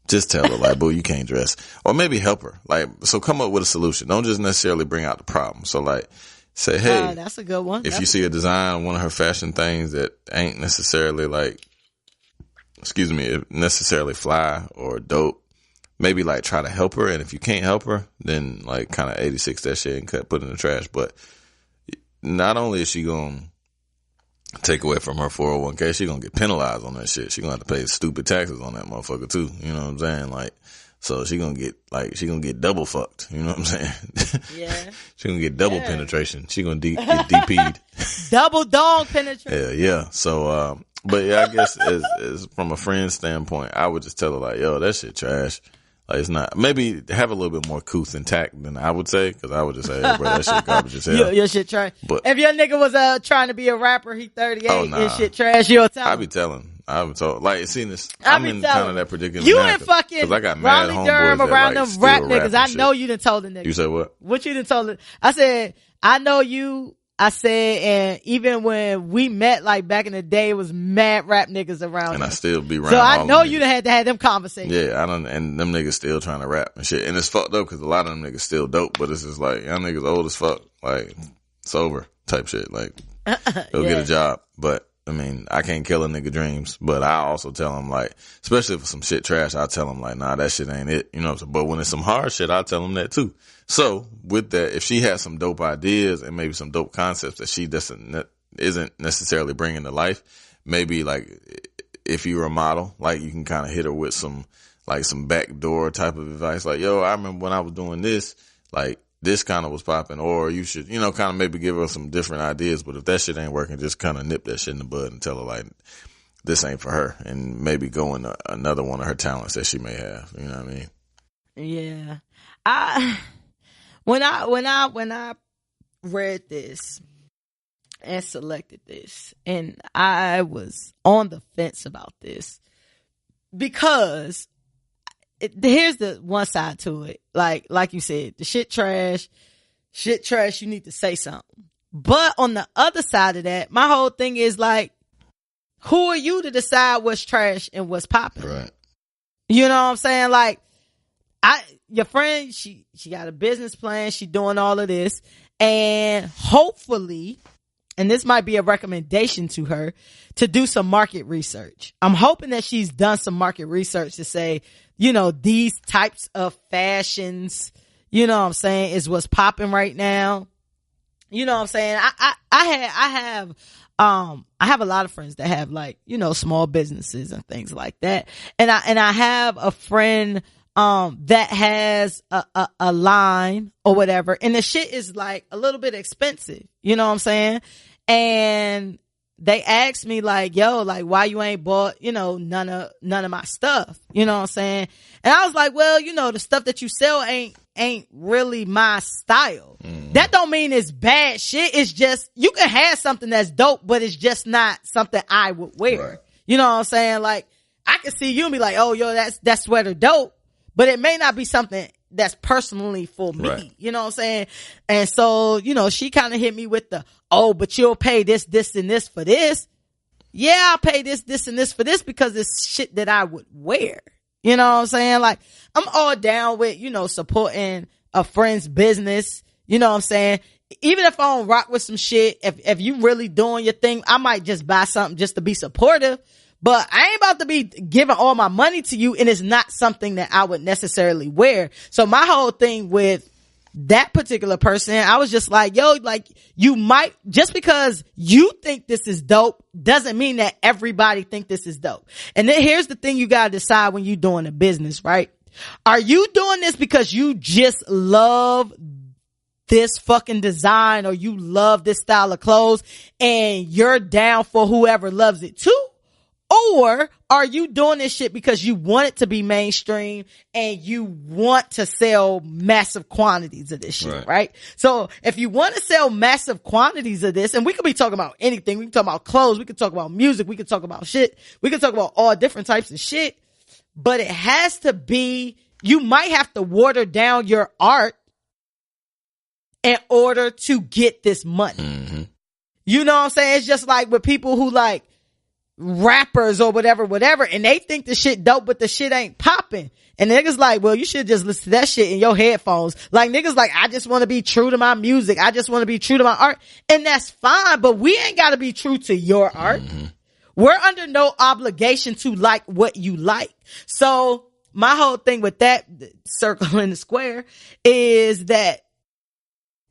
just tell her like, boo, you can't dress. Or maybe help her. Like, so come up with a solution. Don't just necessarily bring out the problem. So like, say, hey, that's a good one. If you see a design on one of her fashion things that ain't necessarily like, necessarily fly or dope, maybe like try to help her. And if you can't help her, then like kind of 86 that shit and put it in the trash. But not only is she going to take away from her 401k, she gonna get penalized on that shit. She gonna have to pay stupid taxes on that motherfucker too. You know what I'm saying? Like, so she gonna get double fucked. You know what I'm saying? Yeah. She gonna get double penetration. She gonna get DP'd. Double dog penetration. Yeah. So, but yeah, I guess as from a friend standpoint, I would just tell her like, yo, that shit trash. Like, it's not, maybe have a little bit more couth and tact than I would say, cause I would just say, hey, bro, that shit garbage as hell. Your shit trash. But if your nigga was trying to be a rapper, he 38, his shit trash, you'll tell him. I would tell, like, seeing this, I'm in kind of that predicament. You and fucking I got mad Raleigh Durham around them rap niggas. I know you done told the nigga. You said what? What you done told the, I said, I know you. I said, and even when we met, like back in the day, it was mad rap niggas around. And I still be around. So I know you done had to have them conversations. Yeah, and them niggas still trying to rap and shit. And it's fucked up because a lot of them niggas still dope, but it's just like, y'all niggas old as fuck, like sober type shit. Like, go get a job. But I mean, I can't kill a nigga dreams, but I also tell him like, especially for some shit trash, I tell him like, nah, that shit ain't it. You know what I'm saying? But when it's some hard shit, I tell him that too. So with that, if she has some dope ideas and maybe some dope concepts that she isn't necessarily bringing to life, maybe like if you're a model, like you can kind of hit her with some backdoor type of advice. Like, yo, I remember when I was doing this, like this kind of was popping, or you should, you know, kind of maybe give her some different ideas. But if that shit ain't working, just kind of nip that shit in the bud and tell her like, this ain't for her, and maybe go into another one of her talents that she may have. You know what I mean? Yeah. When I read this, and selected this, and I was on the fence about this because here's the one side to it. Like you said, the shit trash, you need to say something. But on the other side of that, my whole thing is like, who are you to decide what's trash and what's popping? Right. You know what I'm saying? Like, your friend, she got a business plan. She doing all of this, and hopefully, and this might be a recommendation to her, to do some market research. I'm hoping that she's done some market research to say, you know, these types of fashions, you know what I'm saying, is what's popping right now. You know what I'm saying? I have a lot of friends that have, like, you know, small businesses and things like that. And I have a friend that has a line or whatever, and the shit is like a little bit expensive, you know what I'm saying? And they asked me like, yo, like, why you ain't bought, you know, none of my stuff, you know what I'm saying? And I was like, well, you know, the stuff that you sell ain't really my style. That don't mean it's bad shit. It's just, you can have something that's dope, but it's just not something I would wear. Right. You know what I'm saying? Like, I can see you and be like, oh, yo, that sweater dope, but it may not be something that's personally for me. Right. You know what I'm saying? And so, you know, she kind of hit me with the, oh, but you'll pay this, and this for this. Yeah, I'll pay this, and this for this because it's shit that I would wear. You know what I'm saying? Like, I'm all down with, you know, supporting a friend's business. You know what I'm saying? Even if I don't rock with some shit, if you really doing your thing, I might just buy something just to be supportive. But I ain't about to be giving all my money to you, and it's not something that I would necessarily wear. So my whole thing with that particular person, I was just like, yo, like, you might, just because you think this is dope doesn't mean that everybody think this is dope. And then here's the thing you gotta decide when you doing a business, right? Are you doing this because you just love this fucking design, or you love this style of clothes and you're down for whoever loves it too? Or are you doing this shit because you want it to be mainstream and you want to sell massive quantities of this shit, right? So if you want to sell massive quantities of this, and we could be talking about anything, we can talk about clothes, we can talk about music, we can talk about shit, we can talk about all different types of shit, but it has to be, you might have to water down your art in order to get this money. Mm-hmm. You know what I'm saying? It's just like with people who like rappers or whatever, and they think the shit dope, but the shit ain't popping. And niggas like, well, you should just listen to that shit in your headphones. Like, niggas like, I just want to be true to my music. I just want to be true to my art. And that's fine, but we ain't got to be true to your art. Mm-hmm. We're under no obligation to like what you like. So my whole thing with that circle in the square is that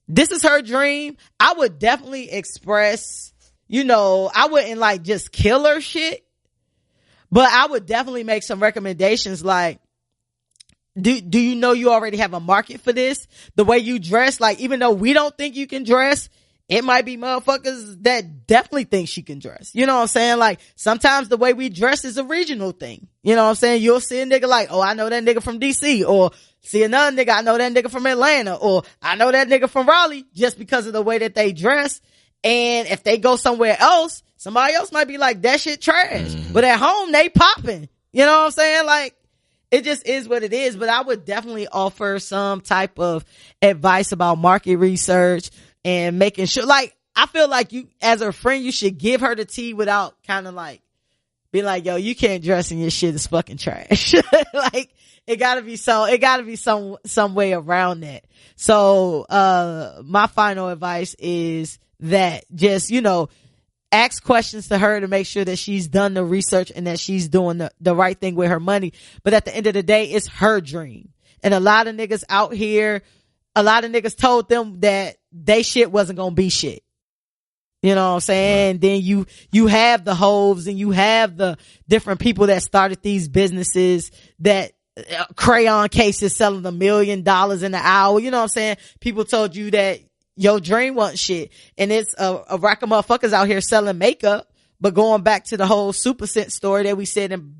this is her dream. I would definitely express, you know, I wouldn't like just kill her shit, but I would definitely make some recommendations like, do you know you already have a market for this? The way you dress, like, even though we don't think you can dress, it might be motherfuckers that definitely think she can dress. You know what I'm saying? Like, sometimes the way we dress is a regional thing. You know what I'm saying? You'll see a nigga like, oh, I know that nigga from DC, or see another nigga, I know that nigga from Atlanta, or I know that nigga from Raleigh, just because of the way that they dress. And if they go somewhere else, somebody else might be like, that shit trash. Mm-hmm. But at home, they popping. You know what I'm saying? Like, it just is what it is. But I would definitely offer some type of advice about market research and making sure, like, I feel like you, as a friend, you should give her the tea without kind of like, be like, yo, you can't dress and your shit is fucking trash. Like, it gotta be some way around that. So, my final advice is that just, you know, ask questions to her to make sure that she's done the research and that she's doing the right thing with her money. But at the end of the day, it's her dream. And a lot of niggas out here, a lot of niggas told them that they shit wasn't gonna be shit. You know what I'm saying? Then you have the hoes and you have the different people that started these businesses that crayon cases selling $1 million an hour. You know what I'm saying? People told you that your dream wasn't shit. And it's a rack of motherfuckers out here selling makeup. But going back to the whole Super Scent story that we said in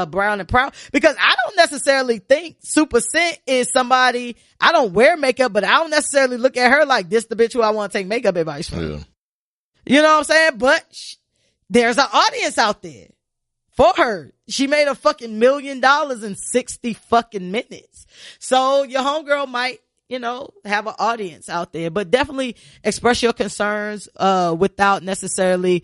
Brown and Proud, because I don't necessarily think Super Scent is somebody, I don't wear makeup, but I don't necessarily look at her like this the bitch who I want to take makeup advice from. Yeah. You know what I'm saying? But there's an audience out there for her. She made a fucking $1 million in 60 fucking minutes. So your homegirl might, you know, have an audience out there, but definitely express your concerns, without necessarily,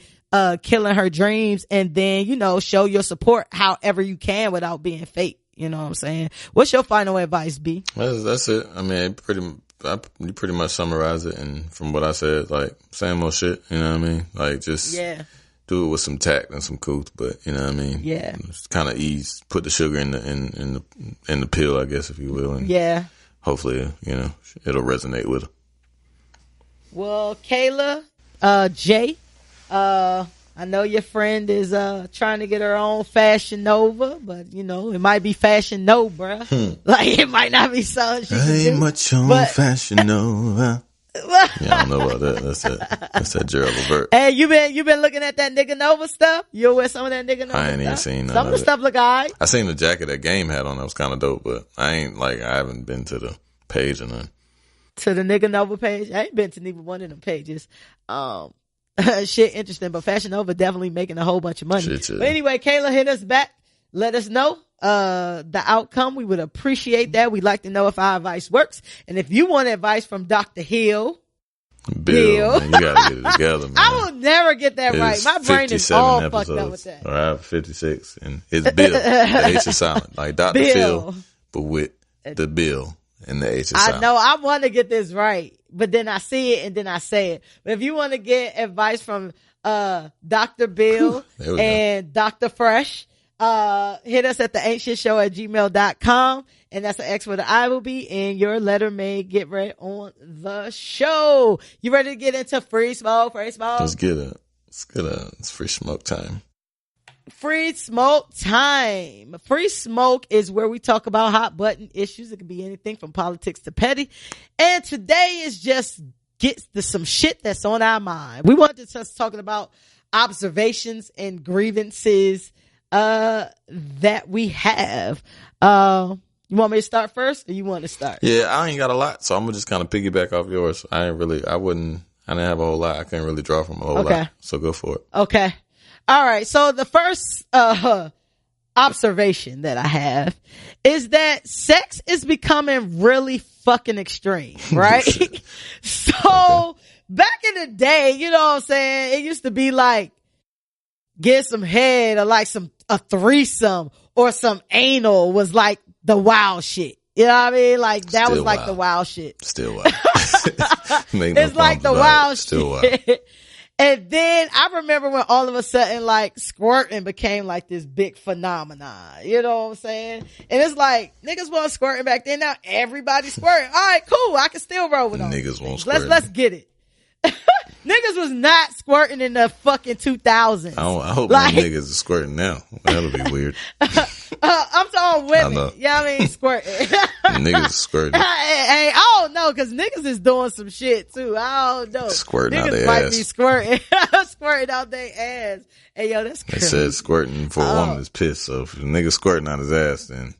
killing her dreams, and then, you know, show your support however you can without being fake. You know what I'm saying? What's your final advice, B? That's it. I mean, you pretty much summarize it, and from what I said, like, same old shit. You know what I mean? Like, just do it with some tact and some couth, but you know what I mean? Yeah. Just kind of put the sugar in the pill, I guess, if you will, and hopefully, you know, it'll resonate with her. Well, Kayla, Jay, I know your friend is trying to get her own Fashion Nova, but you know, it might be Fashion No, bruh. Like, it might not be something she can ain't much on Fashion Nova. Yeah, I don't know about that. That's that Gerald Levert. Hey, you been looking at that nigga Nova stuff? You'll wear some of that nigga Nova I ain't even seen none some of the stuff look alright. I seen the jacket that Game had on that was kind of dope, but I haven't been to the page or nothing. To the nigga Nova page? I ain't been to neither one of them pages. Shit interesting, but Fashion Nova definitely making a whole bunch of money. Shit, but anyway, Kayla, hit us back. Let us know the outcome. We would appreciate that. We'd like to know if our advice works. And if you want advice from Dr. Bill, man, you gotta get it together, man. I will never get that right. My brain is all fucked up with that. All right, 56. And it's Bill. The H is silent. Like Dr. Phil, but with the Bill and the H is silent. I know. I want to get this right, but then I see it and then I say it. But if you want to get advice from Dr. Bill and Dr. Fresh, hit us at the ain'tshitshow@gmail.com, and that's an X with an I will be, and your letter may get read on the show. You ready to get into free smoke? Let's get it. It's free smoke time. Free smoke time. Free smoke is where we talk about hot button issues. It can be anything from politics to petty. And today is just get to some shit that's on our mind. We wanted to just talking about observations and grievances that we have. You want me to start first, or you want to start? Yeah, I ain't got a lot, so I'm gonna just kind of piggyback off yours. I didn't have a whole lot. I can't really draw from a whole lot. So go for it. Okay. All right. So the first observation that I have is that sex is becoming really fucking extreme, right? So back in the day, you know what I'm saying? It used to be like, get some head, or like a threesome or some anal was like the wild shit. You know what I mean? Like that was like the wild shit. Still wild. It's like the wild shit. And then I remember when all of a sudden like squirting became like this big phenomenon. You know what I'm saying? And it's like niggas weren't squirting back then. Now everybody's squirting. All right, cool. I can still roll with them. Niggas won't squirt. Let's get it. Niggas was not squirting in the fucking 2000s. I hope like, niggas is squirting now. That'll be weird. I'm talking women. Yeah, I mean squirting. Niggas squirting. Hey, I don't know, cause niggas is doing some shit too. I don't know. Squirting niggas out their might ass. Be squirting, squirting out their ass. Hey, yo, that's crazy. They said squirting for a woman is piss. So if a nigga squirting out his ass, then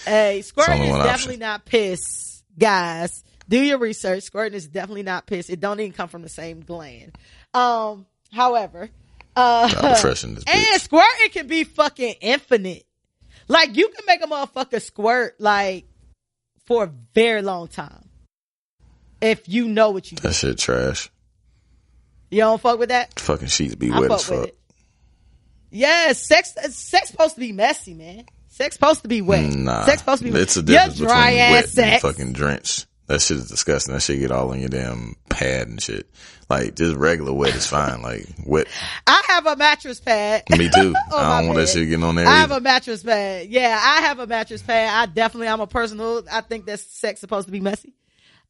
hey, squirting is definitely not piss, guys. Do your research. Squirting is definitely not piss. It don't even come from the same gland. However, and squirting can be fucking infinite. Like you can make a motherfucker squirt like for a very long time if you know what you do. That shit trash. You don't fuck with that? Fucking sheets be wet as fuck. Yeah, sex supposed to be messy, man. Sex supposed to be wet. Nah, sex supposed to be wet. It's a difference between wet and fucking drenched. That shit is disgusting. That shit get all on your damn pad and shit. Like, just regular wet is fine. Like, wet. I have a mattress pad. Me too. I don't want that shit getting on there. I have a mattress pad. Yeah, I have a mattress pad. I'm a person who, I think that sex supposed to be messy.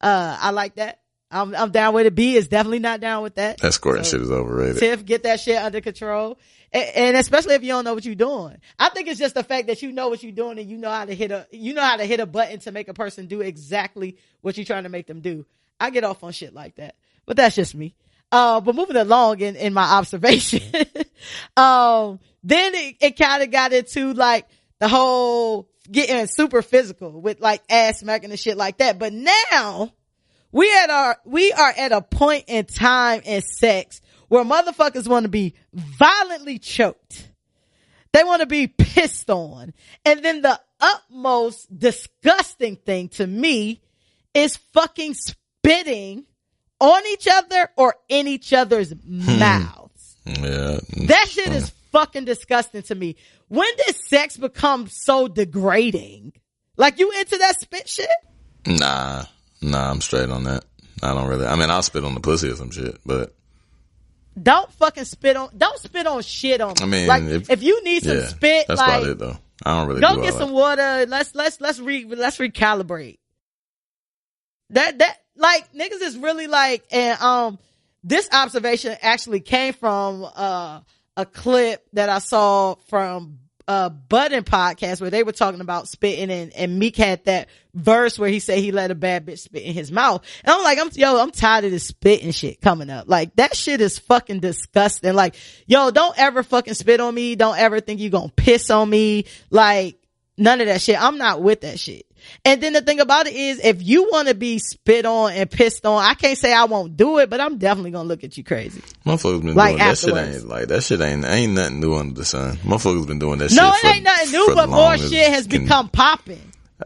I like that. I'm down with it. B is definitely not down with that. That squirting shit is overrated. Tiff, get that shit under control. And especially if you don't know what you're doing. I think it's just the fact that you know what you're doing and you know how to hit a button to make a person do exactly what you're trying to make them do. I get off on shit like that. But that's just me. But moving along in my observation, then it kind of got into like the whole getting super physical with like ass smacking and shit like that. But now we are at a point in time in sex where motherfuckers want to be violently choked. They want to be pissed on. And then the utmost disgusting thing to me is fucking spitting on each other or in each other's mouths. Yeah. That shit is fucking disgusting to me. When did sex become so degrading? Like, you into that spit shit? Nah, I'm straight on that. I don't really. I mean, I'll spit on the pussy or some shit, but don't fucking don't spit on shit on me. I mean, like, if you need some spit, that's like, about it though. I don't really go get some water. Let's recalibrate. That like, niggas is really like, and this observation actually came from a clip that I saw from Budden podcast where they were talking about spitting, and Meek had that verse where he said he let a bad bitch spit in his mouth. And I'm like, I'm tired of this spitting shit coming up. Like, that shit is fucking disgusting. Like, yo, don't ever fucking spit on me. Don't ever think you gonna piss on me. Like, none of that shit. I'm not with that shit. And then the thing about it is, if you want to be spit on and pissed on, I can't say I won't do it, but I'm definitely gonna look at you crazy. Motherfuckers been like, doing afterwards. that shit ain't nothing new under the sun. Motherfuckers been doing that no, shit. No, it ain't nothing new, but more shit has become popping.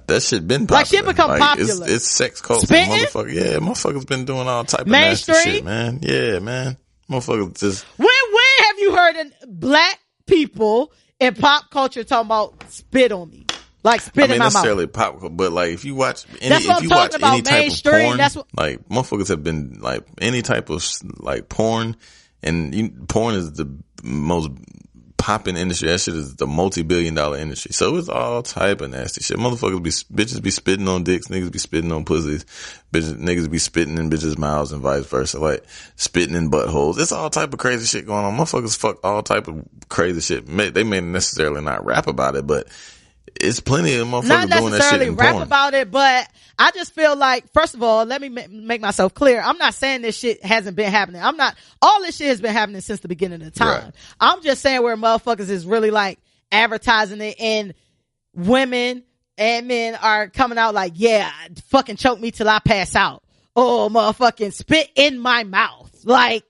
That shit been popular. Like, shit become popular. It's sex culture. Spitting? Motherfuckers been doing all type of mainstream nasty shit, man. Yeah, man. Motherfuckers just. When have you heard black people in pop culture talking about spit on me? Like, spit in my mouth. Necessarily pop, but like, if you watch any type of porn, like, motherfuckers have been like any type of like porn, and porn is the most popping industry. That shit is the multi-billion-dollar industry. So it's all type of nasty shit. Bitches be spitting on dicks, niggas be spitting on pussies, niggas be spitting in bitches' mouths and vice versa, like spitting in buttholes. It's all type of crazy shit going on. Motherfuckers fuck all type of crazy shit. They may necessarily not rap about it, but it's plenty of motherfuckers doing that shit in porn. Not necessarily rap about it, but I just feel like, first of all, let me make myself clear. I'm not saying this shit hasn't been happening. All this shit has been happening since the beginning of time. Right. I'm just saying where motherfuckers is really like advertising it, and women and men are coming out like, yeah, fucking choke me till I pass out. Oh, motherfucking spit in my mouth. Like,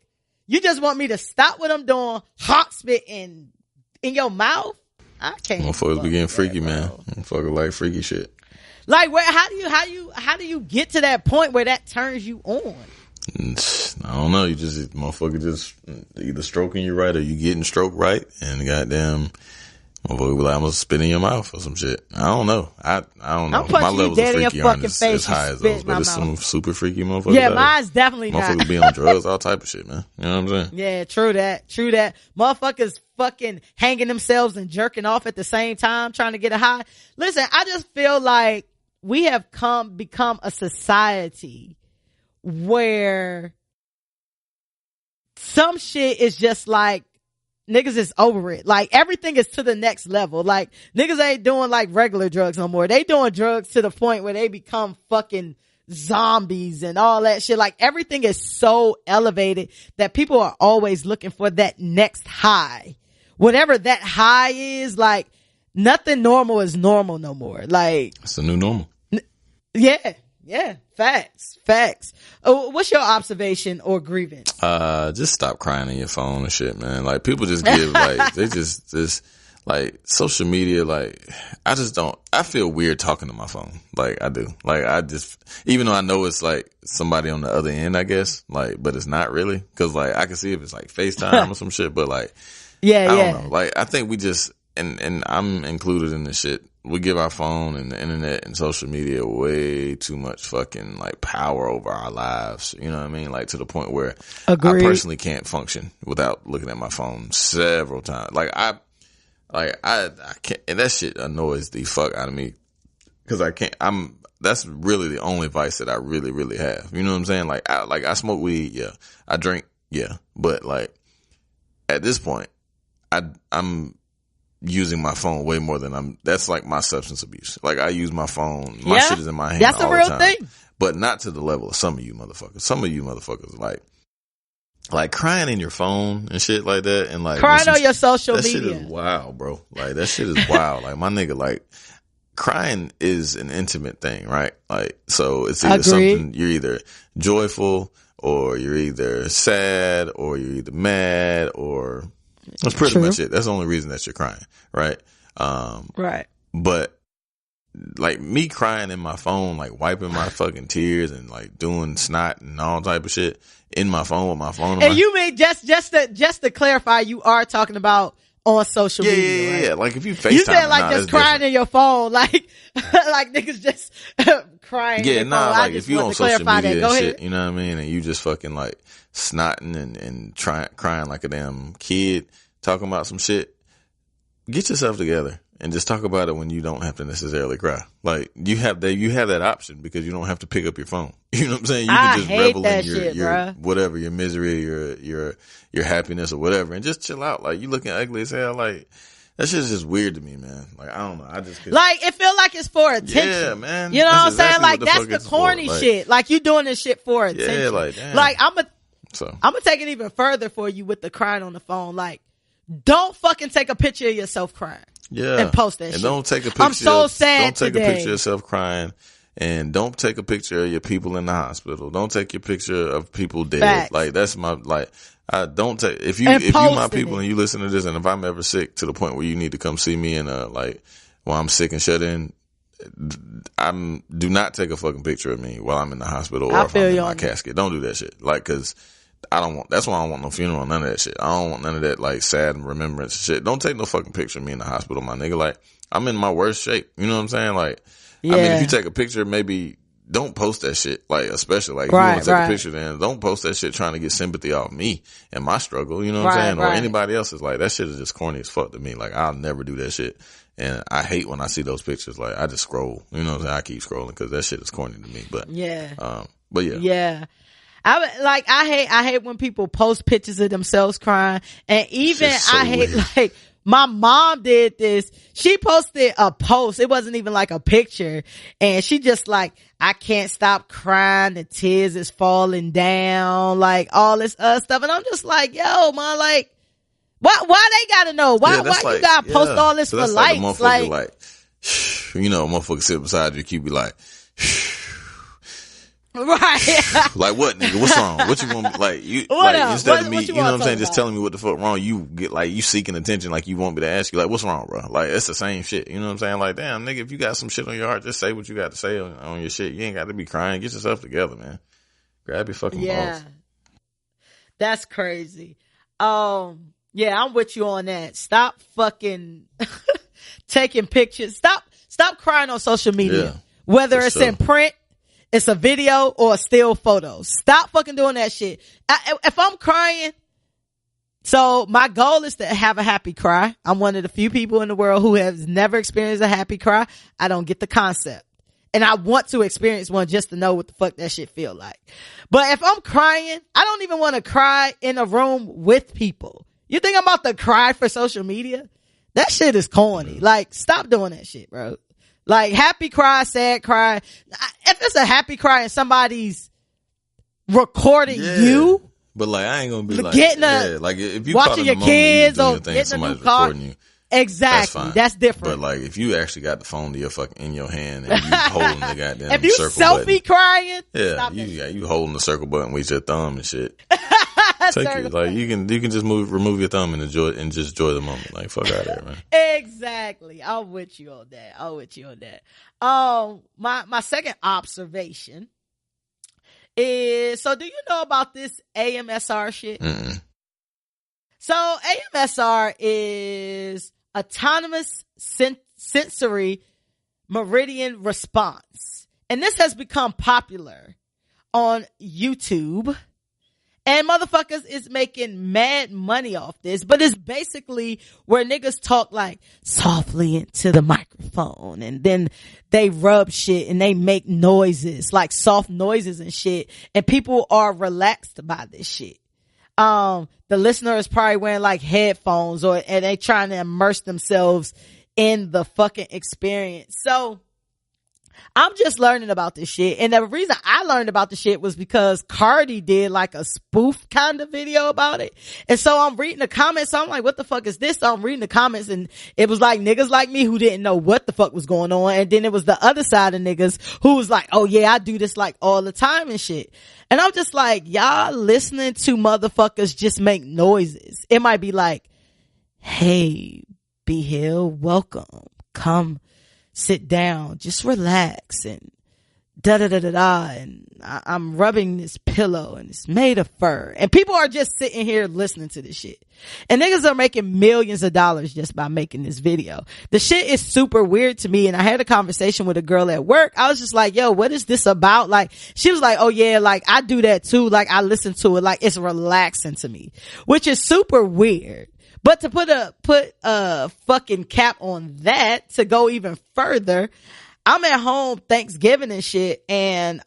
you just want me to stop what I'm doing, hot spit in your mouth? I can't. Motherfuckers be getting freaky, man. Motherfuckers like freaky shit. Like, where? How do you get to that point where that turns you on? I don't know. Motherfucker just either stroking you right or you getting stroked right, and goddamn, motherfucker be like, I'm gonna spit in your mouth or some shit. I don't know. I don't know. My levels of freaky aren't as high as those, but it's some super freaky motherfuckers. Yeah, mine's definitely not. Motherfuckers be on drugs, all type of shit, man. You know what I'm saying? Yeah, true that. Motherfuckers fucking hanging themselves and jerking off at the same time, trying to get a high. Listen, I just feel like we have become a society where some shit is just like, niggas is over it. Like, everything is to the next level. Like, niggas ain't doing like regular drugs no more. They doing drugs to the point where they become fucking zombies and all that shit. Like, everything is so elevated that people are always looking for that next high. Whatever that high is, like, nothing normal is normal no more. Like, it's the new normal. Yeah. Facts. What's your observation or grievance? Just stop crying in your phone and shit, man. Like, people just give, like, they just like, social media, like, I feel weird talking to my phone. Like, I do. Like, even though I know it's like somebody on the other end, I guess, like, but it's not really. Cause like, I can see if it's like FaceTime or some shit, but like, I don't know. Like, I think we just, and I'm included in this shit. We give our phone and the internet and social media way too much fucking like power over our lives. You know what I mean? Like, to the point where Agreed. I personally can't function without looking at my phone several times. I can't, and that shit annoys the fuck out of me. Cause that's really the only vice that I really, really have. You know what I'm saying? Like, I smoke weed. Yeah. I drink. Yeah. But like, at this point, I'm using my phone way more than that's like my substance abuse. Like, I use my phone. My shit is in my hand. That's all a real the time. thing. But not to the level of some of you motherfuckers. Some of you motherfuckers like crying in your phone and shit like that, and like crying on your social media. media. That shit is wild, bro. Like, that shit is wild. Like, my nigga, like, crying is an intimate thing, right? Like, so it's either something you're either joyful or you're either sad, or you're either mad, or that's pretty much it. That's the only reason that you're crying, right? Right. But like me crying in my phone, like wiping my fucking tears and like doing snot and all type of shit in my phone with my phone. And you mean just to clarify, you are talking about on social media, right? Yeah. Like if you FaceTime, you said like just crying different. in your phone, like like niggas just crying. Yeah, in nah. phone. Like if you on social media and shit, ahead. you know what I mean, and you just fucking like snotting and crying like a damn kid, talking about some shit. Get yourself together and just talk about it when you don't have to necessarily cry. Like you have that option because you don't have to pick up your phone. You know what I'm saying? You can just revel in your whatever, your misery, your happiness or whatever, and just chill out. Like you looking ugly as hell. Like that shit's just weird to me, man. Like I don't know. I just like it feel like it's for attention. Yeah, man. You know what I'm saying? Exactly like that's the corny shit. Like you doing this shit for attention. Yeah, like damn. Like I'm gonna take it even further for you with the crying on the phone. Like don't fucking take a picture of yourself crying. Yeah. And post that and shit. Don't take a picture. I'm so sad Don't take today. a picture of yourself crying. And don't take a picture of your people in the hospital. Don't take your picture of people dead. Facts. Like that's my I don't take if you my people and you listen to this, and if I'm ever sick to the point where you need to come see me and while I'm sick and shut in, do not take a fucking picture of me while I'm in the hospital or if I'm in my casket. Don't do that shit. Like cause that's why I don't want no funeral, none of that shit. I don't want none of that like sad remembrance shit. Don't take no fucking picture of me in the hospital, my nigga. Like I'm in my worst shape. You know what I'm saying? Like, yeah. I mean, if you take a picture, maybe don't post that shit. Like, especially like if you want to take a picture, then don't post that shit trying to get sympathy off me and my struggle. You know what I'm saying? Or anybody else's. Like that shit is just corny as fuck to me. Like I'll never do that shit. And I hate when I see those pictures. Like I just scroll. You know what I'm saying? I keep scrolling because that shit is corny to me. But yeah. But yeah. Yeah. I hate when people post pictures of themselves crying. And even so I hate weird. Like my mom did this. She posted a post. It wasn't even like a picture. And she just like, I can't stop crying. The tears is falling down. Like all this stuff. And I'm just like, yo, man, like, why they gotta know? Why you gotta post all this for likes? Like, you know, a motherfucker sit beside you, keep be like, right. Like what, nigga? What's wrong? What you want? Like you, instead of me, you know what I'm saying, just telling me what the fuck wrong. You get like you seeking attention, like you want me to ask you, like what's wrong, bro? Like it's the same shit. You know what I'm saying? Like damn, nigga, if you got some shit on your heart, just say what you got to say on your shit. You ain't got to be crying. Get yourself together, man. Grab your fucking balls. That's crazy. Yeah, I'm with you on that. Stop fucking taking pictures. Stop crying on social media. Whether it's in print, it's a video, or a still photo. Stop fucking doing that shit. If I'm crying, so my goal is to have a happy cry. I'm one of the few people in the world who has never experienced a happy cry. I don't get the concept. And I want to experience one just to know what the fuck that shit feel like. But if I'm crying, I don't even want to cry in a room with people. You think I'm about to cry for social media? That shit is corny. Like, stop doing that shit, bro. Like, happy cry, sad cry. If it's a happy cry and somebody's recording you. But like, I ain't gonna be like, like if you watching your kids or getting a new car. Recording you. Exactly. That's different. But like, if you actually got the phone to your in your hand and you holding the goddamn if you circle selfie button, crying, you holding the circle button with your thumb and shit. Take it. Like you can just remove your thumb and enjoy the moment. Like fuck out of there, man. Exactly. I'm with you on that. My second observation is, so do you know about this AMSR shit? Mm-mm. So AMSR is autonomous sensory meridian response. And this has become popular on YouTube. And motherfuckers is making mad money off this. But it's basically where niggas talk like softly into the microphone. And then they rub shit and they make noises, like soft noises and shit. And people are relaxed by this shit. The listener is probably wearing like headphones and they trying to immerse themselves in the fucking experience. So I'm just learning about this shit. And the reason I learned about the shit was because Cardi did like a spoof kind of video about it. And so I'm reading the comments. So I'm like, what the fuck is this? So I'm reading the comments and it was like niggas like me who didn't know what the fuck was going on. And then it was the other side of niggas who was like, oh yeah, I do this like all the time and shit. And I'm just like, y'all listening to motherfuckers just make noises. It might be like, hey, B Hill, welcome. Come sit down, just relax and da da da da da. And I'm rubbing this pillow and it's made of fur. And people are just sitting here listening to this shit. And niggas are making millions of dollars just by making this video. The shit is super weird to me. And I had a conversation with a girl at work. I was just like, yo, what is this about? Like, she was like, oh yeah, like I do that too. Like I listen to it. Like it's relaxing to me, which is super weird. But to put a fucking cap on that, to go even further, I'm at home Thanksgiving and shit, and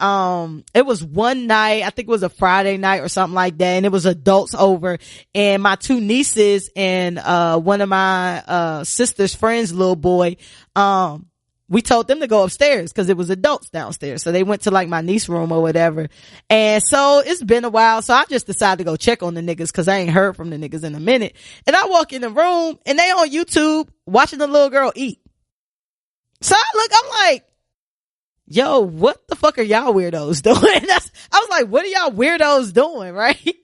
it was one night, I think it was a Friday night or something like that, and it was adults over, and my two nieces and one of my sister's friends' little boy, we told them to go upstairs because it was adults downstairs. So they went to like my niece room or whatever. And so it's been a while. So I just decided to go check on the niggas because I ain't heard from the niggas in a minute. And I walk in the room and they on YouTube watching the little girl eat. So I'm like, yo, what the fuck are y'all weirdos doing? I was like, what are y'all weirdos doing? Right.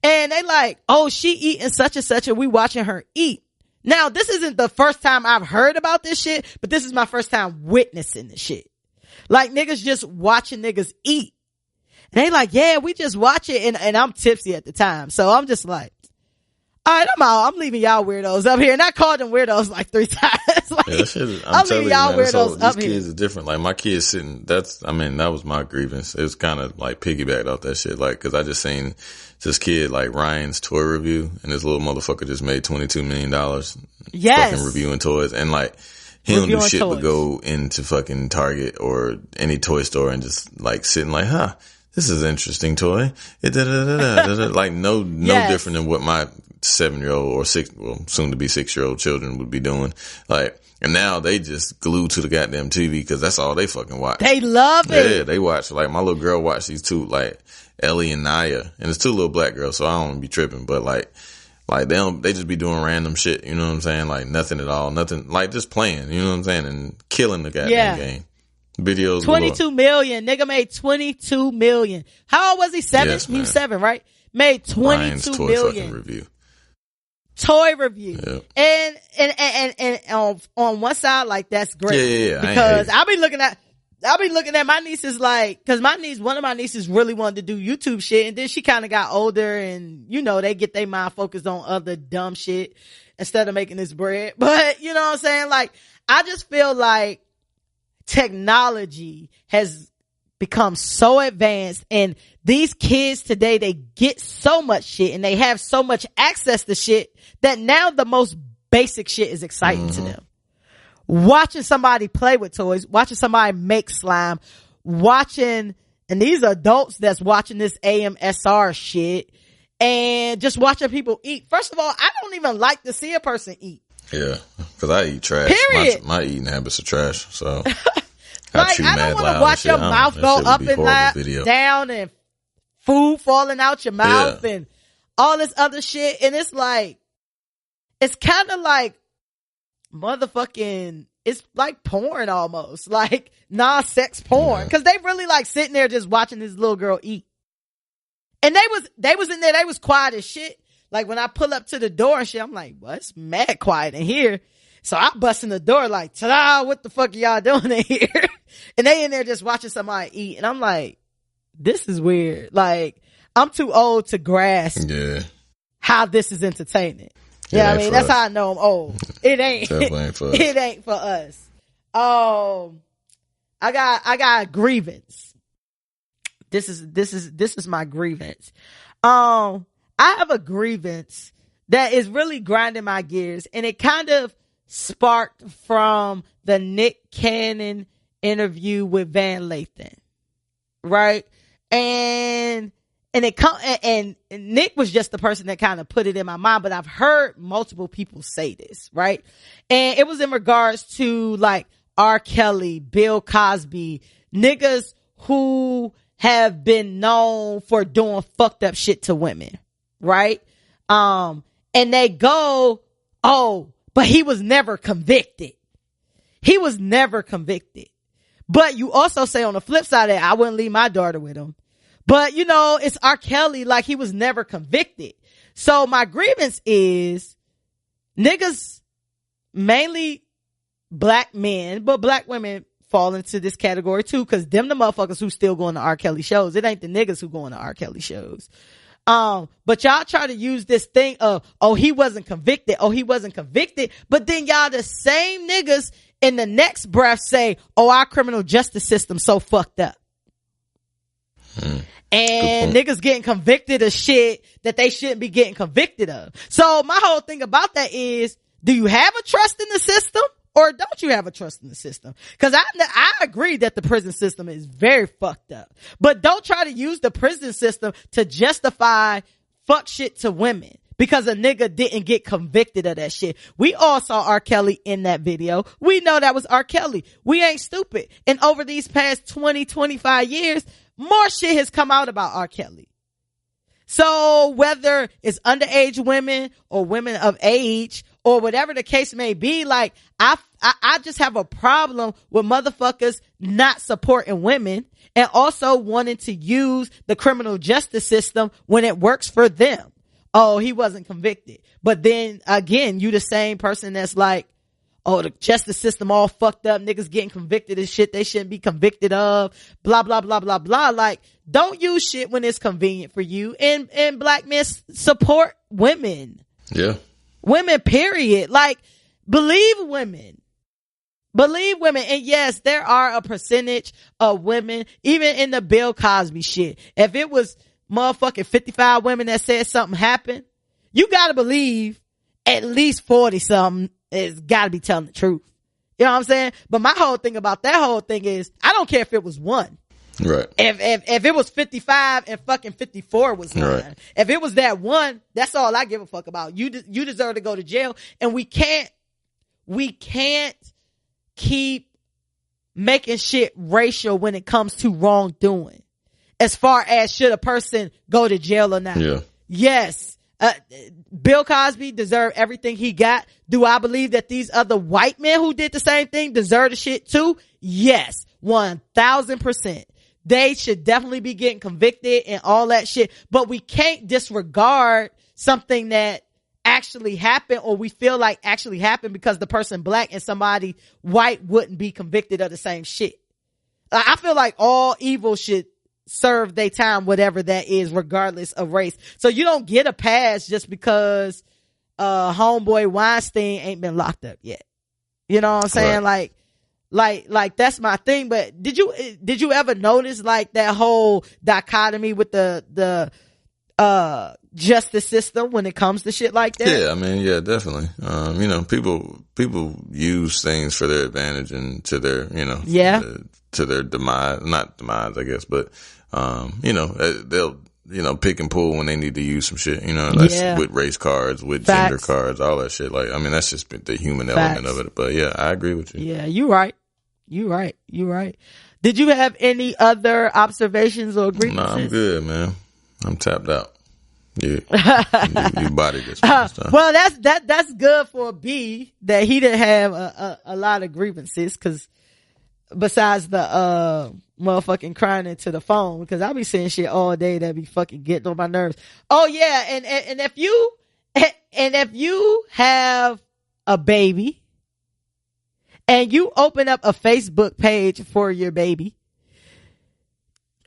And they like, oh, she eating such and such and we watching her eat. Now, this isn't the first time I've heard about this shit, but this is my first time witnessing this shit. Like niggas just watching niggas eat. And they like, yeah, we just watch it. And I'm tipsy at the time. So I'm just like, all right, I'm out. I'm leaving y'all weirdos up here. And I called them weirdos like 3 times. Like, yeah, shit, I'm leaving y'all weirdos up here. These kids are different. Like my kids sitting, that was my grievance. It was kind of like piggybacked off that shit. Like, cause I just seen this kid, like Ryan's toy review, and this little motherfucker just made $22 million. Yes. Fucking reviewing toys. And like, he don't do shit but go into fucking Target or any toy store and just like sitting like, huh, this is an interesting toy. Like no different than what my 7-year-old or soon to be 6-year-old children would be doing. Like, and now they just glued to the goddamn TV because that's all they fucking watch. They love it. Yeah, they watch. Like my little girl watched these two, like Ellie and Naya, and it's 2 little black girls, so I don't want to be tripping, but like they just be doing random shit, you know what I'm saying? Like nothing at all, nothing, like just playing, you know what I'm saying? And killing the goddamn game. Videos. 22 million. Nigga made 22 million. How old was he? 7? Yes, he was 7, right? Made 22 toy million. Fucking review. Toy review. Yep. And on one side, like that's great. Yeah. Because I'll be looking at my nieces like, cause one of my nieces really wanted to do YouTube shit, and then she kind of got older and, you know, they get their mind focused on other dumb shit instead of making this bread. But you know what I'm saying? Like, I just feel like technology has become so advanced, and these kids today, they get so much shit and they have so much access to shit that now the most basic shit is exciting to them. Watching somebody play with toys, watching somebody make slime, and these adults that's watching this AMSR shit and just watching people eat. First of all, I don't even like to see a person eat. Yeah, because I eat trash. Period. My eating habits are trash, so. Like, I don't want to watch your mouth go up and down and food falling out your mouth and all this other shit. And it's like, it's kind of like motherfucking, it's like porn almost, like non-sex porn. Cause they really like sitting there just watching this little girl eat. And they was in there, they was quiet as shit. Like when I pull up to the door and shit, I'm like, well, it's mad quiet in here. So I bust in the door like, ta-da, what the fuck are y'all doing in here? And they in there just watching somebody eat. And I'm like, this is weird. Like, I'm too old to grasp how this is entertaining. Yeah, I mean, that's how I know I'm old. It ain't. Definitely ain't for us. It ain't for us. I got a grievance. This is my grievance. I have a grievance that is really grinding my gears, and it kind of sparked from the Nick Cannon interview with Van Lathan, right? And Nick was just the person that kind of put it in my mind, but I've heard multiple people say this, right? And it was in regards to like R. Kelly, Bill Cosby, niggas who have been known for doing fucked up shit to women, right? And they go, oh, but he was never convicted. He was never convicted. But you also say on the flip side of that, I wouldn't leave my daughter with him. But you know, it's R. Kelly, like he was never convicted. So my grievance is niggas, mainly black men, but black women fall into this category too, cause them the motherfuckers who still going to R. Kelly shows. It ain't the niggas who going to R. Kelly shows. But y'all try to use this thing of, oh, he wasn't convicted. Oh, he wasn't convicted. But then y'all the same niggas in the next breath say, oh, our criminal justice system so fucked up. And niggas getting convicted of shit that they shouldn't be getting convicted of. So my whole thing about that is, do you have a trust in the system or don't you have a trust in the system? Cause I agree that the prison system is very fucked up, but don't try to use the prison system to justify fuck shit to women because a nigga didn't get convicted of that shit. We all saw R. Kelly in that video. We know that was R. Kelly. We ain't stupid. And over these past 20, 25 years, more shit has come out about R. Kelly. So whether it's underage women or women of age or whatever the case may be, like I just have a problem with motherfuckers not supporting women and also wanting to use the criminal justice system when it works for them. Oh, he wasn't convicted. But then again, you the same person that's like, oh, the justice system all fucked up. Niggas getting convicted of shit they shouldn't be convicted of. Blah, blah, blah, blah, blah. Like, don't use shit when it's convenient for you. And black men support women. Yeah. Women, period. Like, believe women. Believe women. And yes, there are a percentage of women, even in the Bill Cosby shit. If it was motherfucking 55 women that said something happened, you gotta believe at least 40 something is gotta be telling the truth. You know what I'm saying? But my whole thing about that whole thing is, I don't care if it was one. Right. If it was 55 and fucking 54 was one. Right. If it was that one, that's all I give a fuck about. You deserve to go to jail. And we can't keep making shit racial when it comes to wrongdoing. As far as should a person go to jail or not. Yeah. Yes. Bill Cosby deserved everything he got. Do I believe that these other white men who did the same thing deserve the shit too? Yes. 1000%. They should definitely be getting convicted and all that shit. But we can't disregard something that actually happened or we feel like actually happened because the person black and somebody white wouldn't be convicted of the same shit. I feel like all evil should serve their time, whatever that is, regardless of race. So you don't get a pass just because homeboy Weinstein ain't been locked up yet. You know what I'm saying? Right. Like that's my thing. But did you ever notice like that whole dichotomy with the justice system when it comes to shit like that? Yeah, I mean, yeah, definitely. You know, people use things for their advantage and to their, you know, to their demise, not demise, I guess, but you know, they'll, you know, pick and pull when they need to use some shit, you know, that's with race cards, with gender cards, all that shit. Like, I mean, that's just the human element of it. But yeah, I agree with you. Yeah, you're right. Did you have any other observations or grievances? No, I'm good, man. I'm tapped out. Yeah. you bodied this well, that's good for B that he didn't have a lot of grievances, cause besides the motherfucking crying into the phone, because I be saying shit all day that be fucking getting on my nerves. Oh yeah, and if you have a baby and you open up a Facebook page for your baby,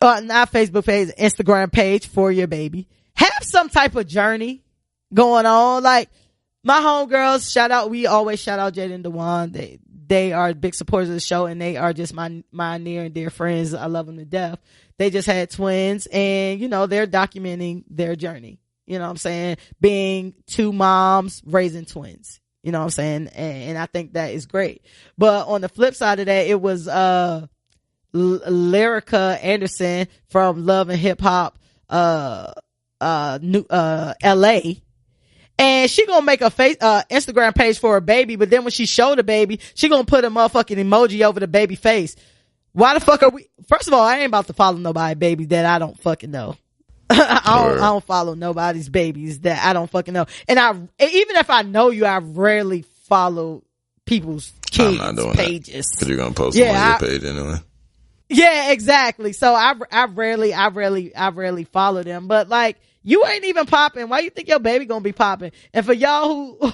or not Facebook page, Instagram page for your baby, have some type of journey going on. Like my homegirls, we always shout out Jada and Dewan. They are big supporters of the show and they are just my near and dear friends. I love them to death. They just had twins and, you know, they're documenting their journey. You know what I'm saying? Being two moms raising twins. You know what I'm saying? And I think that is great. But on the flip side of that, it was, Lyrica Anderson from Love and Hip Hop, LA. And she gonna make a Instagram page for her baby, but then when she show the baby, she gonna put a motherfucking emoji over the baby face. Why the fuck are we? First of all, I ain't about to follow nobody baby that I don't fucking know. I don't follow nobody's babies that I don't fucking know. And even if I know you, I rarely follow people's kids' pages. Because you're gonna post them on your page anyway. Yeah, exactly. So I rarely follow them. But like, you ain't even popping. Why you think your baby gonna be popping? And for y'all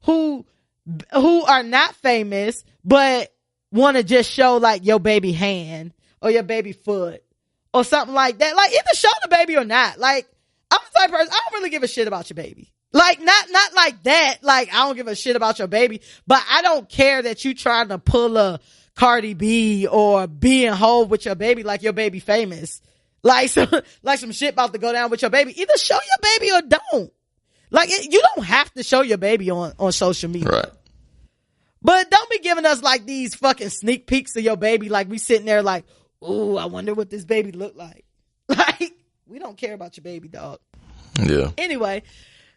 who are not famous but want to just show like your baby hand or your baby foot or something like that, like either show the baby or not. Like, I'm the type of person, I don't really give a shit about your baby. Like, not like that. Like, I don't give a shit about your baby, but I don't care that you trying to pull a Cardi B or be in Hove with your baby like your baby famous. Like some shit about to go down with your baby. Either show your baby or don't. Like, you don't have to show your baby on social media. Right. But don't be giving us like these fucking sneak peeks of your baby. Like, we sitting there like, ooh, I wonder what this baby look like. Like, we don't care about your baby, dog. Yeah. Anyway,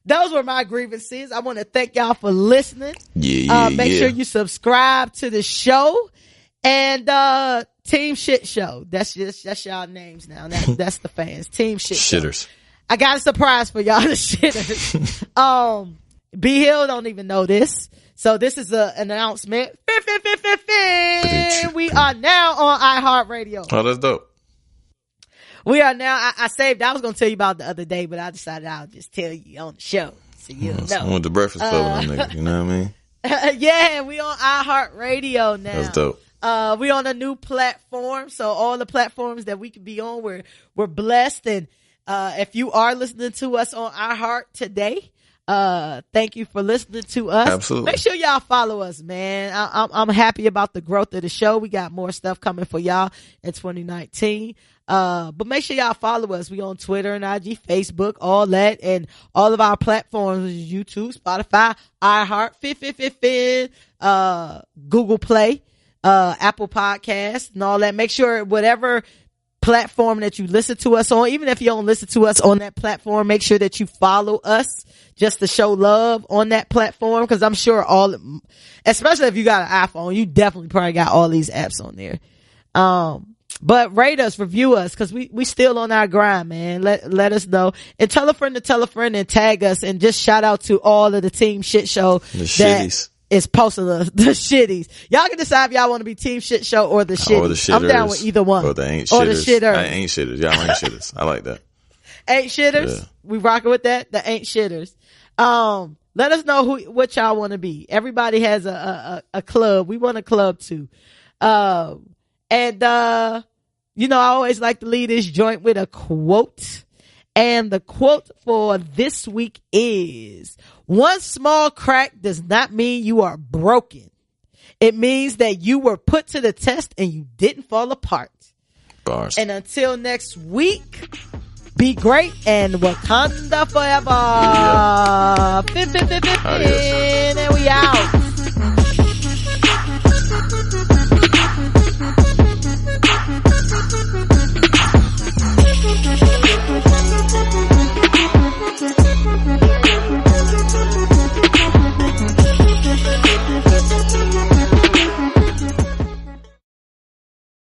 those were my grievances. I want to thank y'all for listening. Make sure you subscribe to the show. And Team Shit Show. That's y'all names now. That's the fans. Team Shit Shitters. Show. I got a surprise for y'all, the shitters. B Hill don't even know this. So this is an announcement. We are now on iHeartRadio. Oh, that's dope. We are now. I was going to tell you about the other day, but I decided I'll just tell you on the show. So you'll know. I want the breakfast club on niggas, you know what I mean? Yeah, we on iHeartRadio now. That's dope. We on a new platform. So all the platforms that we can be on, we're blessed. And, if you are listening to us on iHeart today, thank you for listening to us. Absolutely. Make sure y'all follow us, man. I'm happy about the growth of the show. We got more stuff coming for y'all in 2019. But make sure y'all follow us. We on Twitter and IG, Facebook, all that, and all of our platforms, YouTube, Spotify, iHeart, Google Play, Apple Podcasts and all that. Make sure whatever platform that you listen to us on, even if you don't listen to us on that platform, make sure that you follow us just to show love on that platform. Cause I'm sure especially if you got an iPhone, you definitely probably got all these apps on there. But rate us, review us, cause we still on our grind, man. Let us know, and tell a friend and tag us, and just shout out to all of the Team Shit Show. The shitties. Is posting the shitties. Y'all can decide if y'all want to be Team Shit Show or the shitties. Or the shitters. I'm down with either one. Or the ain't shitters. Or the shitters. I ain't shitters. Y'all ain't shitters. I like that. Ain't shitters. Yeah. We rocking with that. The ain't shitters. Let us know what y'all want to be. Everybody has a club. We want a club too. I always like to lead this joint with a quote. And the quote for this week is, one small crack does not mean you are broken. It means that you were put to the test and you didn't fall apart. Bars. And until next week, be great and Wakanda forever. Yeah. And we out.